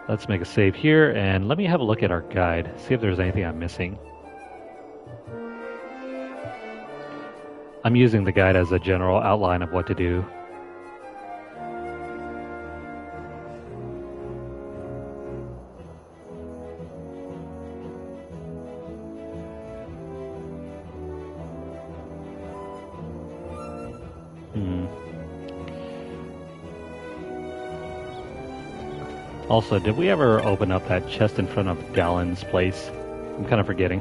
Let's make a save here, and let me have a look at our guide, see if there's anything I'm missing. I'm using the guide as a general outline of what to do. Also, did we ever open up that chest in front of Dallin's place? I'm kind of forgetting.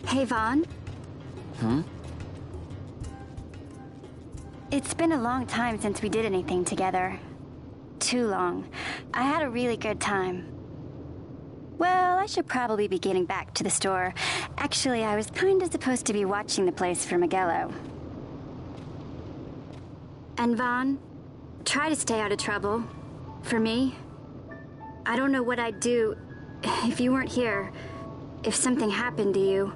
Hey, Vaughn. It's been a long time since we did anything together. Too long. I had a really good time. Well, I should probably be getting back to the store. Actually, I was kind of supposed to be watching the place for Miguelo. And Vaughn, try to stay out of trouble. For me, I don't know what I'd do if you weren't here, if something happened to you.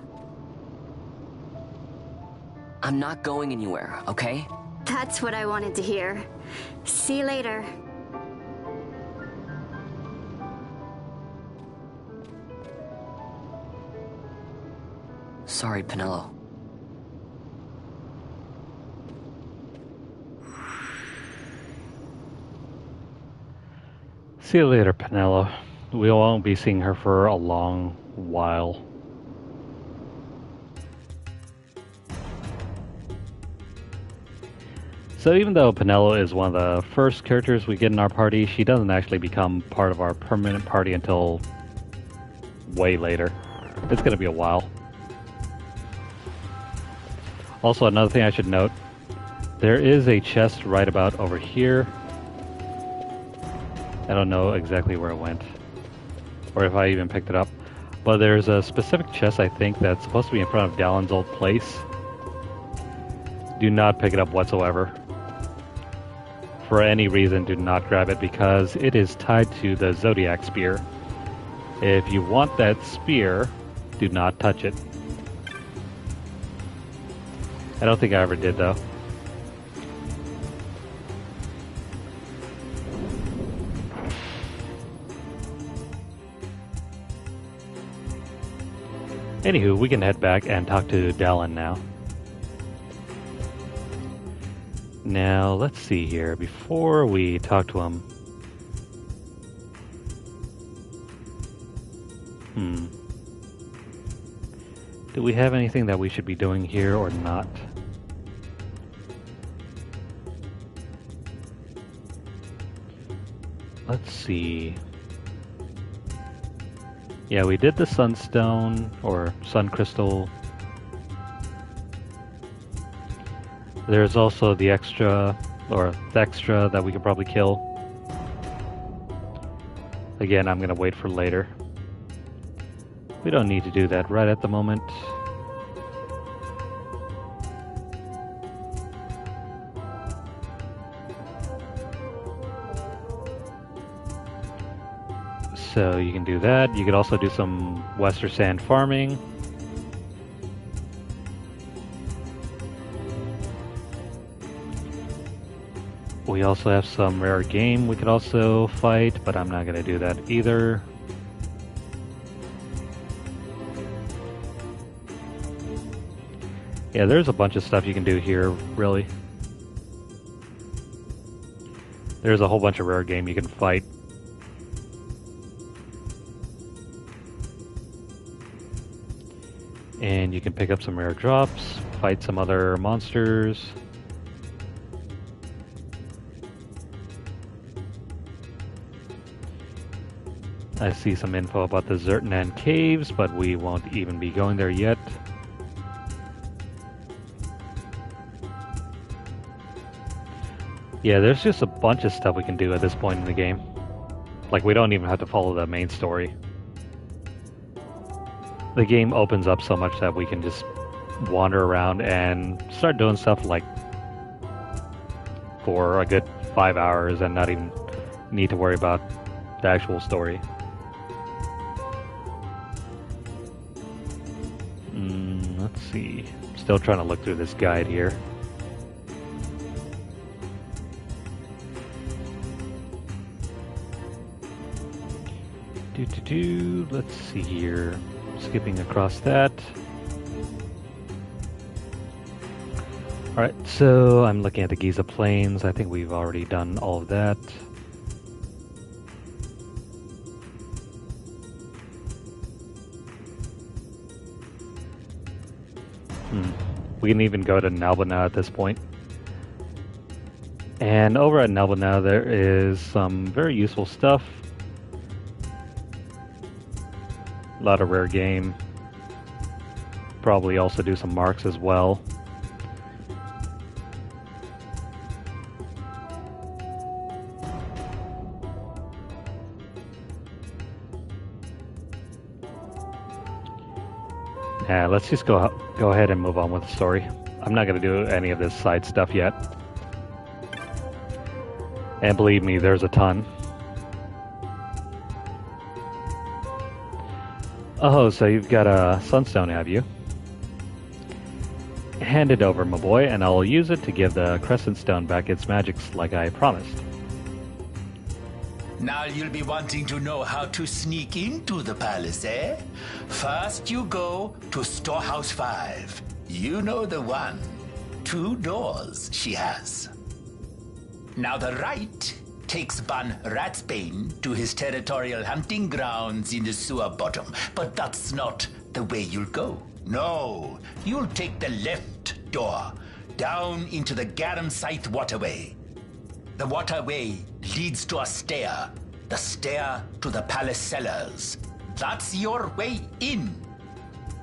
I'm not going anywhere, okay? That's what I wanted to hear. See you later. Sorry, Penelo. See you later, Penelo. We won't be seeing her for a long while. So even though Penelo is one of the first characters we get in our party, she doesn't actually become part of our permanent party until way later. It's going to be a while. Also, another thing I should note, there is a chest right about over here. I don't know exactly where it went, or if I even picked it up. But there's a specific chest, I think, that's supposed to be in front of Dallin's old place. Do not pick it up whatsoever. For any reason, do not grab it because it is tied to the Zodiac spear. If you want that spear, do not touch it. I don't think I ever did, though. Anywho, we can head back and talk to Dallin now. Now, let's see here. Before we talk to him... Do we have anything that we should be doing here or not? Let's see. Yeah, we did the sunstone, or sun crystal. There's also the extra that we could probably kill. Again, I'm gonna wait for later. We don't need to do that right at the moment. So you can do that. You could also do some Western Sand farming. We also have some rare game we could also fight, but I'm not going to do that either. Yeah, there's a bunch of stuff you can do here, really. There's a whole bunch of rare game you can fight. And you can pick up some rare drops, fight some other monsters. I see some info about the Zertanan caves, but we won't even be going there yet. Yeah, there's just a bunch of stuff we can do at this point in the game. Like, we don't even have to follow the main story. The game opens up so much that we can just wander around and start doing stuff like for a good 5 hours and not even need to worry about the actual story. Let's see. Still trying to look through this guide here. Let's see here. Skipping across that. Alright, so I'm looking at the Giza Plains. I think we've already done all of that. We can even go to Nalbana at this point. And over at Nalbana there is some very useful stuff. A lot of rare game. Probably also do some marks as well. Yeah, let's just go ahead and move on with the story. I'm not going to do any of this side stuff yet. And believe me, there's a ton. Oh, so you've got a sunstone, have you? Hand it over, my boy, and I'll use it to give the crescent stone back its magics like I promised. Now you'll be wanting to know how to sneak into the palace, eh? First you go to Storehouse 5. You know the one. 2 doors she has. Now the right takes Ban Ratsbane to his territorial hunting grounds in the sewer bottom. But that's not the way you'll go. No, you'll take the left door, down into the Garum Scythe waterway. The waterway leads to a stair. The stair to the palace cellars. That's your way in.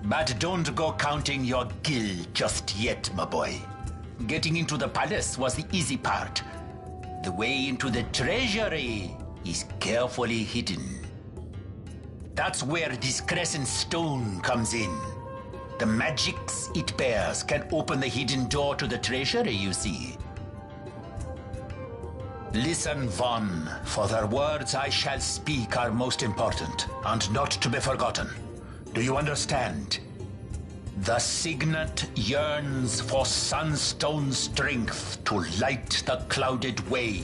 But don't go counting your gil just yet, my boy. Getting into the palace was the easy part. The way into the treasury is carefully hidden. That's where this crescent stone comes in. The magics it bears can open the hidden door to the treasury, you see. Listen, Von, for the words I shall speak are most important, and not to be forgotten. Do you understand? The signet yearns for sunstone strength to light the clouded way.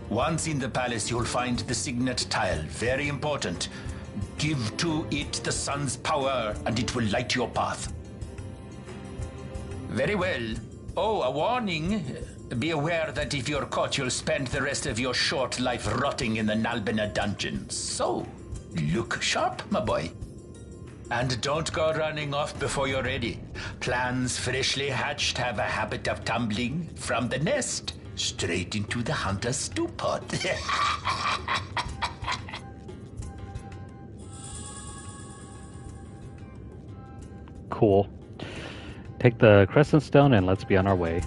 Once in the palace, you'll find the signet tile. Very important. Give to it the sun's power, and it will light your path. Very well. Oh, a warning. Be aware that if you're caught, you'll spend the rest of your short life rotting in the Nalbina dungeons. So, look sharp, my boy. And don't go running off before you're ready. Plans freshly hatched have a habit of tumbling from the nest straight into the hunter's stew pot. Cool. Take the Crescent Stone and let's be on our way.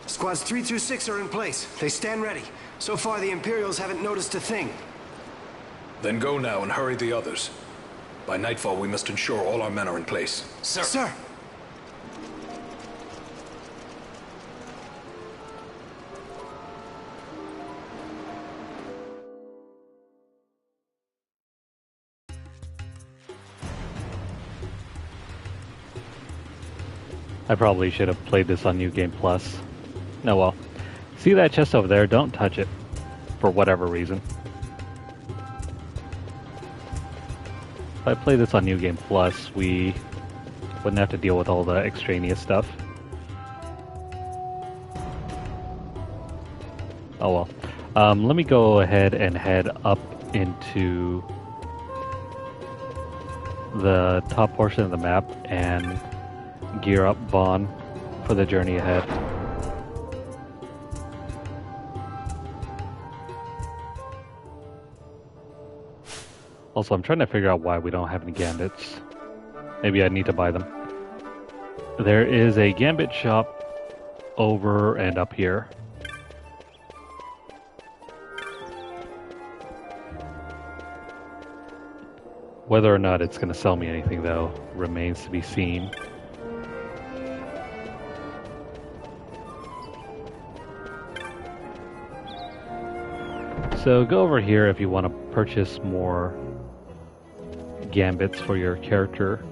Squads 3 through 6 are in place. They stand ready. So far, the Imperials haven't noticed a thing. Then go now and hurry the others. By nightfall, we must ensure all our men are in place. Sir! Sir! I probably should have played this on New Game Plus. No, well. See that chest over there? Don't touch it. For whatever reason. If I play this on New Game Plus, we wouldn't have to deal with all the extraneous stuff. Oh well. Let me go ahead and head up into the top portion of the map and gear up Vaughn for the journey ahead. Also, I'm trying to figure out why we don't have any gambits. Maybe I need to buy them. There is a gambit shop over and up here. Whether or not it's going to sell me anything, though, remains to be seen. So go over here if you want to purchase more gambits for your character.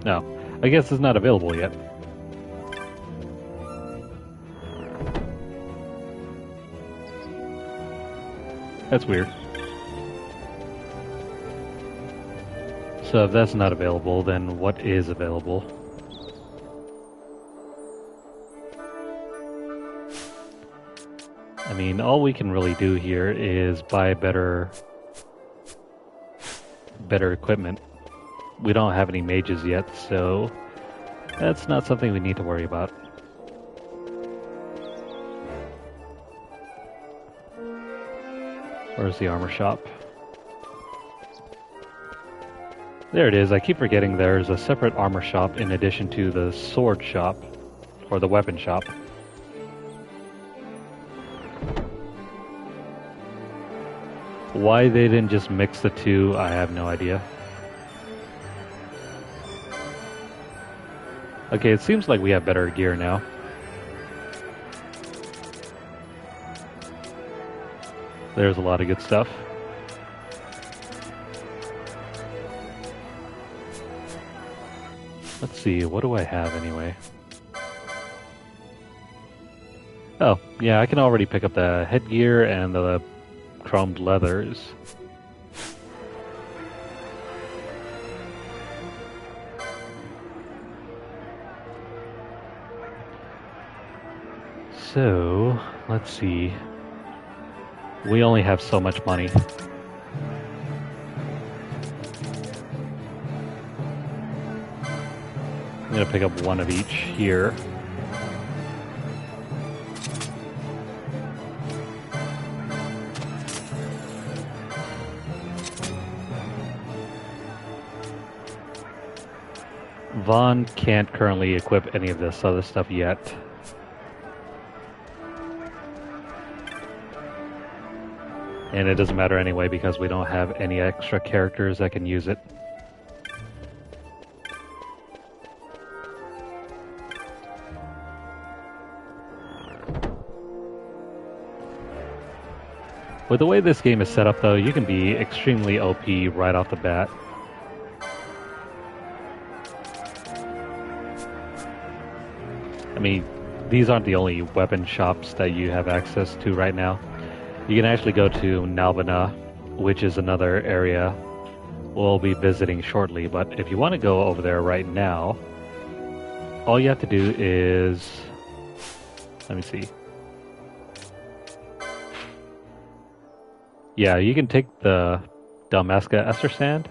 No, I guess it's not available yet. That's weird. So if that's not available, then what is available? I mean, all we can really do here is buy better equipment. We don't have any mages yet, so that's not something we need to worry about. Where's the armor shop? There it is. I keep forgetting there's a separate armor shop in addition to the sword shop, or the weapon shop. Why they didn't just mix the two, I have no idea. Okay, it seems like we have better gear now. There's a lot of good stuff. Let's see, what do I have anyway? Oh, yeah, I can already pick up the headgear and the chromed leathers. So, let's see. We only have so much money. I'm gonna pick up one of each here. Vaughn can't currently equip any of this other stuff yet. And it doesn't matter anyway because we don't have any extra characters that can use it. With the way this game is set up though, you can be extremely OP right off the bat. I mean, these aren't the only weapon shops that you have access to right now. You can actually go to Nalbina, which is another area we'll be visiting shortly, but if you want to go over there right now, all you have to do is... let me see. Yeah, you can take the Dalmasca Ester Sand.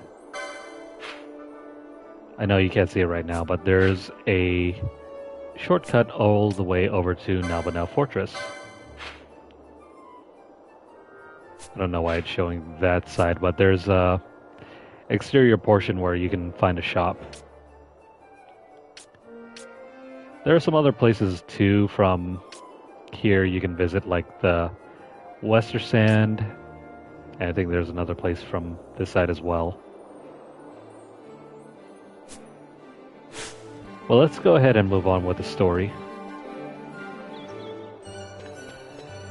I know you can't see it right now, but there's a shortcut all the way over to Nalbina Fortress. I don't know why it's showing that side, but there's a exterior portion where you can find a shop. There are some other places too from here you can visit, like the Wester Sand, and I think there's another place from this side as well. Well, let's go ahead and move on with the story.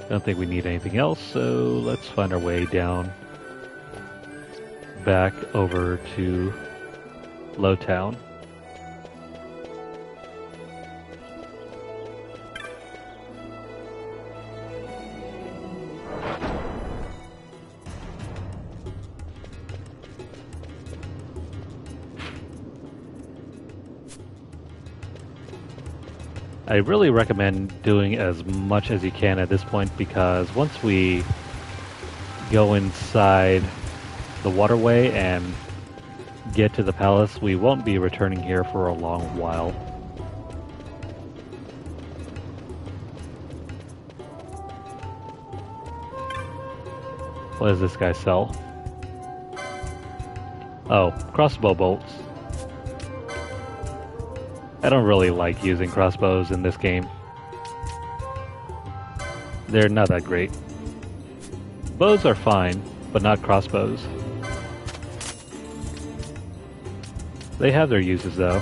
Don't think we need anything else, so let's find our way down back over to Lowtown. I really recommend doing as much as you can at this point, because once we go inside the waterway and get to the palace, we won't be returning here for a long while. What does this guy sell? Oh, crossbow bolts. I don't really like using crossbows in this game. They're not that great. Bows are fine, but not crossbows. They have their uses though.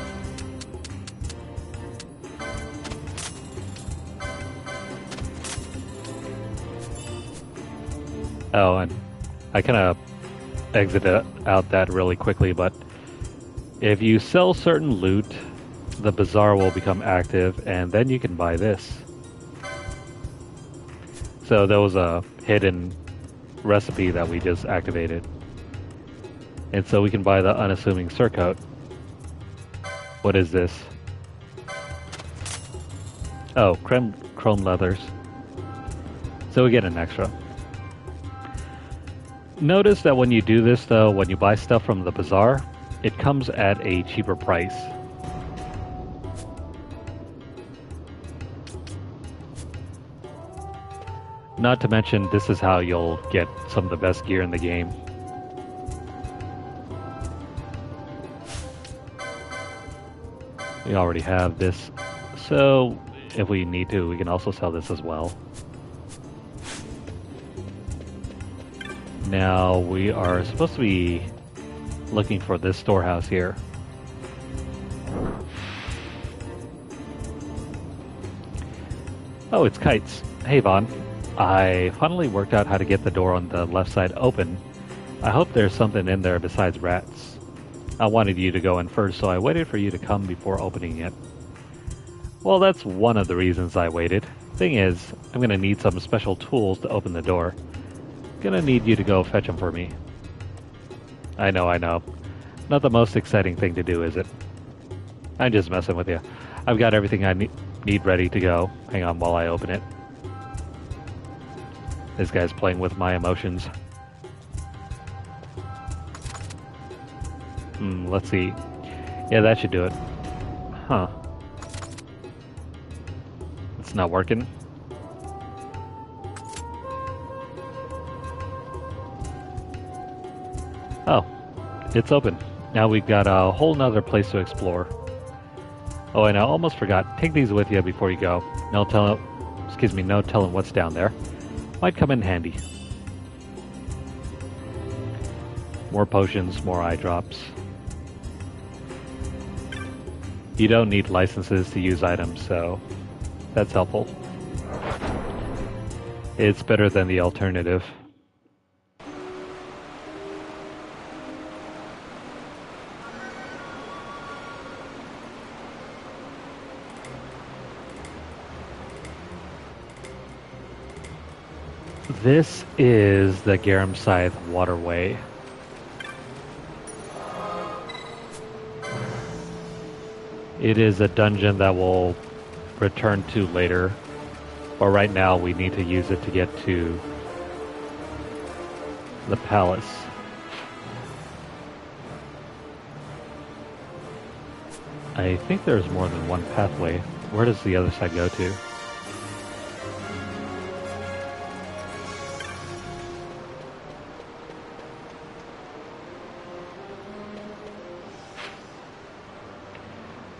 Oh, and I kind of exited out that really quickly, but if you sell certain loot, the bazaar will become active, and then you can buy this. So there was a hidden recipe that we just activated. And so we can buy the unassuming surcoat. What is this? Oh, chrome leathers. So we get an extra. Notice that when you do this though, when you buy stuff from the bazaar, it comes at a cheaper price. Not to mention, this is how you'll get some of the best gear in the game. We already have this, so if we need to, we can also sell this as well. Now, we are supposed to be looking for this storehouse here. Oh, it's kites. Hey, Vaughn. I finally worked out how to get the door on the left side open. I hope there's something in there besides rats. I wanted you to go in first, so I waited for you to come before opening it. Well, that's one of the reasons I waited. Thing is, I'm gonna need some special tools to open the door. Gonna need you to go fetch them for me. I know. Not the most exciting thing to do, is it? I'm just messing with you. I've got everything I need ready to go. Hang on while I open it. This guy's playing with my emotions. Let's see. Yeah, that should do it. Huh. It's not working. Oh, it's open. Now we've got a whole nother place to explore. Oh, and I almost forgot. Take these with you before you go. No telling what's down there. Might come in handy. More potions, more eye drops. You don't need licenses to use items, so that's helpful. It's better than the alternative. This is the Garum Scythe waterway. It is a dungeon that we'll return to later, but right now we need to use it to get to the palace. I think there's more than one pathway. Where does the other side go to?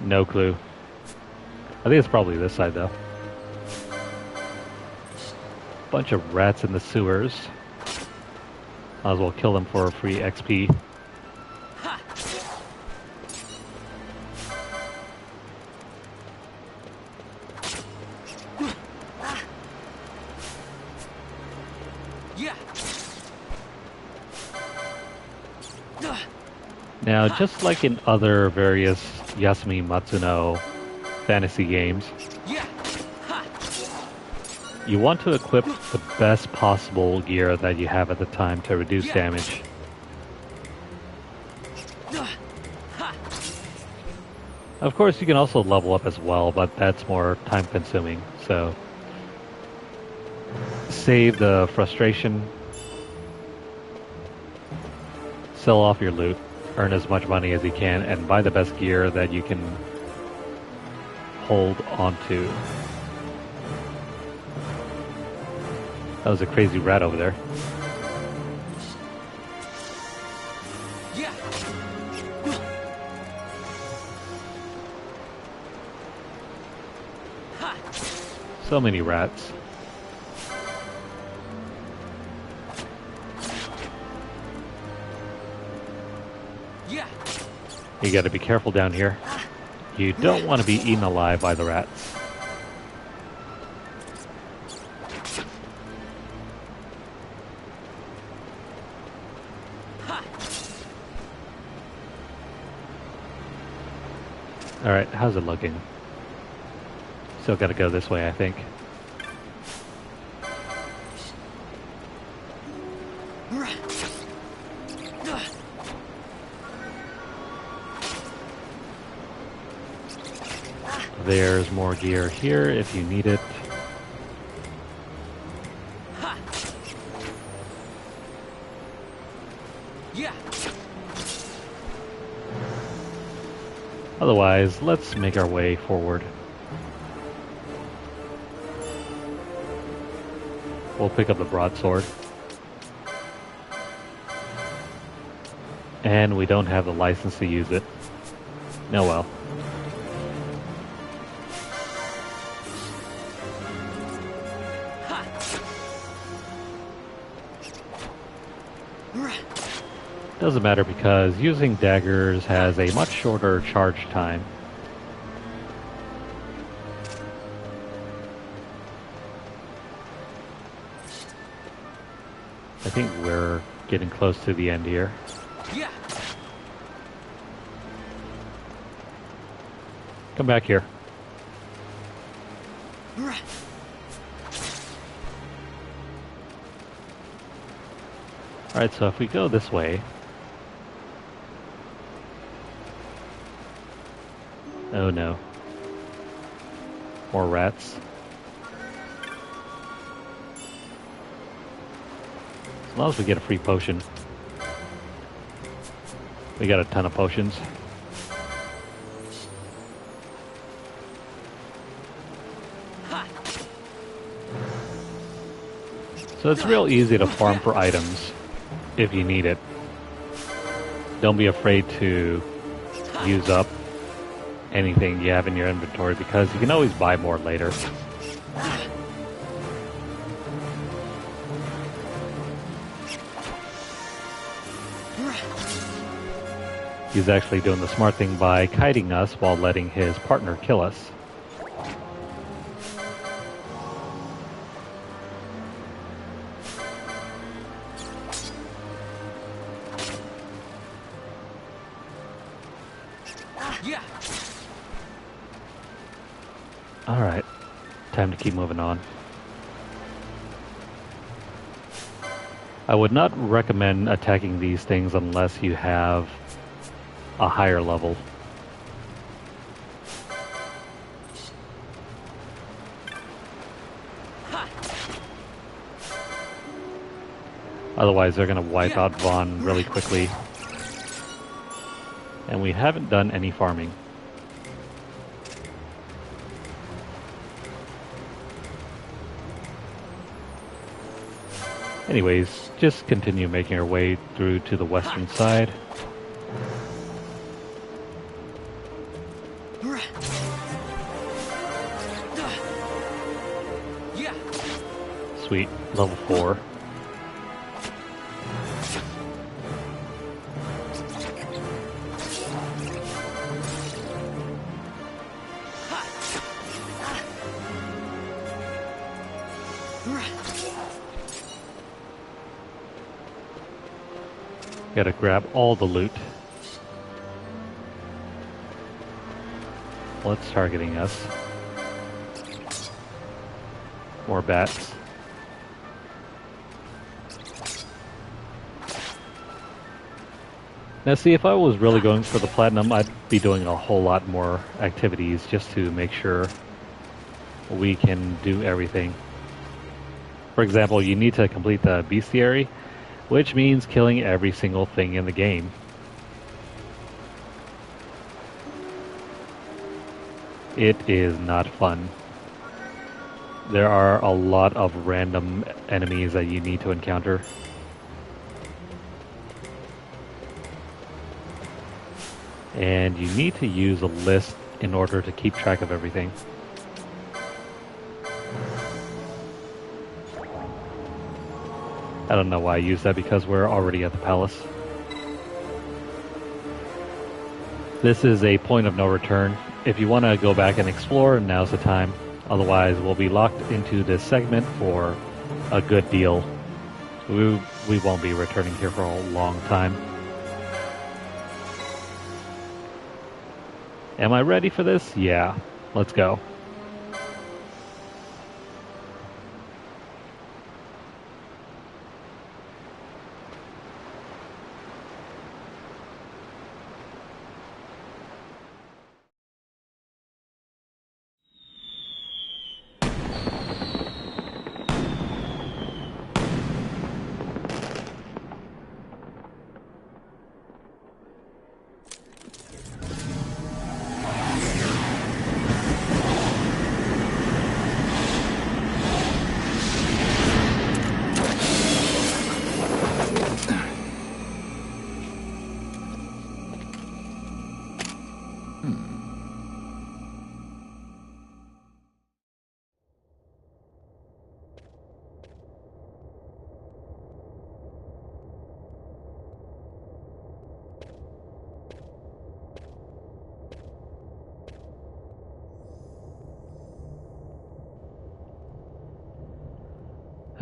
No clue. I think it's probably this side, though. Bunch of rats in the sewers. Might as well kill them for free XP. Now, just like in other various Yasumi Matsuno fantasy games, you want to equip the best possible gear that you have at the time to reduce damage. Of course, you can also level up as well, but that's more time consuming, so save the frustration, sell off your loot, earn as much money as you can, and buy the best gear that you can hold onto. That was a crazy rat over there. So many rats. You gotta be careful down here. You don't want to be eaten alive by the rats. Alright, how's it looking? Still gotta go this way, I think. There's more gear here if you need it. Otherwise, let's make our way forward. We'll pick up the broadsword. And we don't have the license to use it. No, well. Doesn't matter because using daggers has a much shorter charge time. I think we're getting close to the end here. Come back here. Alright, so if we go this way... Oh no. More rats. As long as we get a free potion. We got a ton of potions. So it's real easy to farm for items if you need it. Don't be afraid to use up anything you have in your inventory because you can always buy more later. He's actually doing the smart thing by kiting us while letting his partner kill us. Alright, time to keep moving on. I would not recommend attacking these things unless you have a higher level. Otherwise they're going to wipe out Vaughn really quickly. And we haven't done any farming. Anyways, just continue making our way through to the western side. Sweet, level 4. Gotta grab all the loot. What's targeting us? More bats. Now see, if I was really going for the platinum, I'd be doing a whole lot more activities just to make sure we can do everything. For example, you need to complete the bestiary, which means killing every single thing in the game. It is not fun. There are a lot of random enemies that you need to encounter. And you need to use a list in order to keep track of everything. I don't know why I use that because we're already at the palace. This is a point of no return. If you want to go back and explore, now's the time. Otherwise, we'll be locked into this segment for a good deal. We won't be returning here for a long time. Am I ready for this? Yeah. Let's go.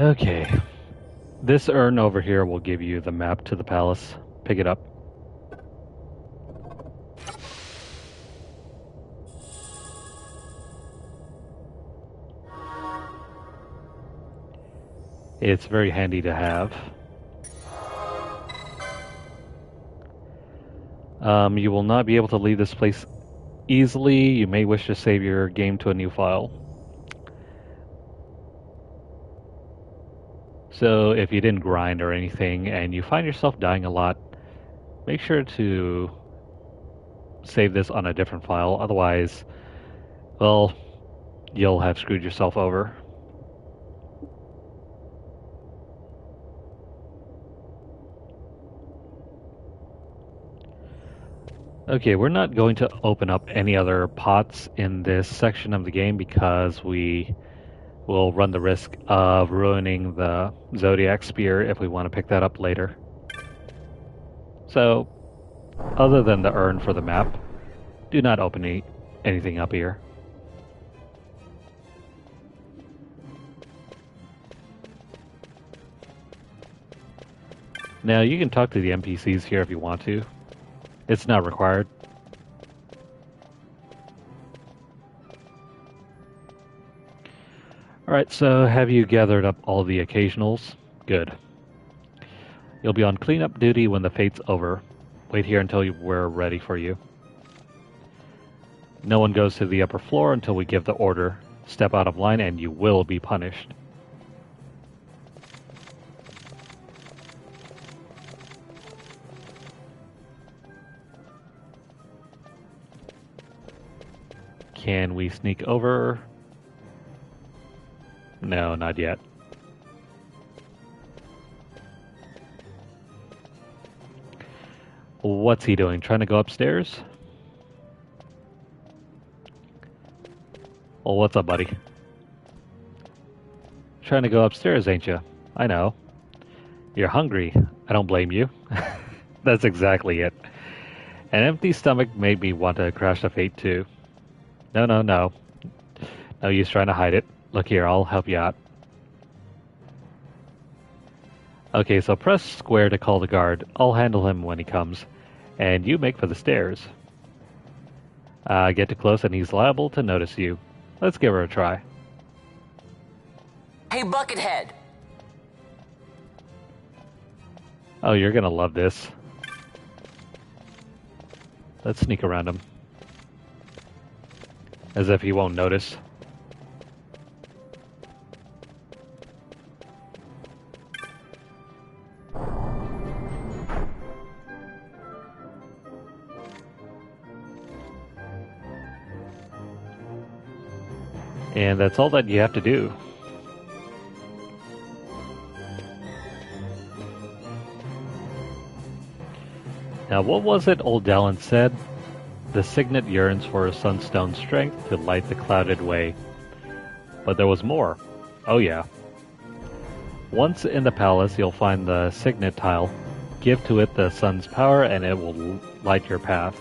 Okay. This urn over here will give you the map to the palace. Pick it up. It's very handy to have. You will not be able to leave this place easily. You may wish to save your game to a new file. So if you didn't grind or anything and you find yourself dying a lot, make sure to save this on a different file. Otherwise, well, you'll have screwed yourself over. Okay, we're not going to open up any other pots in this section of the game because we will run the risk of ruining the Zodiac spear if we want to pick that up later. So, other than the urn for the map, do not open anything up here. Now, you can talk to the NPCs here if you want to. It's not required. Alright, so have you gathered up all the occasionals? Good. You'll be on cleanup duty when the fate's over. Wait here until we're ready for you. No one goes to the upper floor until we give the order. Step out of line and you will be punished. Can we sneak over? No, not yet. What's he doing? Trying to go upstairs? Well, what's up, buddy? Trying to go upstairs, ain't you? I know. You're hungry. I don't blame you. That's exactly it. An empty stomach made me want to crash the Fate too. No. No use trying to hide it. Look here, I'll help you out. Okay, so press square to call the guard. I'll handle him when he comes. And you make for the stairs. Get too close and he's liable to notice you. Let's give her a try. Hey, Buckethead! Oh, you're gonna love this. Let's sneak around him. As if he won't notice. And that's all that you have to do. Now, what was it old Dallin said? The signet yearns for a sunstone strength to light the clouded way. But there was more. Oh yeah. Once in the palace, you'll find the signet tile. Give to it the sun's power and it will light your path.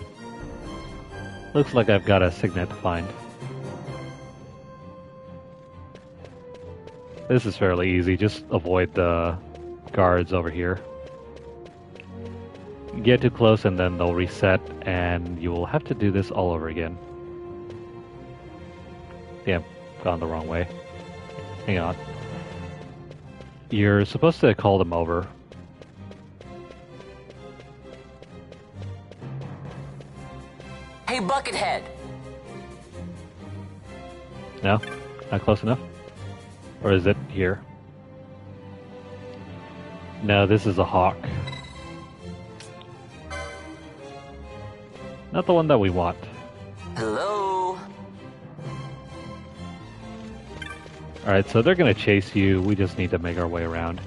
Looks like I've got a signet to find. This is fairly easy, just avoid the guards over here. Get too close and then they'll reset and you will have to do this all over again. Damn, gone the wrong way. Hang on. You're supposed to call them over. Hey, Buckethead! No? Not close enough? Or is it here? No, this is a hawk. Not the one that we want. Hello? Alright, so they're gonna chase you. We just need to make our way around.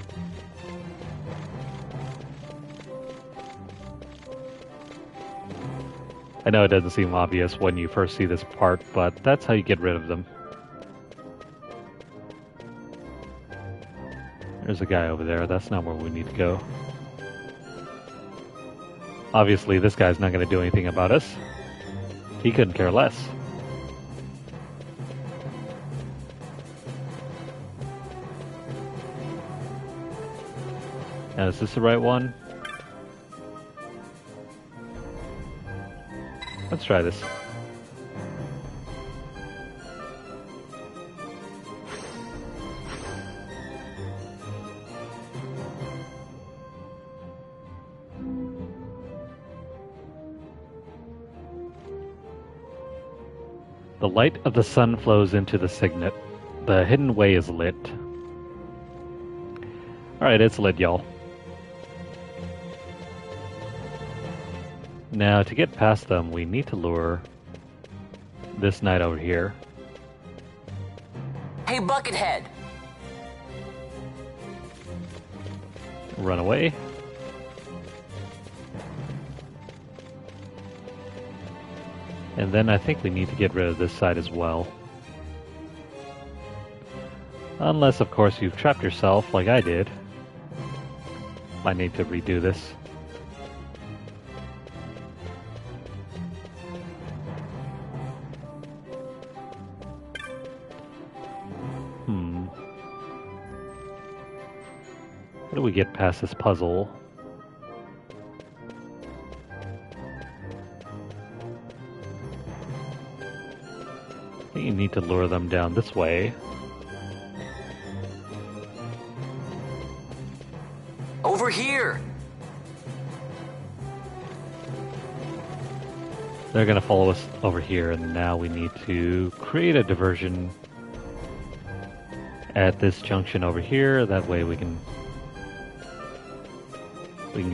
I know it doesn't seem obvious when you first see this part, but that's how you get rid of them. There's a guy over there. That's not where we need to go. Obviously, this guy's not going to do anything about us. He couldn't care less. Now, is this the right one? Let's try this. The light of the sun flows into the signet. The hidden way is lit. Alright, it's lit, y'all. Now, to get past them, we need to lure this knight over here. Hey, Buckethead! Run away. And then I think we need to get rid of this side as well. Unless, of course, you've trapped yourself like I did. I need to redo this. How do we get past this puzzle? I think you need to lure them down this way. Over here! They're gonna follow us over here, and now we need to create a diversion at this junction over here. That way we can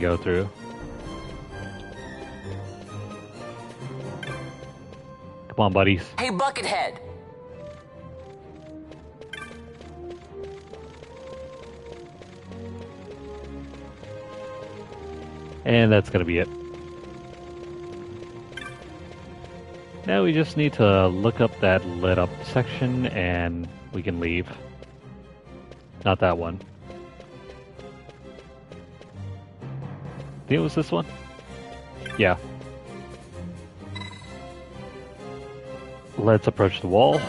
go through. Come on, buddies. Hey, Buckethead! And that's gonna be it. Now we just need to look up that lit up section and we can leave. Not that one. I think it was this one? Yeah. Let's approach the wall.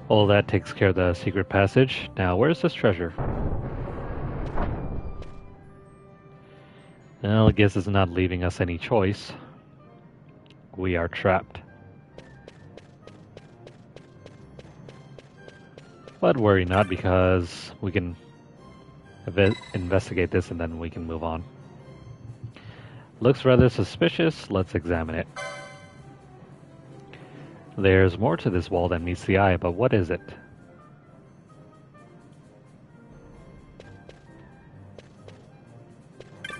All that takes care of the secret passage. Now, where's this treasure? Well, I guess it's not leaving us any choice. We are trapped. But worry not, because we can investigate this and then we can move on. Looks rather suspicious. Let's examine it. There's more to this wall than meets the eye, but what is it?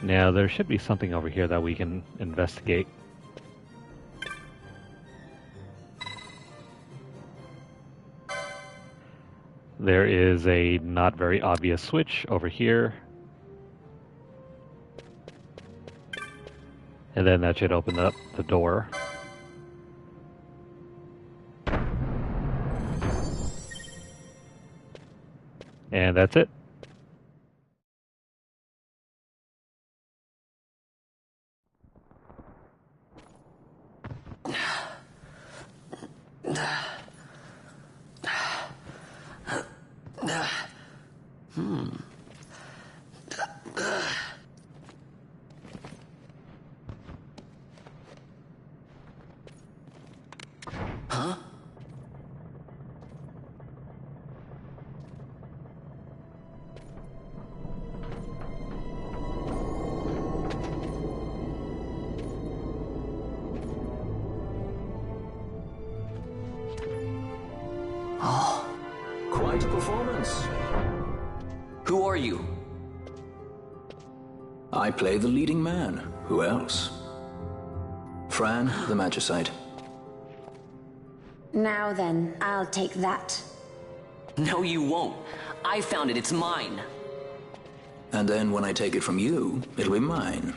Now, there should be something over here that we can investigate. There is a not very obvious switch over here. And then that should open up the door. And that's it. Huh? Oh. Quite a performance. Who are you? I play the leading man. Who else? Fran, the Magicite. Now then, I'll take that. No, you won't. I found it. It's mine. And then when I take it from you, it'll be mine.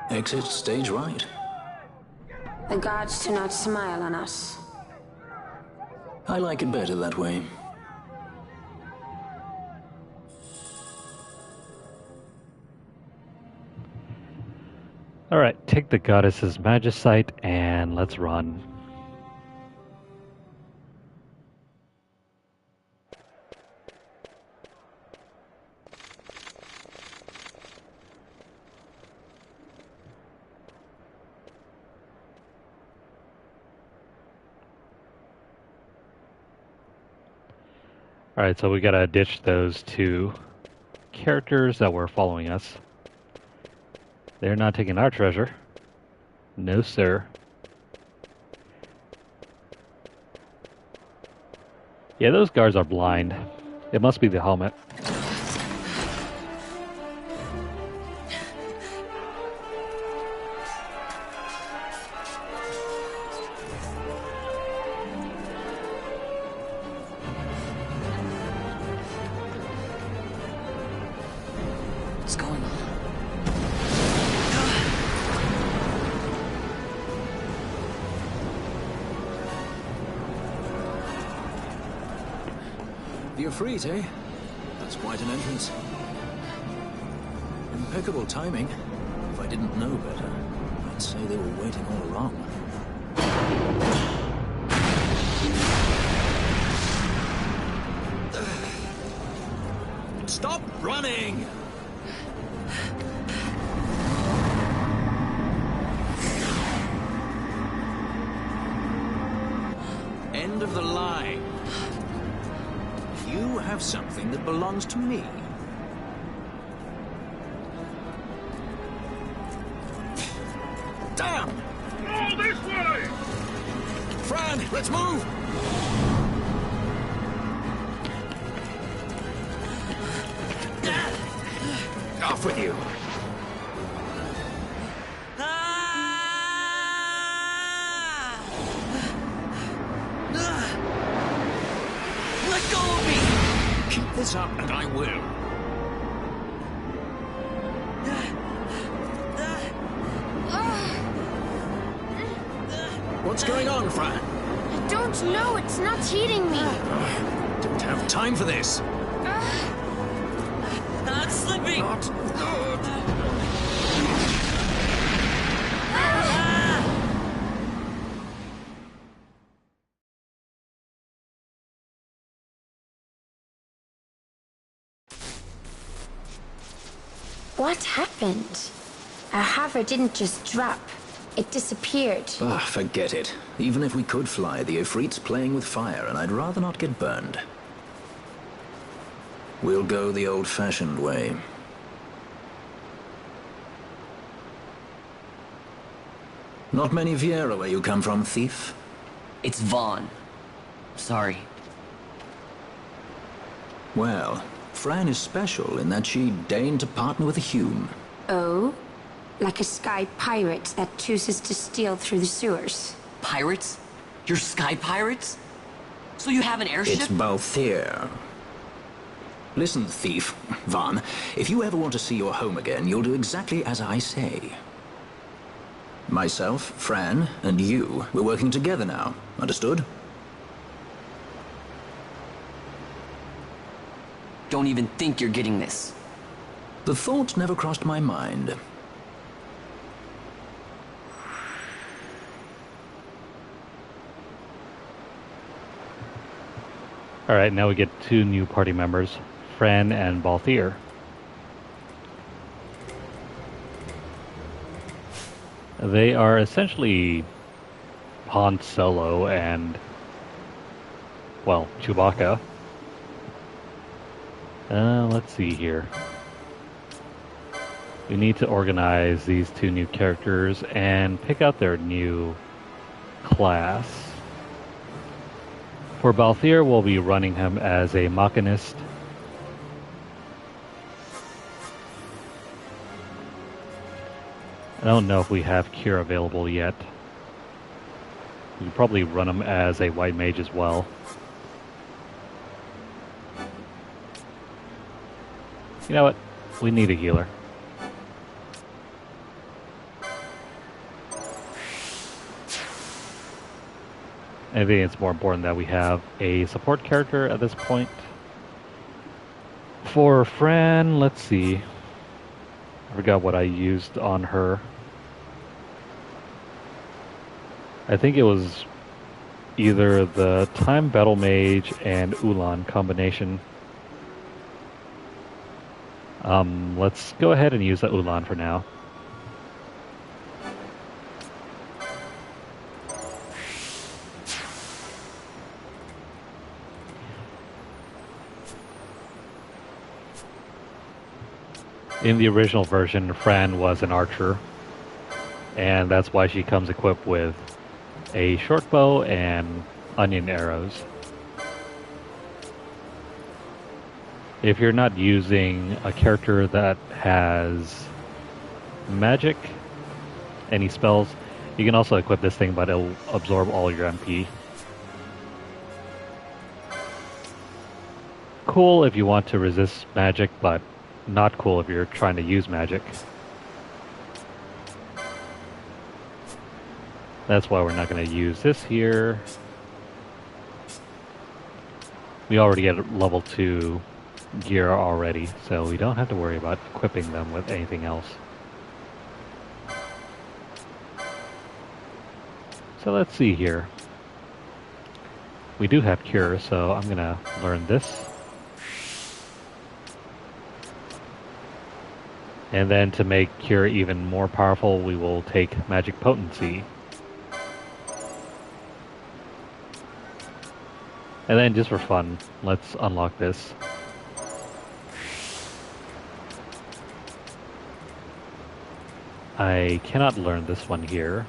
Exit stage right. The gods do not smile on us. I like it better that way. Alright, take the goddess's magicite and let's run. Alright, so we gotta ditch those two characters that were following us. They're not taking our treasure. No, sir. Yeah, those guards are blind. It must be the helmet. What's going on? The Ifrit, eh? That's quite an entrance. Impeccable timing. If I didn't know better, I'd say they were waiting all along. Stop running! End of the line. You have something that belongs to me. Damn! All this way! Fran, let's move! Off with you. Let go of me! Keep this up and I will. What's going on, Fran? I don't know. It's not heating me. Don't have time for this. I'm slipping! Not good. What happened? Our hover didn't just drop. It disappeared. Ah, forget it. Even if we could fly, the Ifrit's playing with fire, and I'd rather not get burned. We'll go the old-fashioned way. Not many Viera where you come from, thief? It's Vaughn. Sorry. Well, Fran is special in that she deigned to partner with a Hume. Oh? Like a sky pirate that chooses to steal through the sewers. Pirates? You're sky pirates? So you have an airship? It's Balthier. Listen, thief, Vaughn, if you ever want to see your home again, you'll do exactly as I say. Myself, Fran, and you, we're working together now. Understood? Don't even think you're getting this. The thought never crossed my mind. Alright, now we get two new party members, Fran and Balthier. They are essentially Han Solo and, well, Chewbacca. Let's see here. We need to organize these two new characters and pick out their new class. For Balthier, we'll be running him as a machinist. I don't know if we have Cure available yet. We could probably run him as a white mage as well. You know what? We need a healer. I think it's more important that we have a support character at this point. For Fran, let's see. I forgot what I used on her. I think it was either the Time Battle Mage and Ulan combination. Let's go ahead and use the Ulan for now. In the original version, Fran was an archer, and that's why she comes equipped with a short bow and onion arrows. If you're not using a character that has magic, any spells, you can also equip this thing, but it'll absorb all your MP. Cool if you want to resist magic, but not cool if you're trying to use magic. That's why we're not going to use this here. We already get level 2 gear already, so we don't have to worry about equipping them with anything else. So let's see here. We do have cure, so I'm going to learn this. And then to make cure even more powerful, we will take magic potency. And then just for fun, let's unlock this. I cannot learn this one here.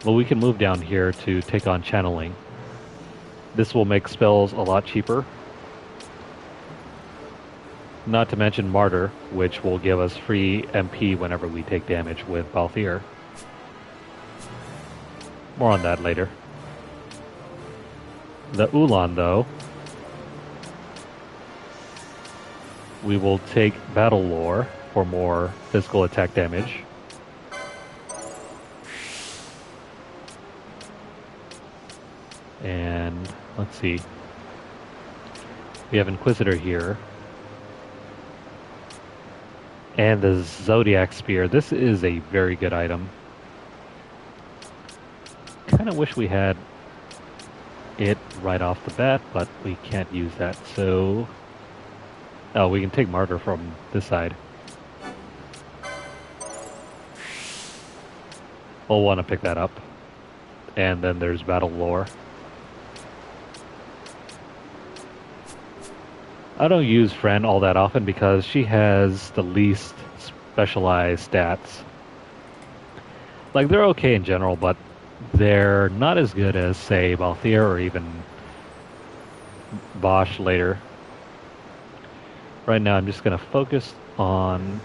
Well, we can move down here to take on channeling. This will make spells a lot cheaper. Not to mention Martyr, which will give us free MP whenever we take damage with Balthier. More on that later. The Ulan, though, we will take Battle Lore for more physical attack damage. And let's see. We have Inquisitor here. And the Zodiac Spear. This is a very good item. Kind of wish we had it right off the bat, but we can't use that. So, oh, we can take Martyr from this side. We'll want to pick that up. And then there's Battle Lore. I don't use Fran all that often because she has the least specialized stats. Like, they're okay in general, but they're not as good as, say, Balthier or even Bosch later. Right now, I'm just going to focus on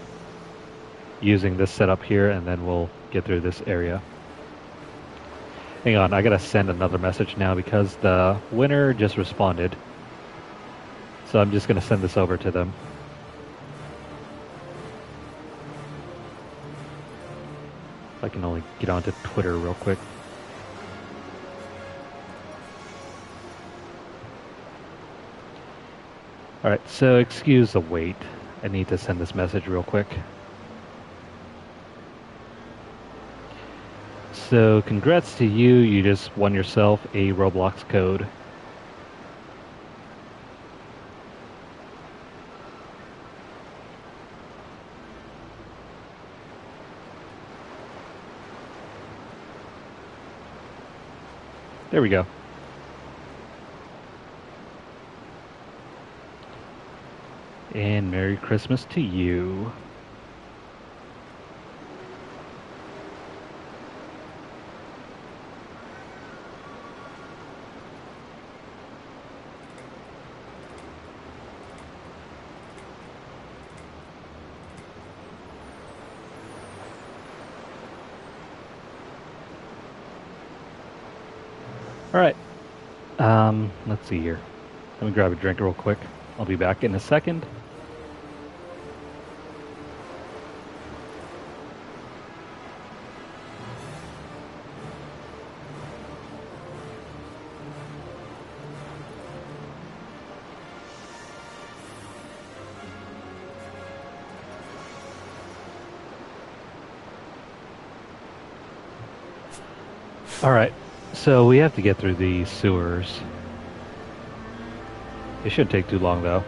using this setup here, and then we'll get through this area. Hang on, I got to send another message now because the winner just responded. So I'm just going to send this over to them. If I can only get onto Twitter real quick. Alright, so excuse the wait. I need to send this message real quick. So congrats to you, you just won yourself a Roblox code. There we go. And Merry Christmas to you. Alright, let's see here. Let me grab a drink real quick. I'll be back in a second. Alright, so we have to get through these sewers. It shouldn't take too long though.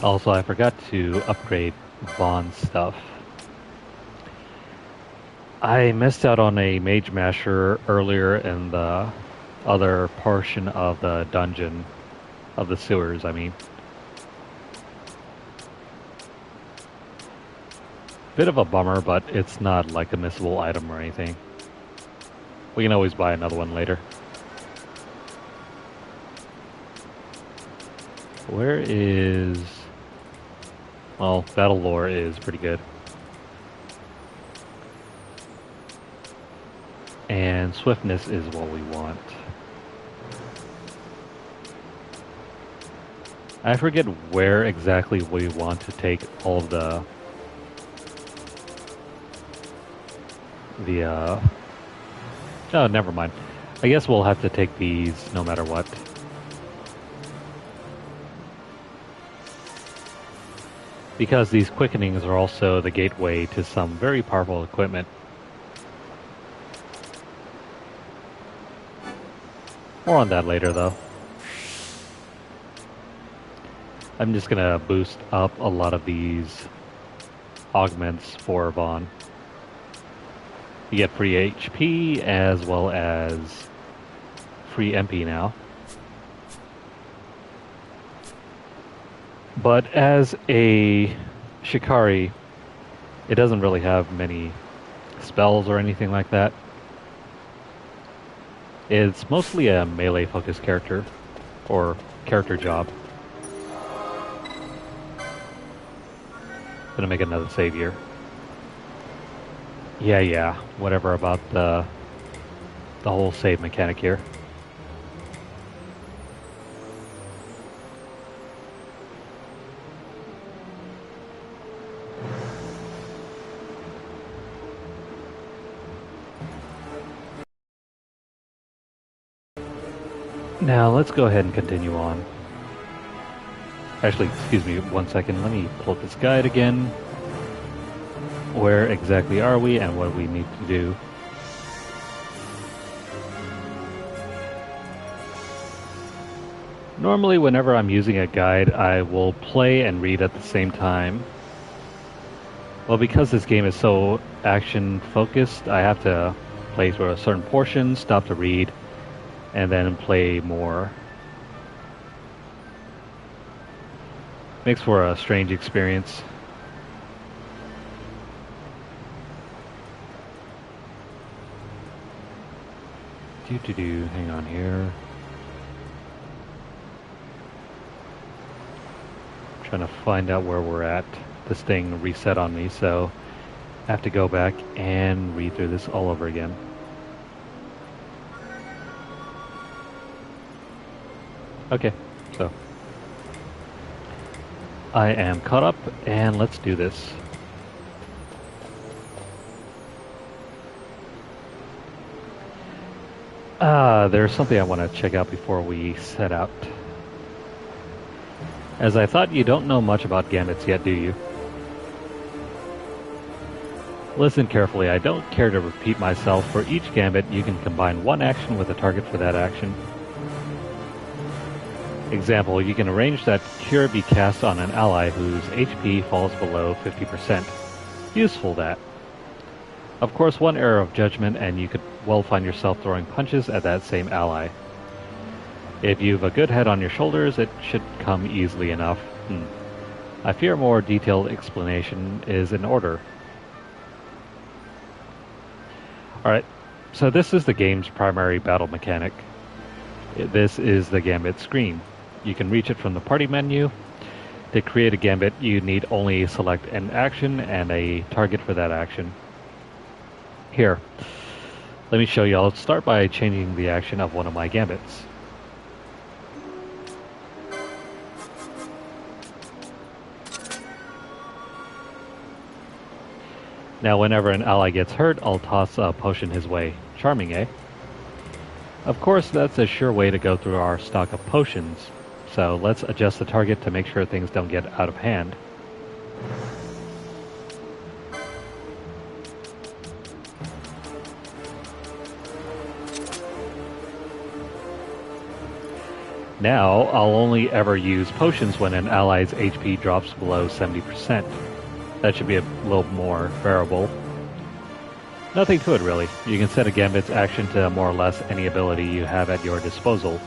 Also, I forgot to upgrade Vaughn's stuff. I missed out on a Mage Masher earlier in the other portion of the dungeon, of the sewers, I mean. Bit of a bummer, but it's not like a missable item or anything. We can always buy another one later. Where is... Well, Battle Lore is pretty good. And Swiftness is what we want. I forget where exactly we want to take all of the oh, never mind. I guess we'll have to take these no matter what. Because these quickenings are also the gateway to some very powerful equipment. More on that later, though. I'm just gonna boost up a lot of these augments for Vaughn. You get free HP as well as free MP now. But as a Shikari, it doesn't really have many spells or anything like that. It's mostly a melee-focused character, or character job. Gonna make another save here. Yeah, whatever about the whole save mechanic here. Now, let's go ahead and continue on. Actually, excuse me 1 second. Let me pull up this guide again. Where exactly are we and what do we need to do? Normally, whenever I'm using a guide, I will play and read at the same time. Well, because this game is so action-focused, I have to play through a certain portion, stop to read, and then play more. Makes for a strange experience. Hang on here. Trying to find out where we're at. This thing reset on me, so I have to go back and read through this all over again. Okay, so I am caught up, and let's do this. There's something I want to check out before we set out. As I thought you don't know much about gambits yet, do you? Listen carefully, I don't care to repeat myself. For each gambit, you can combine one action with a target for that action. Example, you can arrange that cure be cast on an ally whose HP falls below 50%. Useful, that. Of course, one error of judgment and you could well find yourself throwing punches at that same ally. If you've a good head on your shoulders, it should come easily enough. I fear a more detailed explanation is in order. Alright, so this is the game's primary battle mechanic. This is the gambit screen. You can reach it from the party menu. To create a gambit, you need only select an action and a target for that action. Here, let me show you. I'll start by changing the action of one of my gambits. Now whenever an ally gets hurt, I'll toss a potion his way. Charming, eh? Of course, that's a sure way to go through our stock of potions. So let's adjust the target to make sure things don't get out of hand. Now, I'll only ever use potions when an ally's HP drops below 70%. That should be a little more bearable. Nothing to it, really. You can set a Gambit's action to more or less any ability you have at your disposal.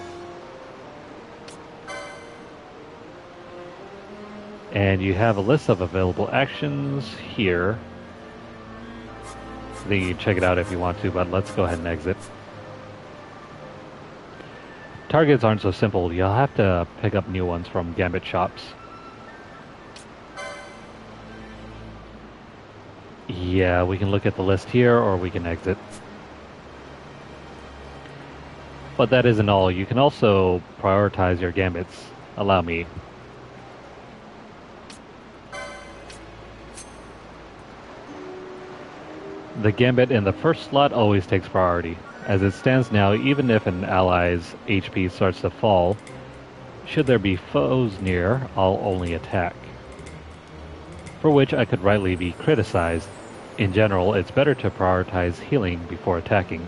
And you have a list of available actions here. I think you can check it out if you want to, but let's go ahead and exit. Targets aren't so simple. You'll have to pick up new ones from Gambit shops. Yeah, we can look at the list here, or we can exit. But that isn't all. You can also prioritize your Gambits. Allow me. The Gambit in the first slot always takes priority. As it stands now, even if an ally's HP starts to fall, should there be foes near, I'll only attack. For which I could rightly be criticized. In general, it's better to prioritize healing before attacking.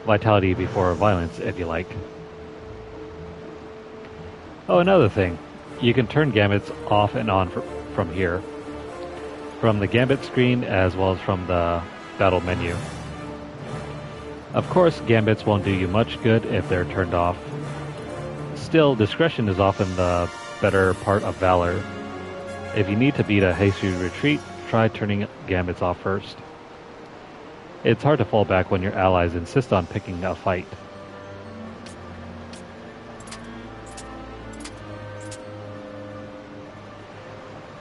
Vitality before violence, if you like. Oh, another thing. You can turn Gambits off and on from here. From the Gambit screen as well as from the battle menu. Of course, Gambits won't do you much good if they're turned off. Still, discretion is often the better part of valor. If you need to beat a hasty retreat, try turning Gambits off first. It's hard to fall back when your allies insist on picking a fight.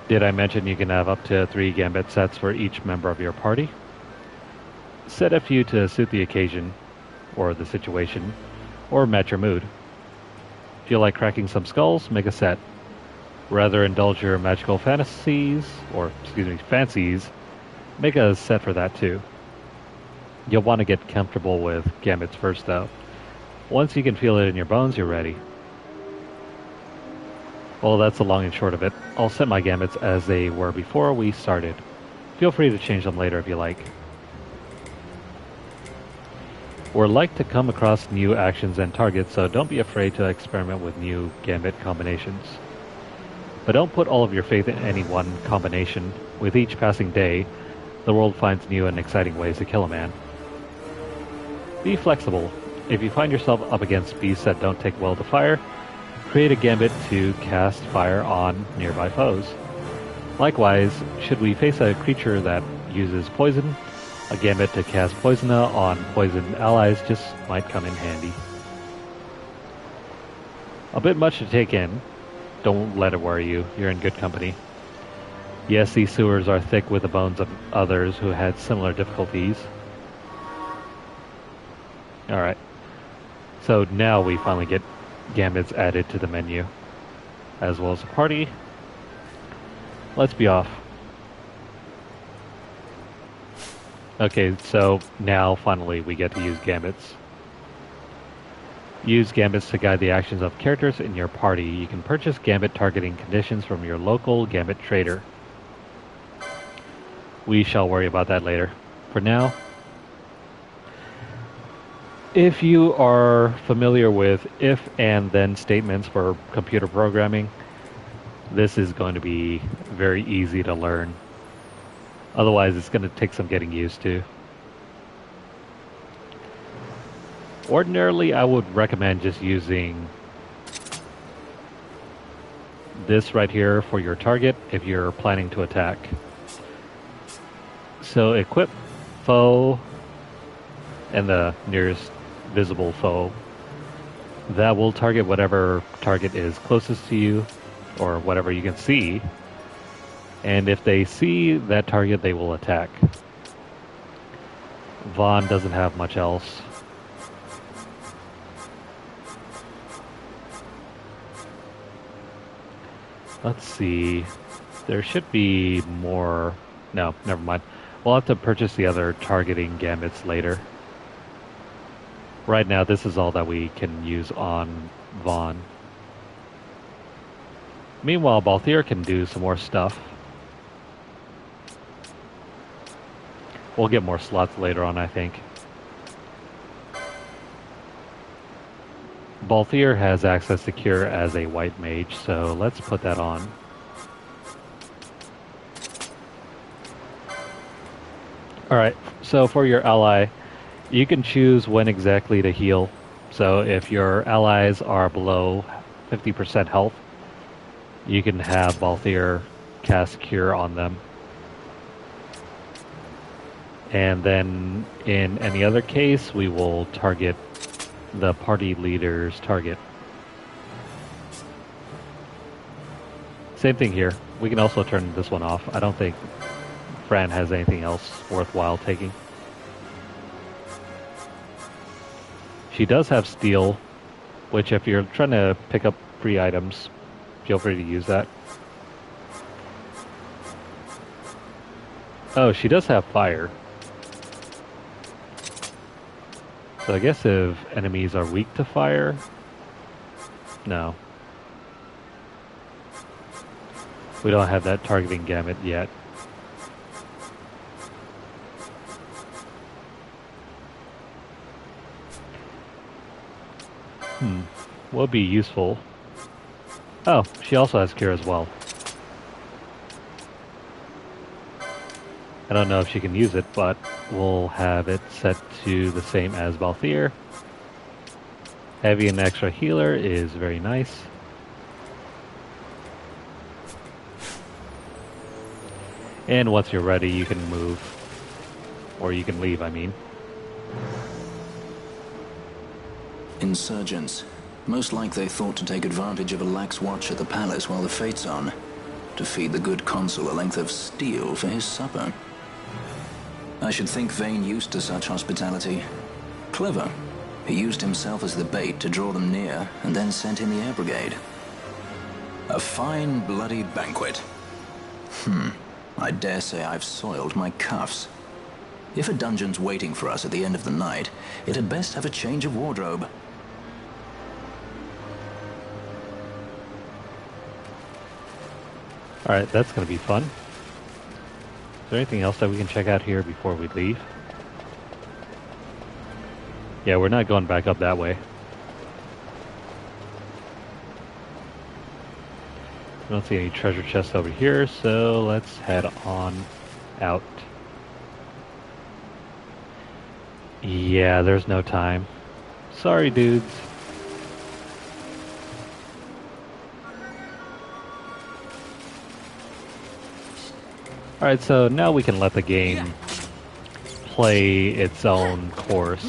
Did I mention you can have up to 3 Gambit sets for each member of your party? Set a few to suit the occasion, or the situation, or match your mood. Feel like cracking some skulls? Make a set. Rather indulge your magical fancies, make a set for that too. You'll want to get comfortable with Gambits first though. Once you can feel it in your bones, you're ready. Well, that's the long and short of it. I'll set my Gambits as they were before we started. Feel free to change them later if you like. We're like to come across new actions and targets, so don't be afraid to experiment with new Gambit combinations. But don't put all of your faith in any one combination. With each passing day, the world finds new and exciting ways to kill a man. Be flexible. If you find yourself up against beasts that don't take well to fire, create a Gambit to cast fire on nearby foes. Likewise, should we face a creature that uses poison, a Gambit to cast Poisona on poisoned allies just might come in handy. A bit much to take in. Don't let it worry you. You're in good company. Yes, these sewers are thick with the bones of others who had similar difficulties. Alright. So now we finally get Gambits added to the menu, as well as a party. Let's be off. Okay, so now finally we get to use Gambits. Use Gambits to guide the actions of characters in your party. You can purchase Gambit targeting conditions from your local Gambit trader. We shall worry about that later. For now, if you are familiar with if and then statements for computer programming, this is going to be very easy to learn. Otherwise, it's going to take some getting used to. Ordinarily, I would recommend just using this right here for your target if you're planning to attack. So equip foe and the nearest visible foe. That will target whatever target is closest to you or whatever you can see. And if they see that target, they will attack. Vaughn doesn't have much else. Let's see. There should be more. No, never mind. We'll have to purchase the other targeting Gambits later. Right now, this is all that we can use on Vaughn. Meanwhile, Balthier can do some more stuff. We'll get more slots later on, I think. Balthier has access to Cure as a white mage, so let's put that on. Alright, so for your ally, you can choose when exactly to heal. So if your allies are below 50% health, you can have Balthier cast Cure on them. And then in any other case, we will target the party leader's target. Same thing here. We can also turn this one off. I don't think Fran has anything else worthwhile taking. She does have Steel, which if you're trying to pick up free items, feel free to use that. Oh, she does have Fire. So I guess if enemies are weak to fire, no. We don't have that targeting gamut yet. What would be useful? Oh, she also has Cure as well. I don't know if she can use it, but we'll have it set to the same as Balthier. Having an extra healer is very nice. And once you're ready, you can move. Or you can leave, I mean. Insurgents. Most like they thought to take advantage of a lax watch at the palace while the fate's on. To feed the good consul a length of steel for his supper. I should think Vane used to such hospitality. Clever. He used himself as the bait to draw them near, and then sent in the air brigade. A fine bloody banquet. I dare say I've soiled my cuffs. If a dungeon's waiting for us at the end of the night, it had best have a change of wardrobe. Alright, that's going to be fun. Is there anything else that we can check out here before we leave? Yeah, we're not going back up that way. I don't see any treasure chests over here, so let's head on out. Yeah, there's no time. Sorry, dudes. Alright, so now we can let the game play its own course.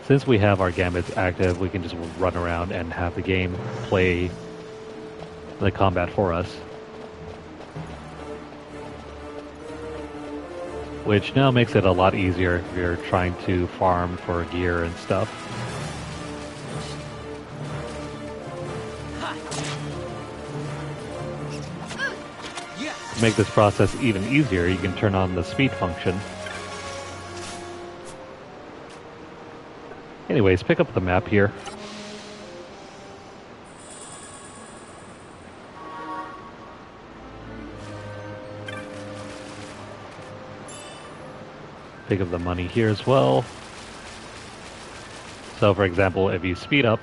Since we have our gambits active, we can just run around and have the game play the combat for us. Which now makes it a lot easier if you're trying to farm for gear and stuff. To make this process even easier, you can turn on the speed function. Anyways, pick up the map here. Pick up the money here as well. So for example, if you speed up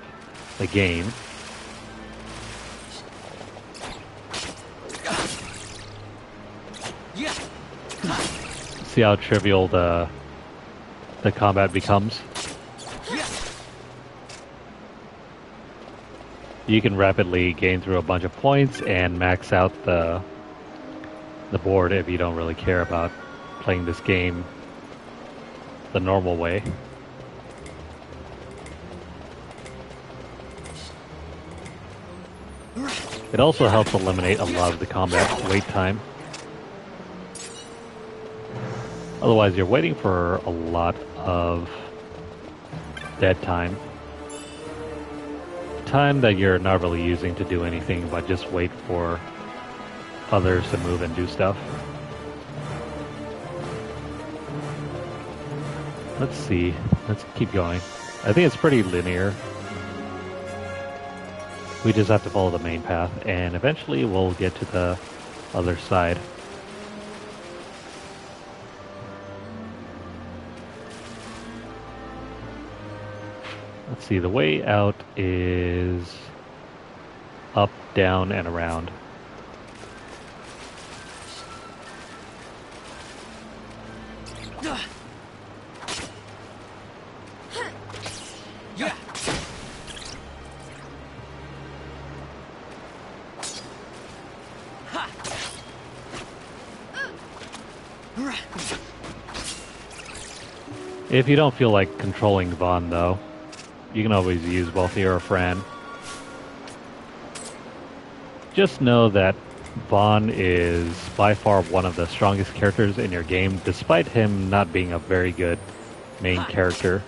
the game, see how trivial the combat becomes? You can rapidly gain through a bunch of points and max out the board if you don't really care about playing this game the normal way. It also helps eliminate a lot of the combat wait time. Otherwise, you're waiting for a lot of dead time. Time that you're not really using to do anything but just wait for others to move and do stuff. Let's see. Let's keep going. I think it's pretty linear. We just have to follow the main path, and eventually we'll get to the other side. Let's see, the way out is up, down, and around. If you don't feel like controlling Vaughn, though, you can always use Wealthier or Fran. Just know that Vaughn is by far one of the strongest characters in your game, despite him not being a very good main character.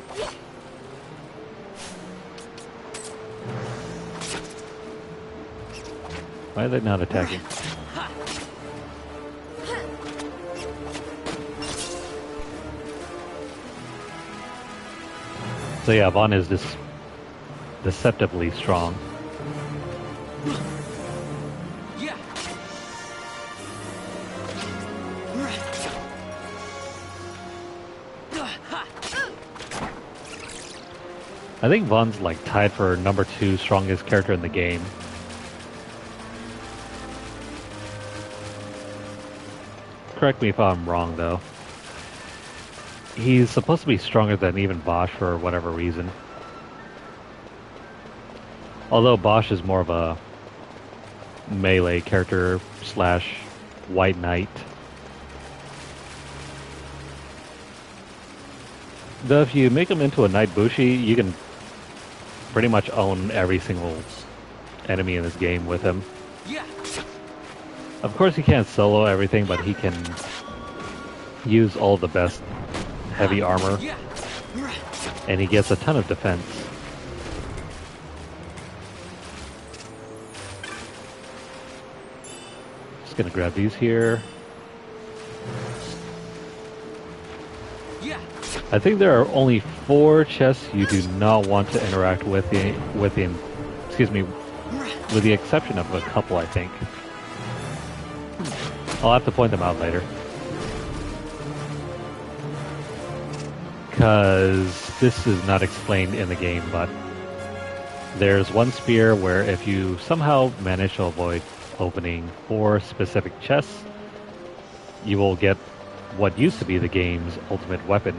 Why are they not attacking? So yeah, Vaughn is just deceptively strong. I think Vaughn's like tied for number 2 strongest character in the game. Correct me if I'm wrong, though. He's supposed to be stronger than even Bosch for whatever reason. Although Bosch is more of a melee character slash white knight. Though if you make him into a Knight Bushi, you can pretty much own every single enemy in this game with him. Of course he can't solo everything, but he can use all the best heavy armor, and he gets a ton of defense. Just gonna grab these here. I think there are only 4 chests you do not want to interact with the exception of a couple, I think. I'll have to point them out later. Because this is not explained in the game, but there's one spear where if you somehow manage to avoid opening 4 specific chests, you will get what used to be the game's ultimate weapon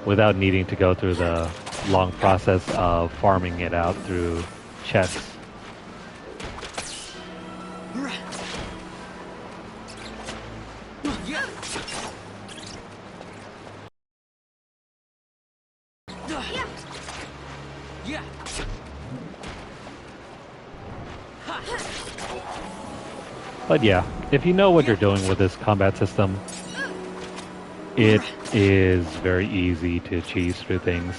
without needing to go through the long process of farming it out through chests. But yeah, if you know what you're doing with this combat system, it is very easy to cheese through things.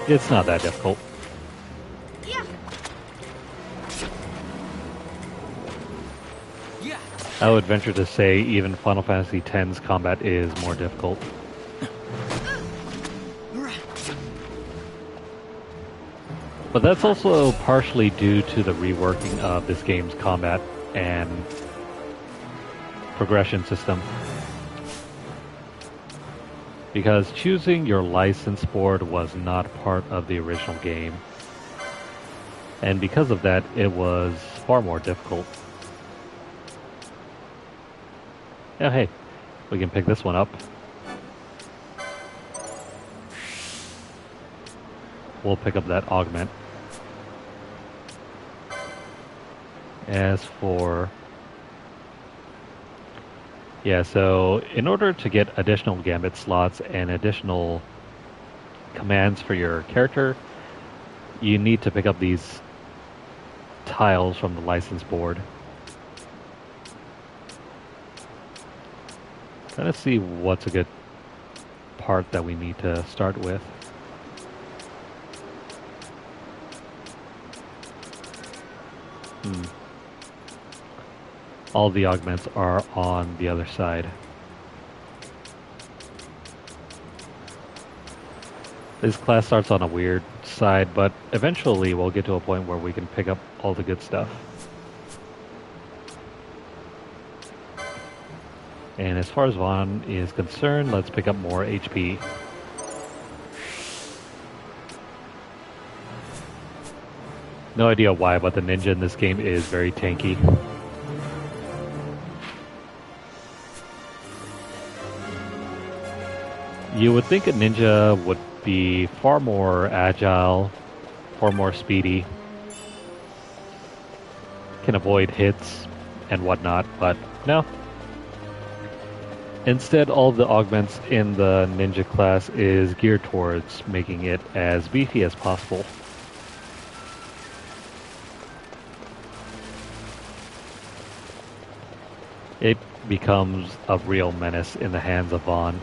It's not that difficult. I would venture to say even Final Fantasy X's combat is more difficult. But that's also partially due to the reworking of this game's combat and progression system. Because choosing your license board was not part of the original game. And because of that, it was far more difficult. Yeah, hey, we can pick this one up. We'll pick up that augment. As for... yeah, so in order to get additional gambit slots and additional commands for your character, you need to pick up these tiles from the license board. Trying to see what's a good part that we need to start with. All the augments are on the other side. This class starts on a weird side, but eventually we'll get to a point where we can pick up all the good stuff. And as far as Vaughn is concerned, let's pick up more HP. No idea why, but the ninja in this game is very tanky. You would think a ninja would be far more agile, far more speedy, can avoid hits and whatnot, but no. Instead, all of the augments in the ninja class is geared towards making it as beefy as possible. It becomes a real menace in the hands of Vaughn.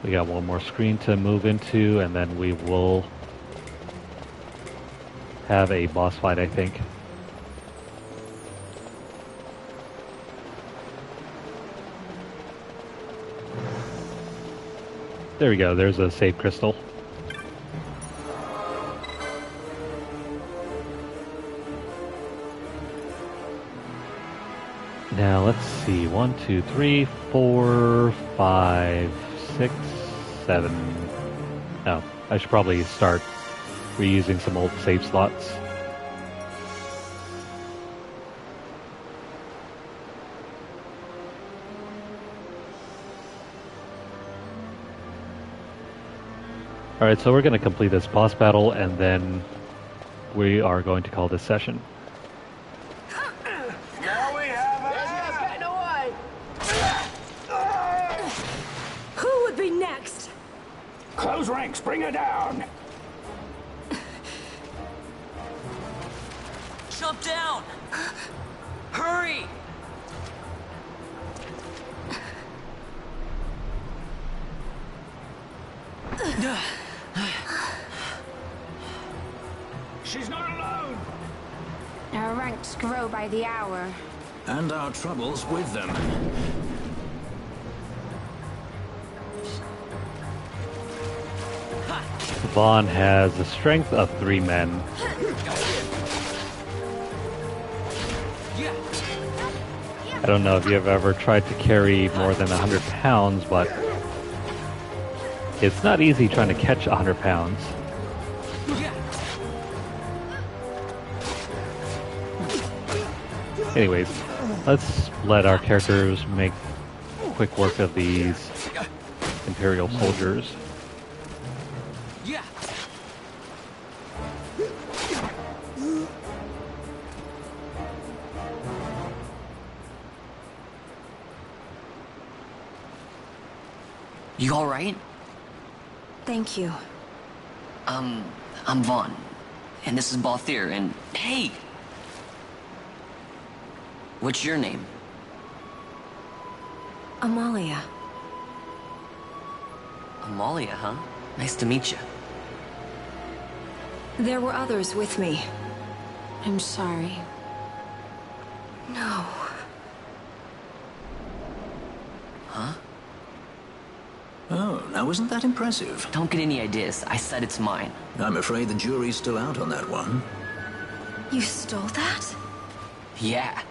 We got one more screen to move into, and then we will have a boss fight, I think. There we go, there's a save crystal. Now let's see, 1, 2, 3, 4, 5, 6, 7. Oh, I should probably start reusing some old save slots. Alright, so we're going to complete this boss battle, and then we are going to call this session. Now we have it! Getting away! Who would be next? Close ranks, bring her down! Jump down! Hurry! She's not alone! Our ranks grow by the hour. And our troubles with them. Vaughn has the strength of 3 men. I don't know if you've ever tried to carry more than 100 pounds, but it's not easy trying to catch 100 pounds. Anyways, let's let our characters make quick work of these Imperial soldiers. You alright? Thank you. I'm Vaughn. And this is Balthier, and hey! What's your name? Amalia. Amalia, huh? Nice to meet you. There were others with me. I'm sorry. No. Huh? Oh, now isn't that impressive? Don't get any ideas. I said it's mine. I'm afraid the jury's still out on that one. You stole that? Yeah.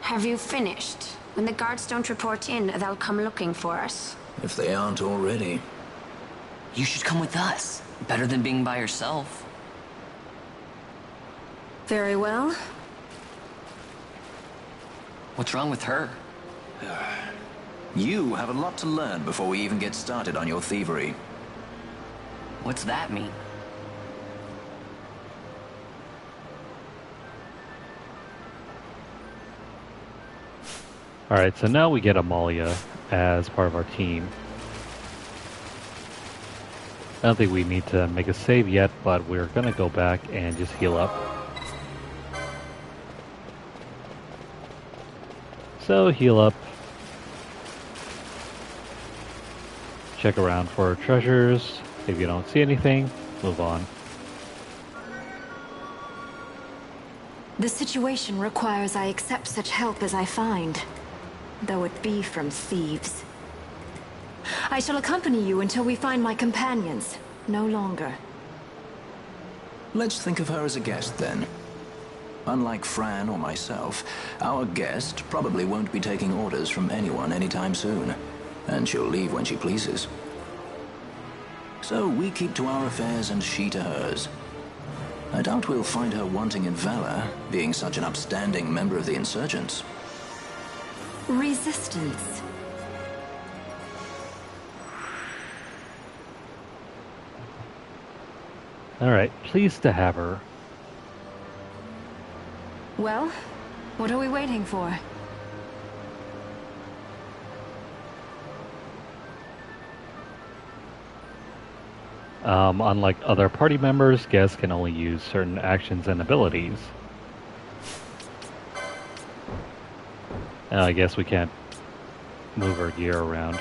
Have you finished? When the guards don't report in, they'll come looking for us. If they aren't already. You should come with us. Better than being by yourself. Very well. What's wrong with her? You have a lot to learn before we even get started on your thievery. What's that mean? Alright, so now we get Amalia as part of our team. I don't think we need to make a save yet, but we're gonna go back and just heal up. So, heal up. Check around for treasures. If you don't see anything, move on. The situation requires I accept such help as I find. though it be from thieves. I shall accompany you until we find my companions. No longer. Let's think of her as a guest, then. Unlike Fran or myself, our guest probably won't be taking orders from anyone anytime soon, and she'll leave when she pleases. So we keep to our affairs and she to hers. I doubt we'll find her wanting in valor, being such an upstanding member of the insurgents. Resistance. Alright, pleased to have her. Well, what are we waiting for? Unlike other party members, guests can only use certain actions and abilities. I guess we can't move our gear around.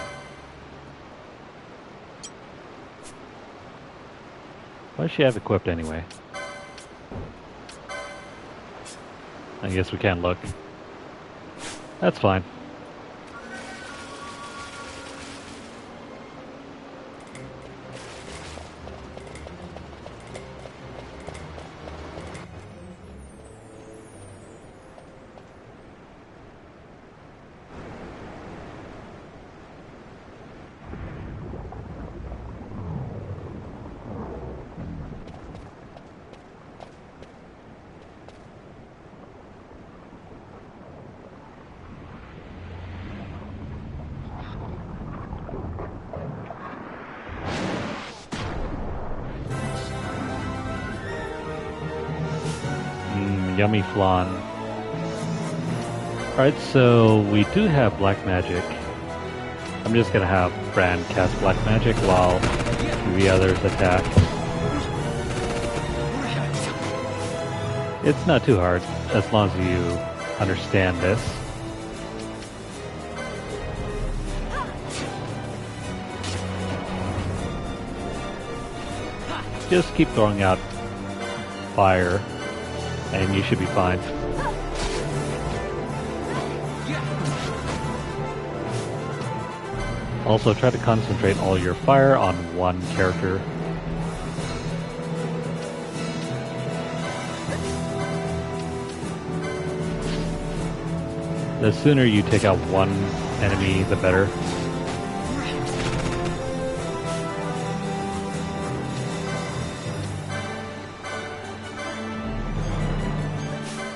What does she have equipped anyway? I guess we can't look. That's fine. Yummy flan. Alright, so we do have black magic. I'm just gonna have Fran cast black magic while the others attack. It's not too hard, as long as you understand this. Just keep throwing out fire, and you should be fine. Also, try to concentrate all your fire on one character. The sooner you take out one enemy, the better.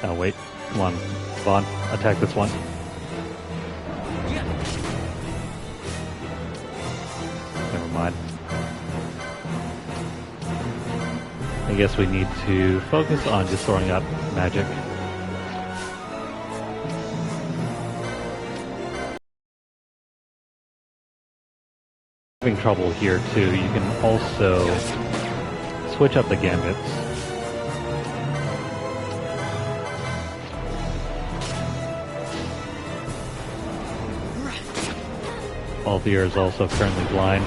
Oh wait, come on, Vaughn, attack this one. Never mind. I guess we need to focus on just throwing out magic. Having trouble here too, you can also switch up the gambits. Althea is also currently blind.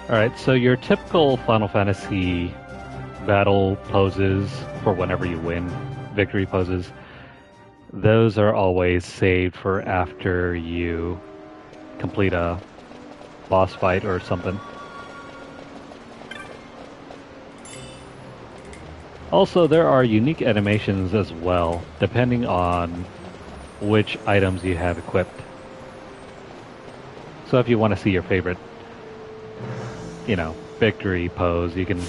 Alright, so your typical Final Fantasy battle poses for whenever you win, victory poses, those are always saved for after you complete a boss fight or something. Also, there are unique animations as well, depending on which items you have equipped. So if you want to see your favorite, victory pose, you can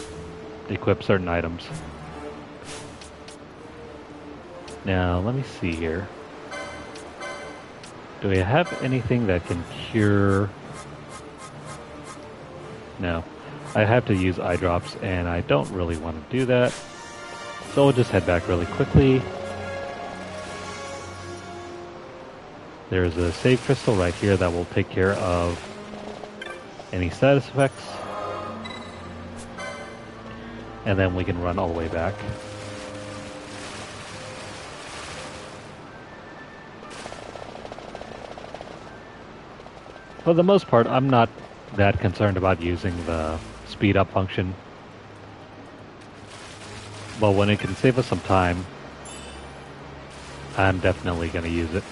equip certain items. Now, let me see here. Do we have anything that can cure? No. I have to use eye drops, and I don't really want to do that. So we'll just head back really quickly. There's a save crystal right here that will take care of any side effects. And then we can run all the way back. For the most part, I'm not that concerned about using the speed up function. But when it can save us some time, I'm definitely going to use it.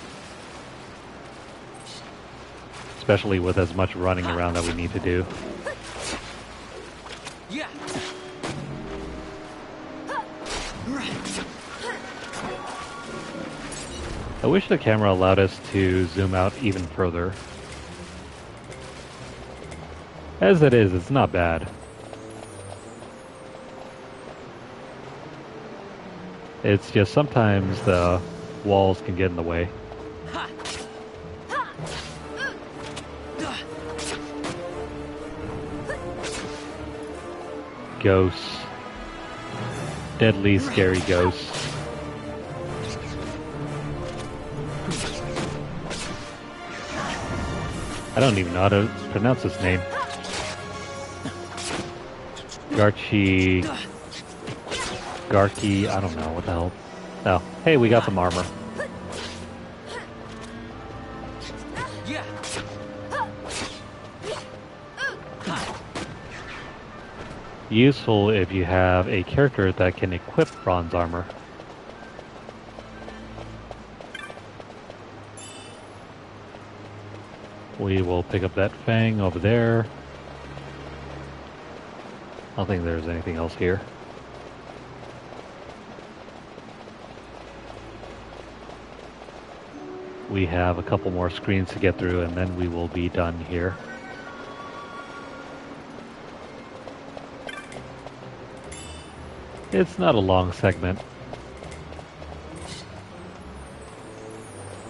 Especially with as much running around that we need to do. Yeah. I wish the camera allowed us to zoom out even further. As it is, it's not bad. It's just sometimes the walls can get in the way. Ghosts. Deadly, scary ghosts. I don't even know how to pronounce this name. Garchi... Garki, I don't know, what the hell. Oh, hey, we got some armor. Useful if you have a character that can equip bronze armor. We will pick up that fang over there. I don't think there's anything else here. We have a couple more screens to get through and then we will be done here. It's not a long segment.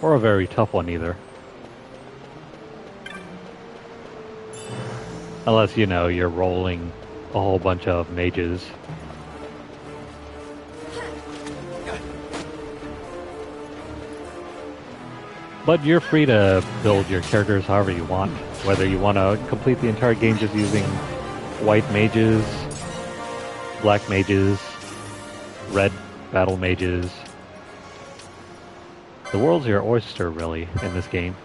Or a very tough one either. Unless, you know, you're rolling a whole bunch of mages. But you're free to build your characters however you want. Whether you want to complete the entire game just using white mages, black mages, red battle mages. The world's your oyster, really, in this game.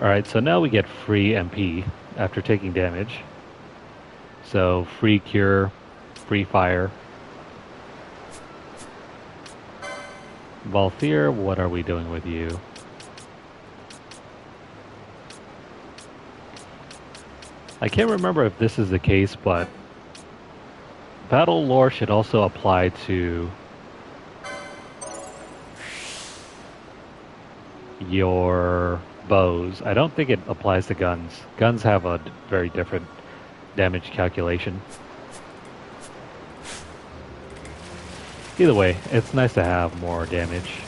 Alright, so now we get free MP after taking damage. So, free cure, free fire. Valthier, what are we doing with you? I can't remember if this is the case, but battle lore should also apply to your bows. I don't think it applies to guns. Guns have a very different damage calculation. Either way, it's nice to have more damage.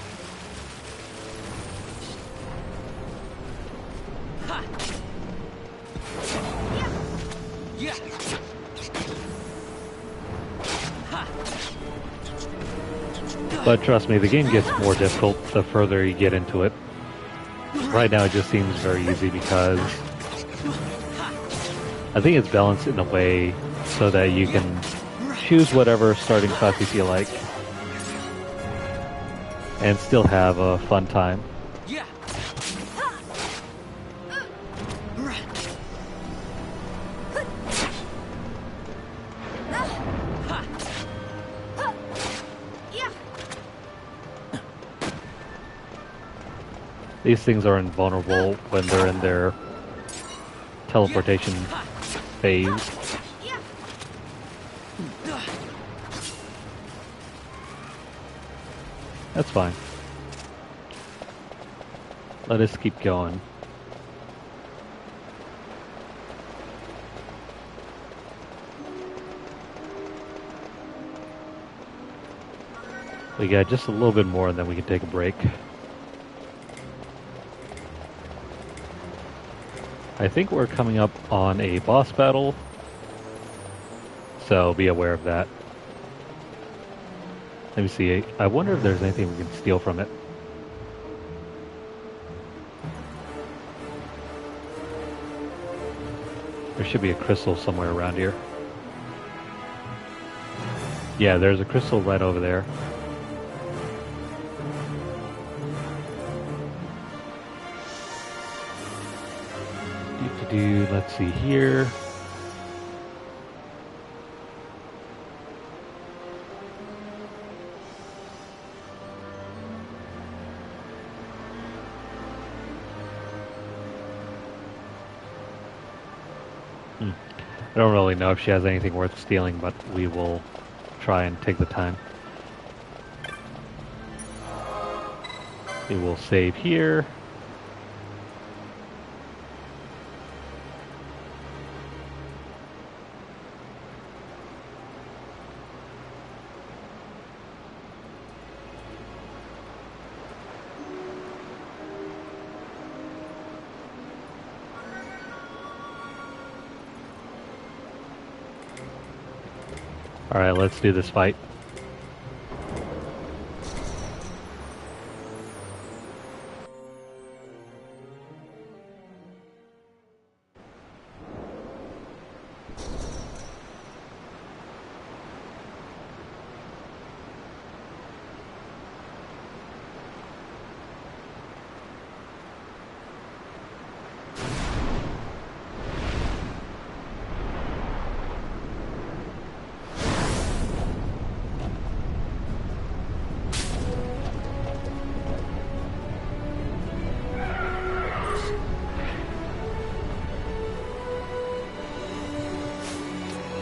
But trust me, the game gets more difficult the further you get into it. Right now it just seems very easy because I think it's balanced in a way so that you can choose whatever starting class you feel like and still have a fun time. These things are invulnerable when they're in their teleportation phase. That's fine. Let us keep going. We got just a little bit more and then we can take a break. I think we're coming up on a boss battle, so be aware of that. Let me see. I wonder if there's anything we can steal from it. There should be a crystal somewhere around here. Yeah, there's a crystal right over there. Let's see here. I don't really know if she has anything worth stealing, but we will try and take the time. We will save here. Alright, let's do this fight.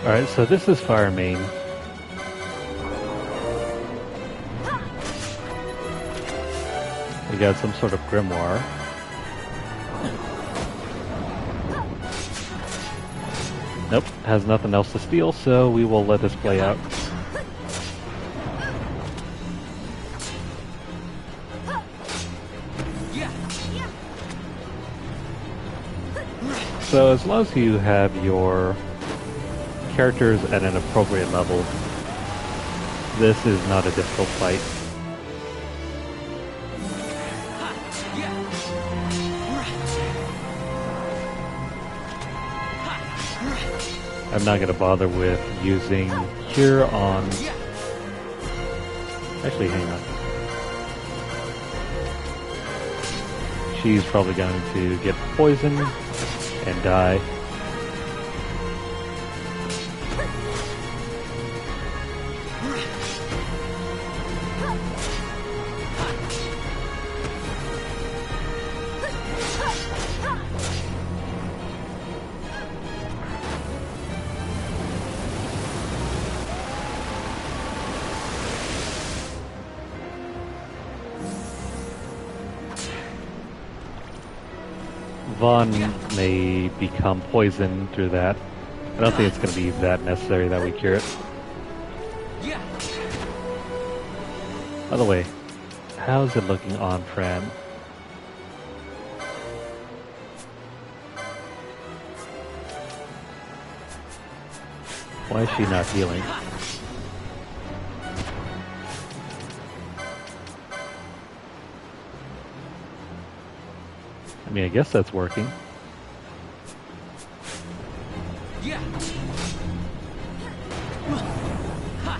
Alright, so this is Fire Main. We got some sort of grimoire. Nope, has nothing else to steal, so we will let this play out. So as long as you have your characters at an appropriate level, this is not a difficult fight. I'm not going to bother with using Cure on... Actually, hang on. She's probably going to get poisoned and die. Vaughn may become poisoned through that. I don't think it's going to be that necessary that we cure it. By the way, how's it looking on Fran? Why is she not healing? I mean, I guess that's working.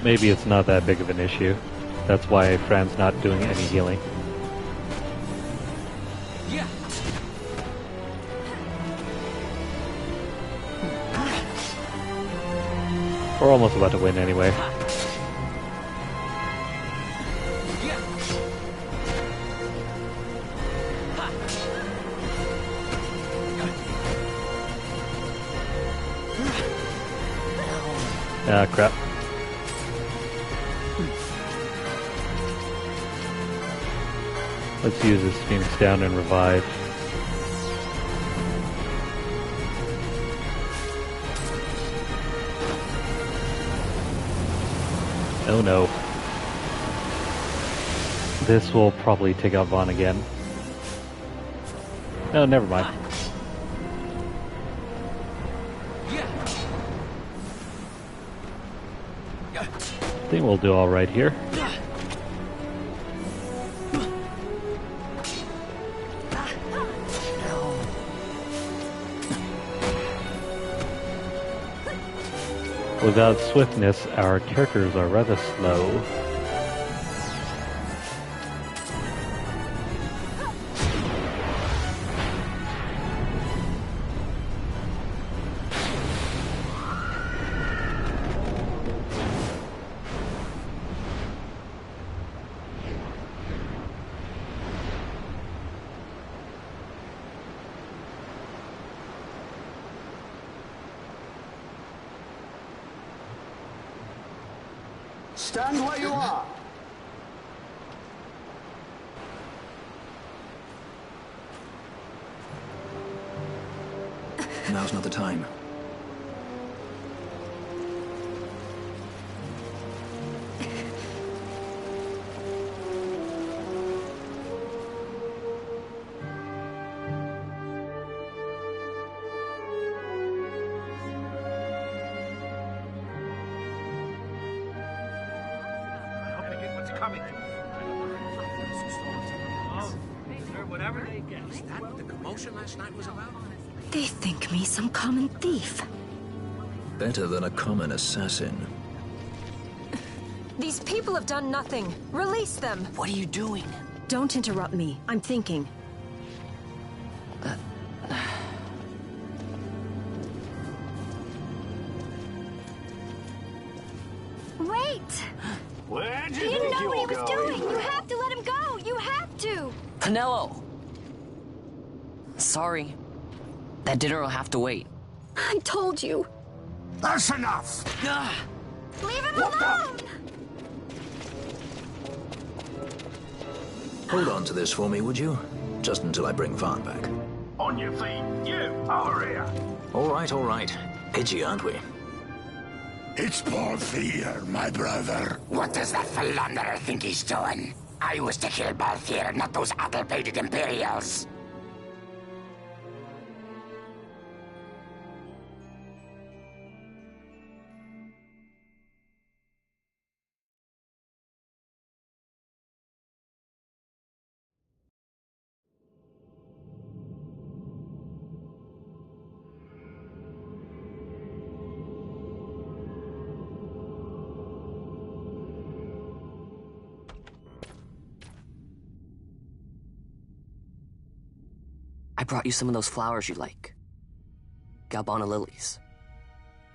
Maybe it's not that big of an issue. That's why Fran's not doing any healing. We're almost about to win anyway. Ah, crap. Let's use this Phoenix down and revive. Oh no. This will probably take out Vaughn again. No, never mind. I think we'll do all right here. Without swiftness, our characters are rather slow. Stand where you are. Now's not the time. Coming. Whatever they get. Is that what the commotion last night was about? They think me some common thief. Better than a common assassin. These people have done nothing. Release them. What are you doing? Don't interrupt me. I'm thinking. Wait! Where'd He didn't know what he was doing! You have to let him go! You have to! Pinello! Sorry. That dinner will have to wait. I told you. That's enough! Leave him alone! Hold on to this for me, would you? Just until I bring Vaughn back. On your feet, you, over here. All right. Itchy, aren't we? It's Balthier, my brother. What does that philanderer think he's doing? I was to kill Balthier, not those addle-pated Imperials. I brought you some of those flowers you like. Galbana lilies.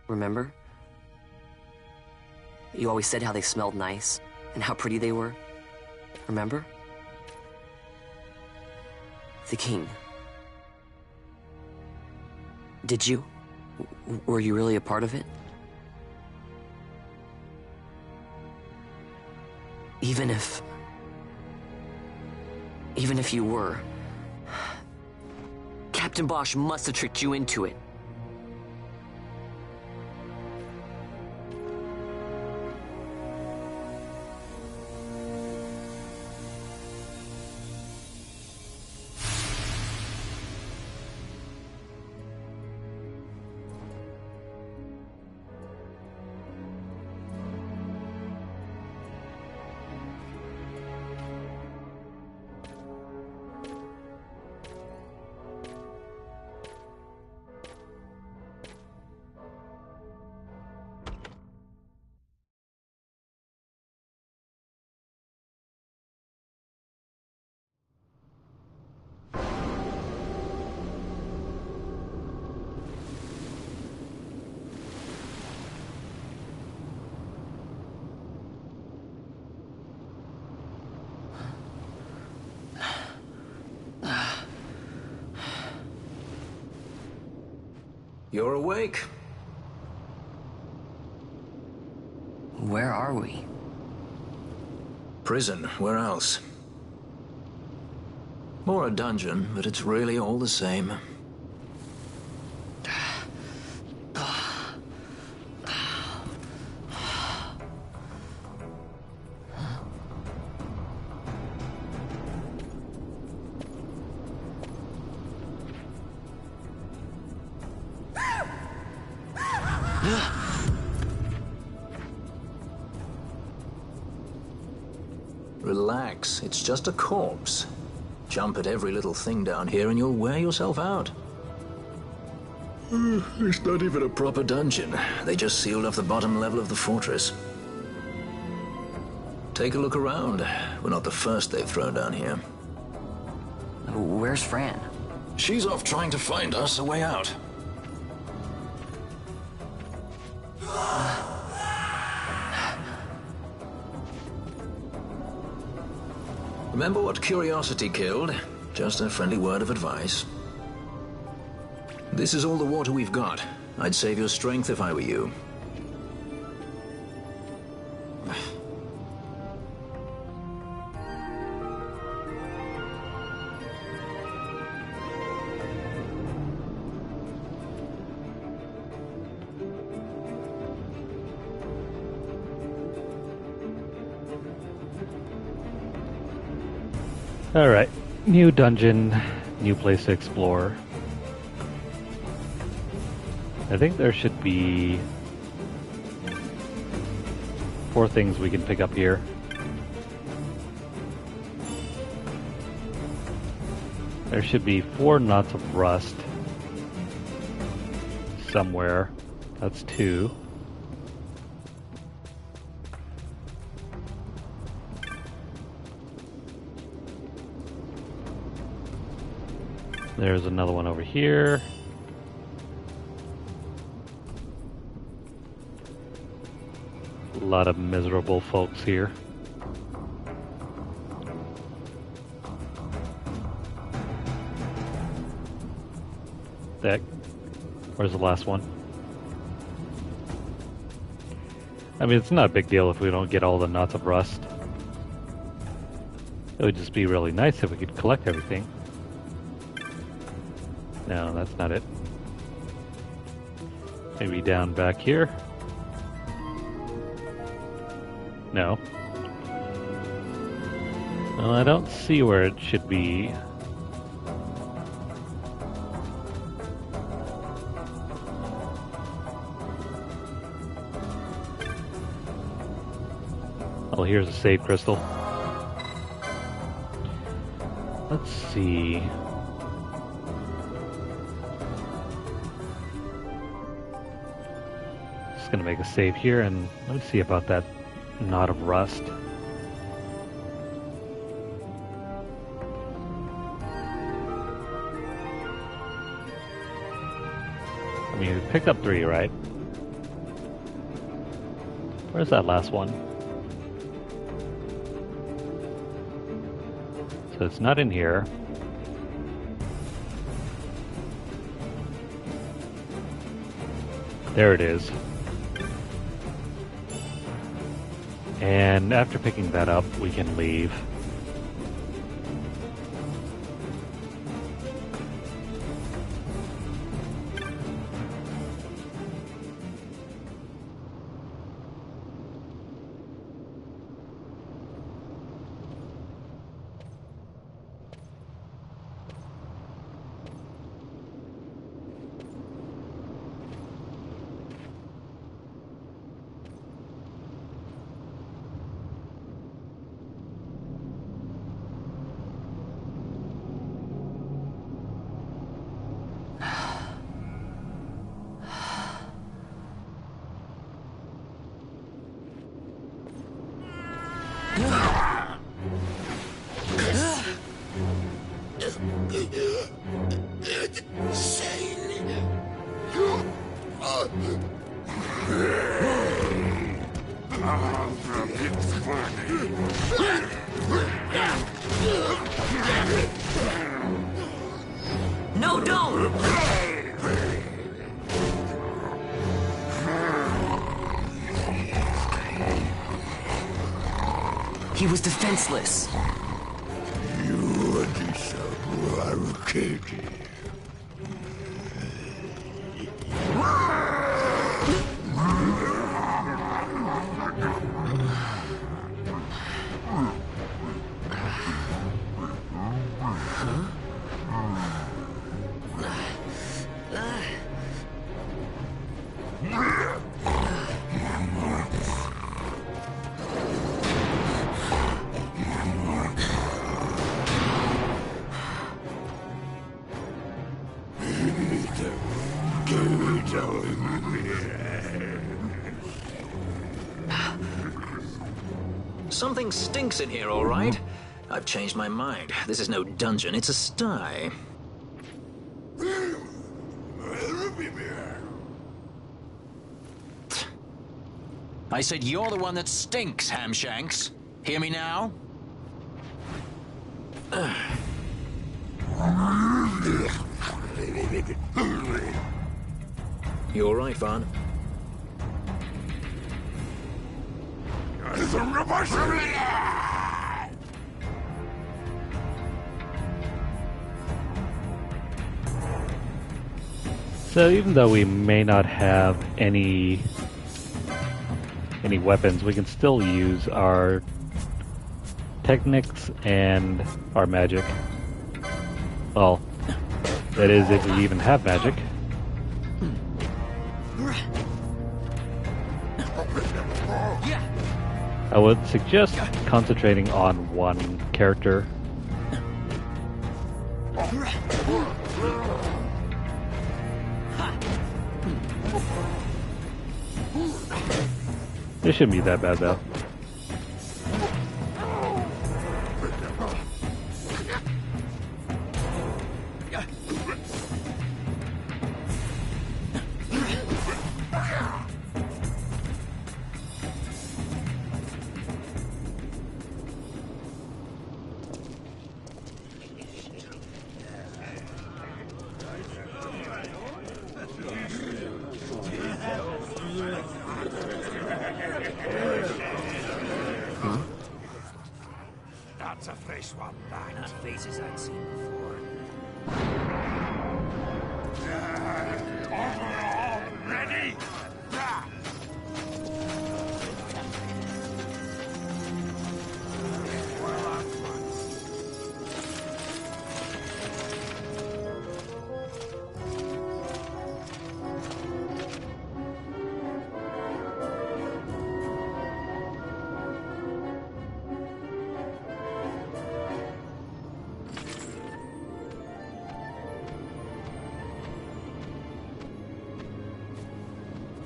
Remember? You always said how they smelled nice and how pretty they were. Remember? The king. Did you? Were you really a part of it? Even if you were, Captain Bosch must have tricked you into it. You're awake. Where are we? Prison, where else? Or a dungeon, but it's really all the same. Relax, it's just a corpse. Jump at every little thing down here and you'll wear yourself out. It's not even a proper dungeon. They just sealed off the bottom level of the fortress. Take a look around. We're not the first they've thrown down here. Where's Fran? She's off trying to find us a way out. Remember what curiosity killed? Just a friendly word of advice. This is all the water we've got. I'd save your strength if I were you. Alright, new dungeon, new place to explore. I think there should be 4 things we can pick up here. There should be 4 knots of rust somewhere. That's 2. There's another one over here. A lot of miserable folks here. That. Where's the last one? I mean, it's not a big deal if we don't get all the knots of rust. It would just be really nice if we could collect everything. No, that's not it. Maybe down back here? No. Well, I don't see where it should be. Oh, here's a save crystal. Let's see. Just gonna make a save here and let me see about that knot of rust. I mean, we picked up 3, right? Where's that last one? So it's not in here. There it is. And after picking that up, we can leave. No, don't! He was defenseless. You are kidding. Something stinks in here, all right? I've changed my mind. This is no dungeon, it's a sty. I said you're the one that stinks, Hamshanks. Hear me now? You all right, Vaughn? So even though we may not have any weapons, we can still use our techniques and our magic. Well, that is if we even have magic. I would suggest concentrating on one character. It shouldn't be that bad though. That's a fresh one, that. Not faces I'd seen before. Ready?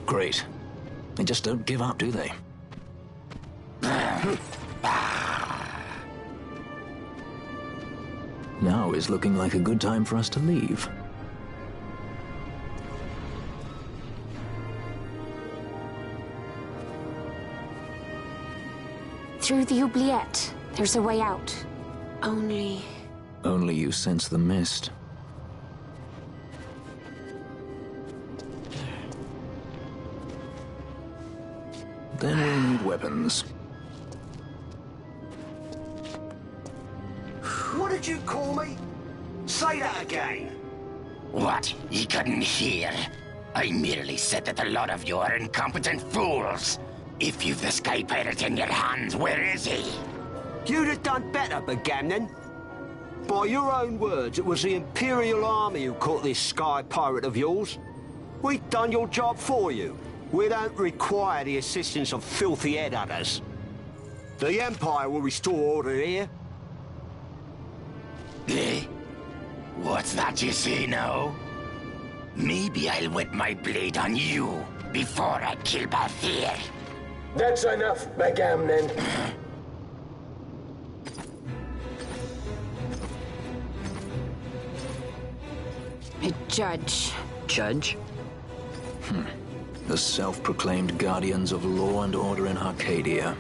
Great. They just don't give up, do they? Now is looking like a good time for us to leave. Through the oubliette, there's a way out. Only... Only you sense the mist. Then we'll need weapons. What did you call me? Say that again. What? You couldn't hear? I merely said that a lot of you are incompetent fools. If you've the Sky Pirate in your hands, where is he? You'd have done better, Bagamnon. By your own words, it was the Imperial Army who caught this Sky Pirate of yours. We've done your job for you. We don't require the assistance of filthy headhunters. The Empire will restore order here. Eh? What's that you say now? Maybe I'll wet my blade on you before I kill Bathir. That's enough, Bagamnon. a judge. Judge? The self-proclaimed guardians of law and order in Arcadia.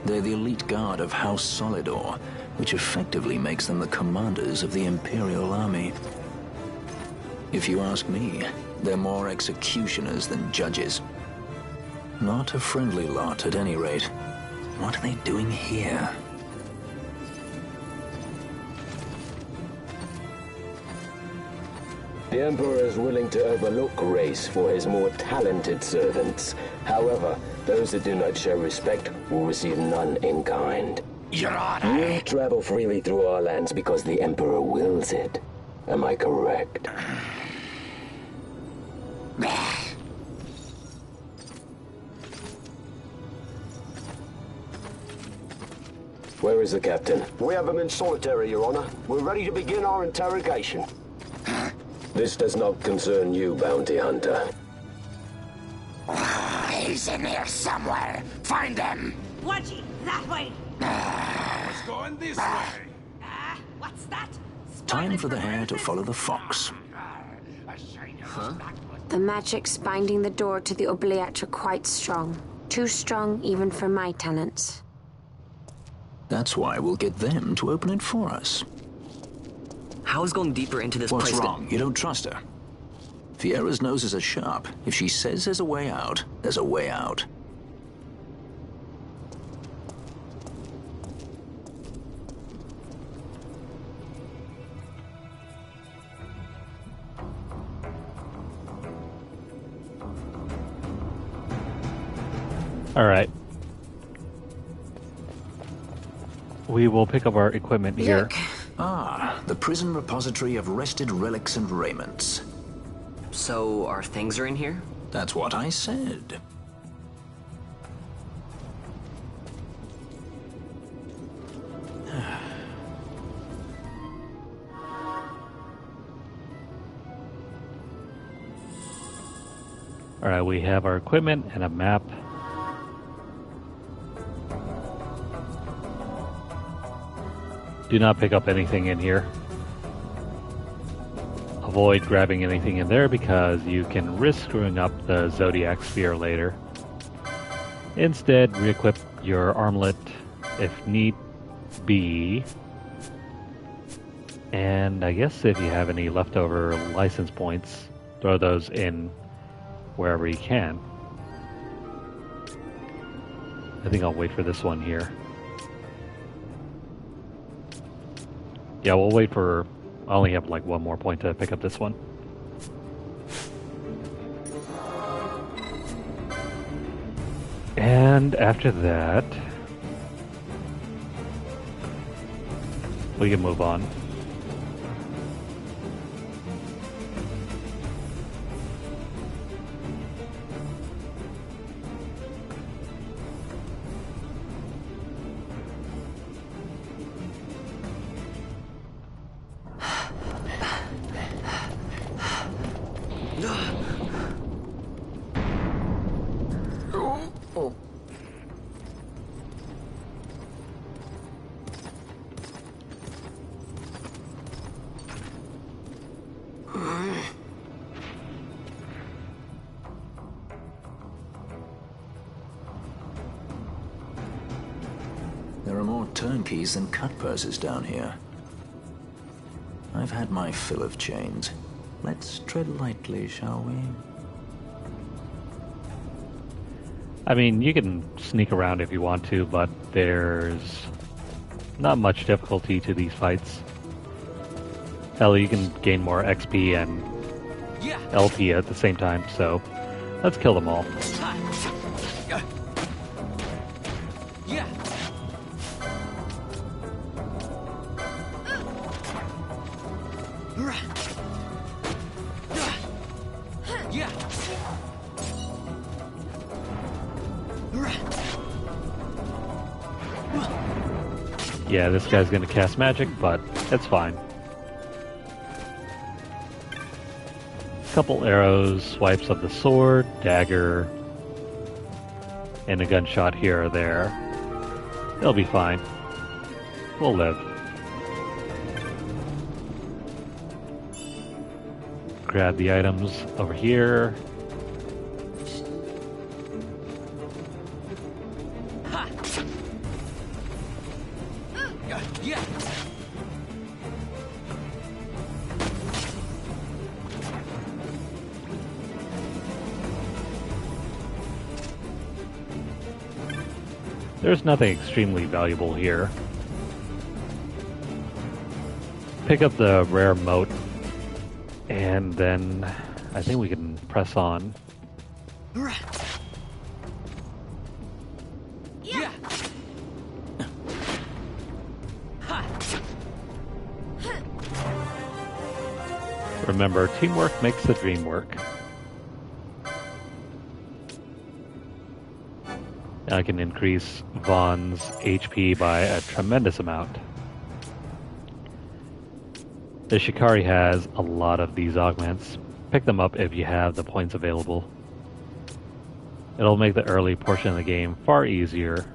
They're the elite guard of House Solidor, which effectively makes them the commanders of the Imperial Army. If you ask me, they're more executioners than judges. Not a friendly lot, at any rate. What are they doing here? The Emperor is willing to overlook race for his more talented servants. However, those that do not show respect will receive none in kind. Your Honor! You travel freely through our lands because the Emperor wills it. Am I correct? Where is the captain? We have him in solitary, Your Honor. We're ready to begin our interrogation. This does not concern you, bounty hunter. He's He's in here somewhere. Find him. Wedgie, that way. What's going this way? What's that? Time for the hare to follow the fox. Huh? The magics binding the door to the oubliette are quite strong. Too strong even for my talents. That's why we'll get them to open it for us. How is going deeper into this What's place? wrong? You don't trust her? Fiera's noses are sharp. If she says there's a way out, there's a way out. All right. We will pick up our equipment here. Look. Ah, the prison repository of rested relics and raiments. So, our things are in here? That's what I said. All right, we have our equipment and a map. Do not pick up anything in here. Avoid grabbing anything in there because you can risk screwing up the Zodiac sphere later. Instead, re-equip your armlet if need be. And I guess if you have any leftover license points, throw those in wherever you can. I think I'll wait for this one here. Yeah, we'll wait for... I only have like one more point to pick up this one. And after that, we can move on. There are more turnkeys than cut purses down here. I've had my fill of chains. Let's tread lightly, shall we? I mean, you can sneak around if you want to, but there's not much difficulty to these fights. Hell, you can gain more XP and LP at the same time, so let's kill them all. Yeah, this guy's gonna cast magic, but it's fine. Couple arrows, swipes of the sword, dagger, and a gunshot here or there. They'll be fine. We'll live. Grab the items over here. There's nothing extremely valuable here. Pick up the rare mote, and then I think we can press on. Remember, teamwork makes the dream work. I can increase Vaughn's HP by a tremendous amount. The Shikari has a lot of these augments. Pick them up if you have the points available. It'll make the early portion of the game far easier.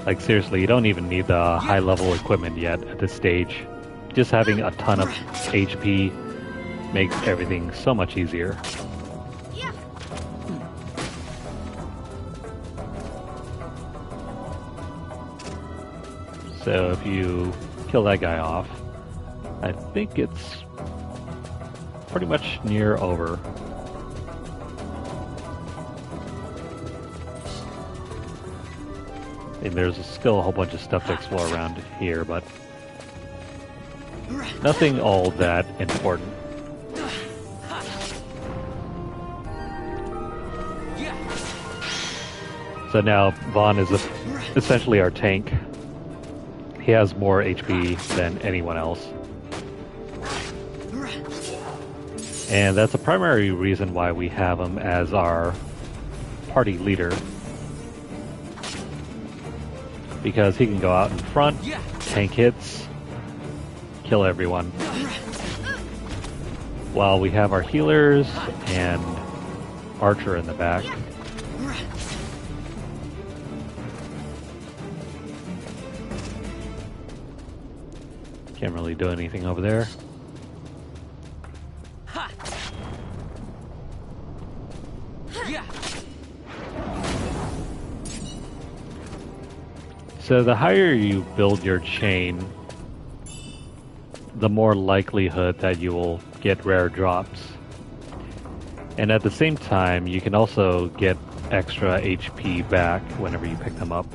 Like seriously, you don't even need the high level equipment yet at this stage. Just having a ton of HP makes everything so much easier. So if you kill that guy off, I think it's pretty much near over. And there's still a whole bunch of stuff to explore around here, but nothing all that important. So now Vaughn is essentially our tank. He has more HP than anyone else. And that's a primary reason why we have him as our party leader. Because he can go out in front, tank hits, kill everyone. While we have our healers and Archer in the back. Can't really do anything over there. So the higher you build your chain, the more likelihood that you will get rare drops. And at the same time, you can also get extra HP back whenever you pick them up.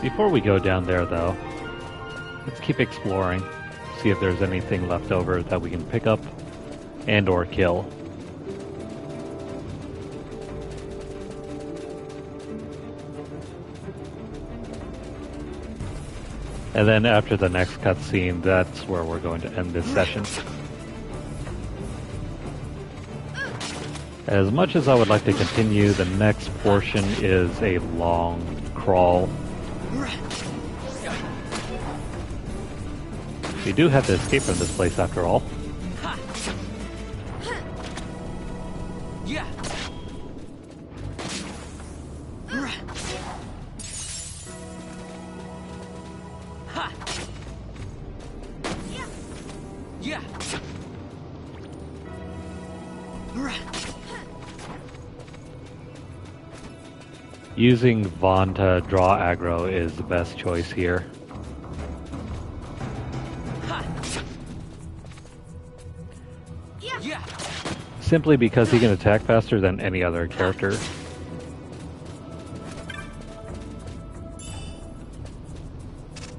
Before we go down there, though, let's keep exploring, see if there's anything left over that we can pick up and or kill. And then after the next cutscene, that's where we're going to end this session. As much as I would like to continue, the next portion is a long crawl. We do have to escape from this place after all. Using Vaughn to draw aggro is the best choice here. Simply because he can attack faster than any other character.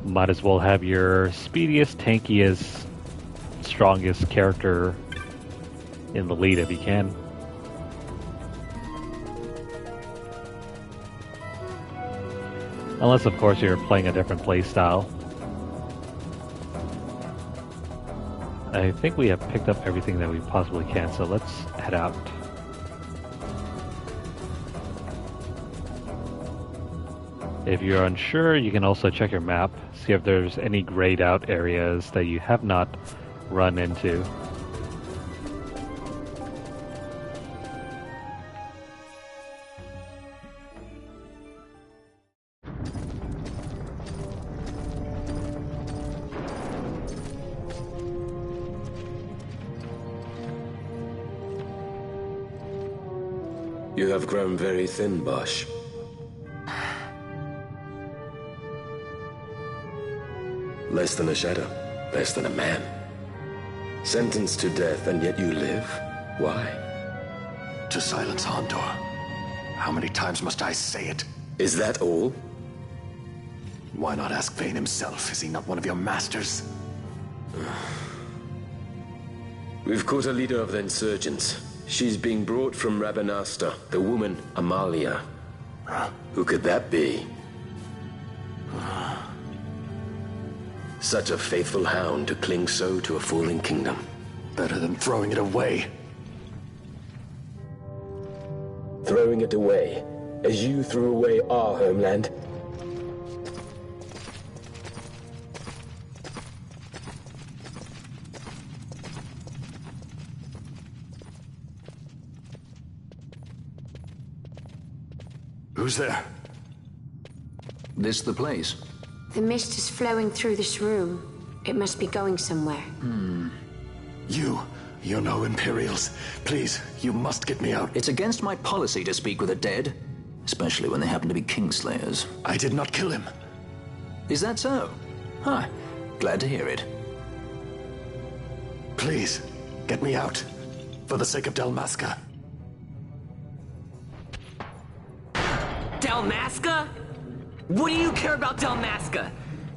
Might as well have your speediest, tankiest, strongest character in the lead if you can. Unless, of course, you're playing a different playstyle. I think we have picked up everything that we possibly can, so let's head out. If you're unsure, you can also check your map, see if there's any grayed out areas that you have not run into. You have grown very thin, Bosch. Less than a shadow, less than a man. Sentenced to death, and yet you live? Why? To silence Hondor. How many times must I say it? Is that all? Why not ask Vane himself? Is he not one of your masters? We've caught a leader of the insurgents. She's being brought from Rabanasta, the woman, Amalia. Who could that be? Such a faithful hound to cling so to a falling kingdom. Better than throwing it away. Throwing it away, as you threw away our homeland? Who's there? This the place? The mist is flowing through this room. It must be going somewhere. You know Imperials. Please, you must get me out. It's against my policy to speak with the dead, especially when they happen to be Kingslayers. I did not kill him. Is that so? Huh. Glad to hear it. Please, get me out. For the sake of Dalmasca. Dalmasca? What do you care about Dalmasca?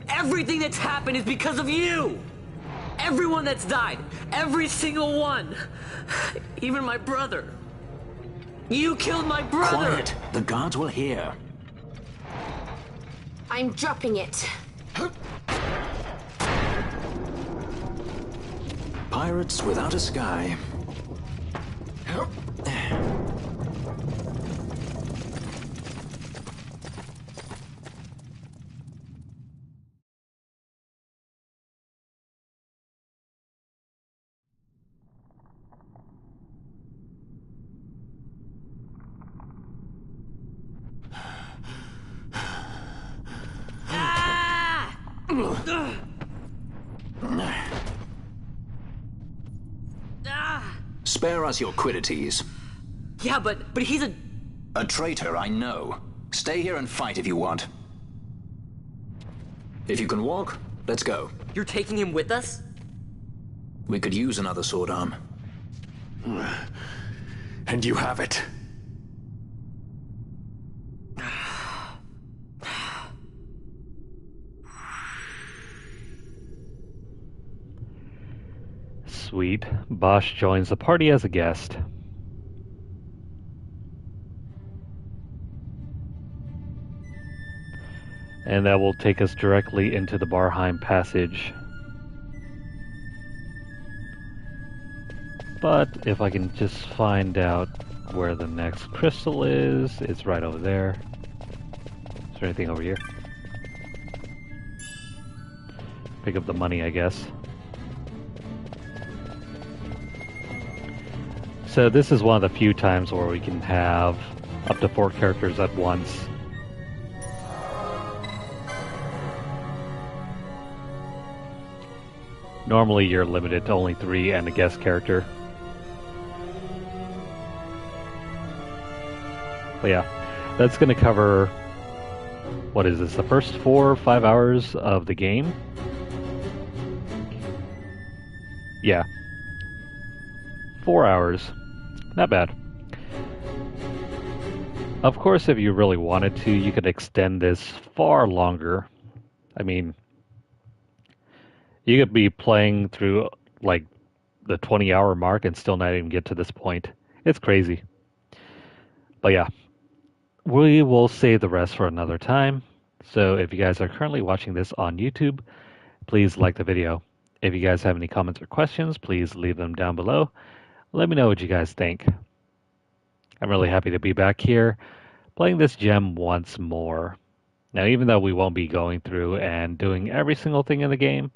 Everything that's happened is because of you! Everyone that's died, every single one. Even my brother. You killed my brother! Quiet! The guards will hear. I'm dropping it. Pirates without a sky. Spare us your quiddities. Yeah, but he's a... A traitor, I know. Stay here and fight if you want. If you can walk, let's go. You're taking him with us? We could use another sword arm. And you have it. Sweet. Bosch joins the party as a guest. And that will take us directly into the Barheim passage. But if I can just find out where the next crystal is, it's right over there. Is there anything over here? Pick up the money, I guess. So this is one of the few times where we can have up to 4 characters at once. Normally you're limited to only 3 and a guest character. But yeah, that's going to cover, what is this, the first 4 or 5 hours of the game? Yeah. 4 hours. Not bad. Of course, if you really wanted to, you could extend this far longer. I mean, you could be playing through like the 20-hour mark and still not even get to this point. It's crazy. But yeah, we will save the rest for another time. So if you guys are currently watching this on YouTube, please like the video. If you guys have any comments or questions, please leave them down below. Let me know what you guys think. I'm really happy to be back here playing this gem once more. Now, even though we won't be going through and doing every single thing in the game,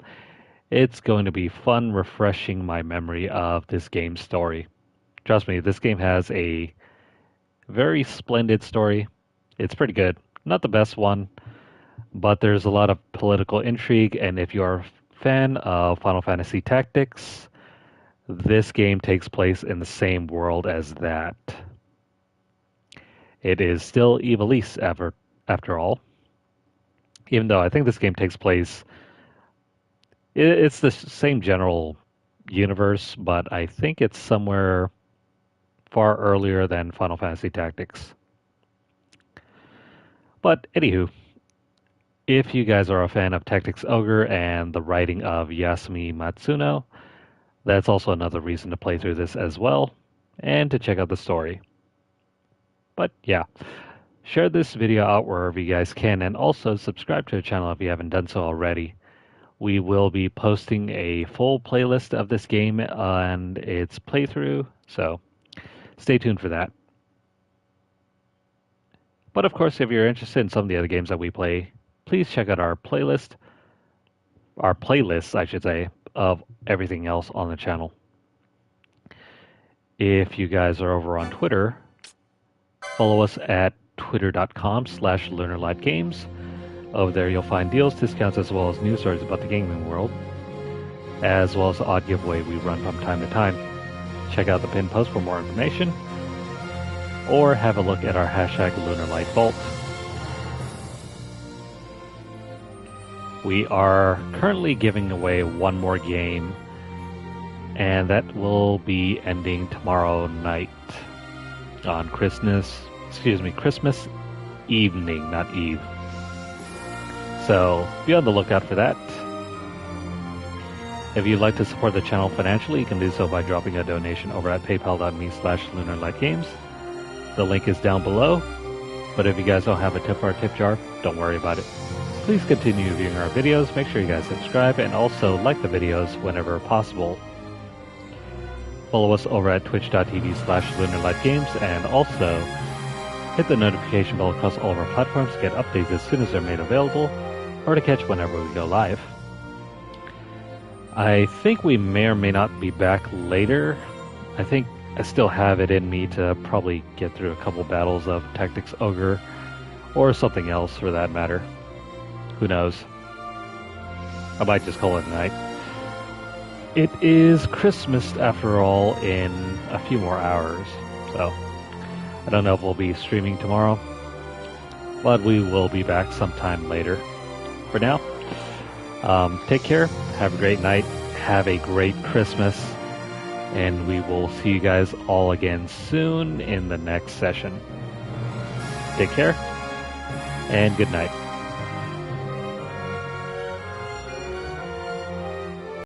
it's going to be fun refreshing my memory of this game's story. Trust me, this game has a very splendid story. It's pretty good. Not the best one, but there's a lot of political intrigue, and if you're a fan of Final Fantasy Tactics, this game takes place in the same world as that. It is still Ivalice after all. Even though I think this game takes place... It's the same general universe, but I think it's somewhere far earlier than Final Fantasy Tactics. But anywho, if you guys are a fan of Tactics Ogre and the writing of Yasumi Matsuno, that's also another reason to play through this as well, and to check out the story. But yeah, share this video out wherever you guys can, and also subscribe to the channel if you haven't done so already. We will be posting a full playlist of this game and its playthrough, so stay tuned for that. But of course, if you're interested in some of the other games that we play, please check out our playlists, I should say, of everything else on the channel. If you guys are over on Twitter, follow us at twitter.com/LunarlightGames. Over there you'll find deals, discounts, as well as news stories about the gaming world, as well as the odd giveaway we run from time to time. Check out the pinned post for more information, or have a look at our hashtag Lunarlight Vault. We are currently giving away one more game, and that will be ending tomorrow night on Christmas evening, not Eve. So be on the lookout for that. If you'd like to support the channel financially, you can do so by dropping a donation over at paypal.me/LunarlightGames. The link is down below, but if you guys don't have a tip or a tip jar, don't worry about it. Please continue viewing our videos, make sure you guys subscribe, and also like the videos whenever possible. Follow us over at twitch.tv/LunarlightGames, and also hit the notification bell across all of our platforms to get updates as soon as they're made available, or to catch whenever we go live. I think we may or may not be back later. I think I still have it in me to probably get through a couple battles of Tactics Ogre, or something else for that matter. Who knows? I might just call it a night. It is Christmas after all in a few more hours, so I don't know if we'll be streaming tomorrow, but we will be back sometime later. For now, take care, have a great night, have a great Christmas, and we will see you guys all again soon in the next session. Take care, and good night.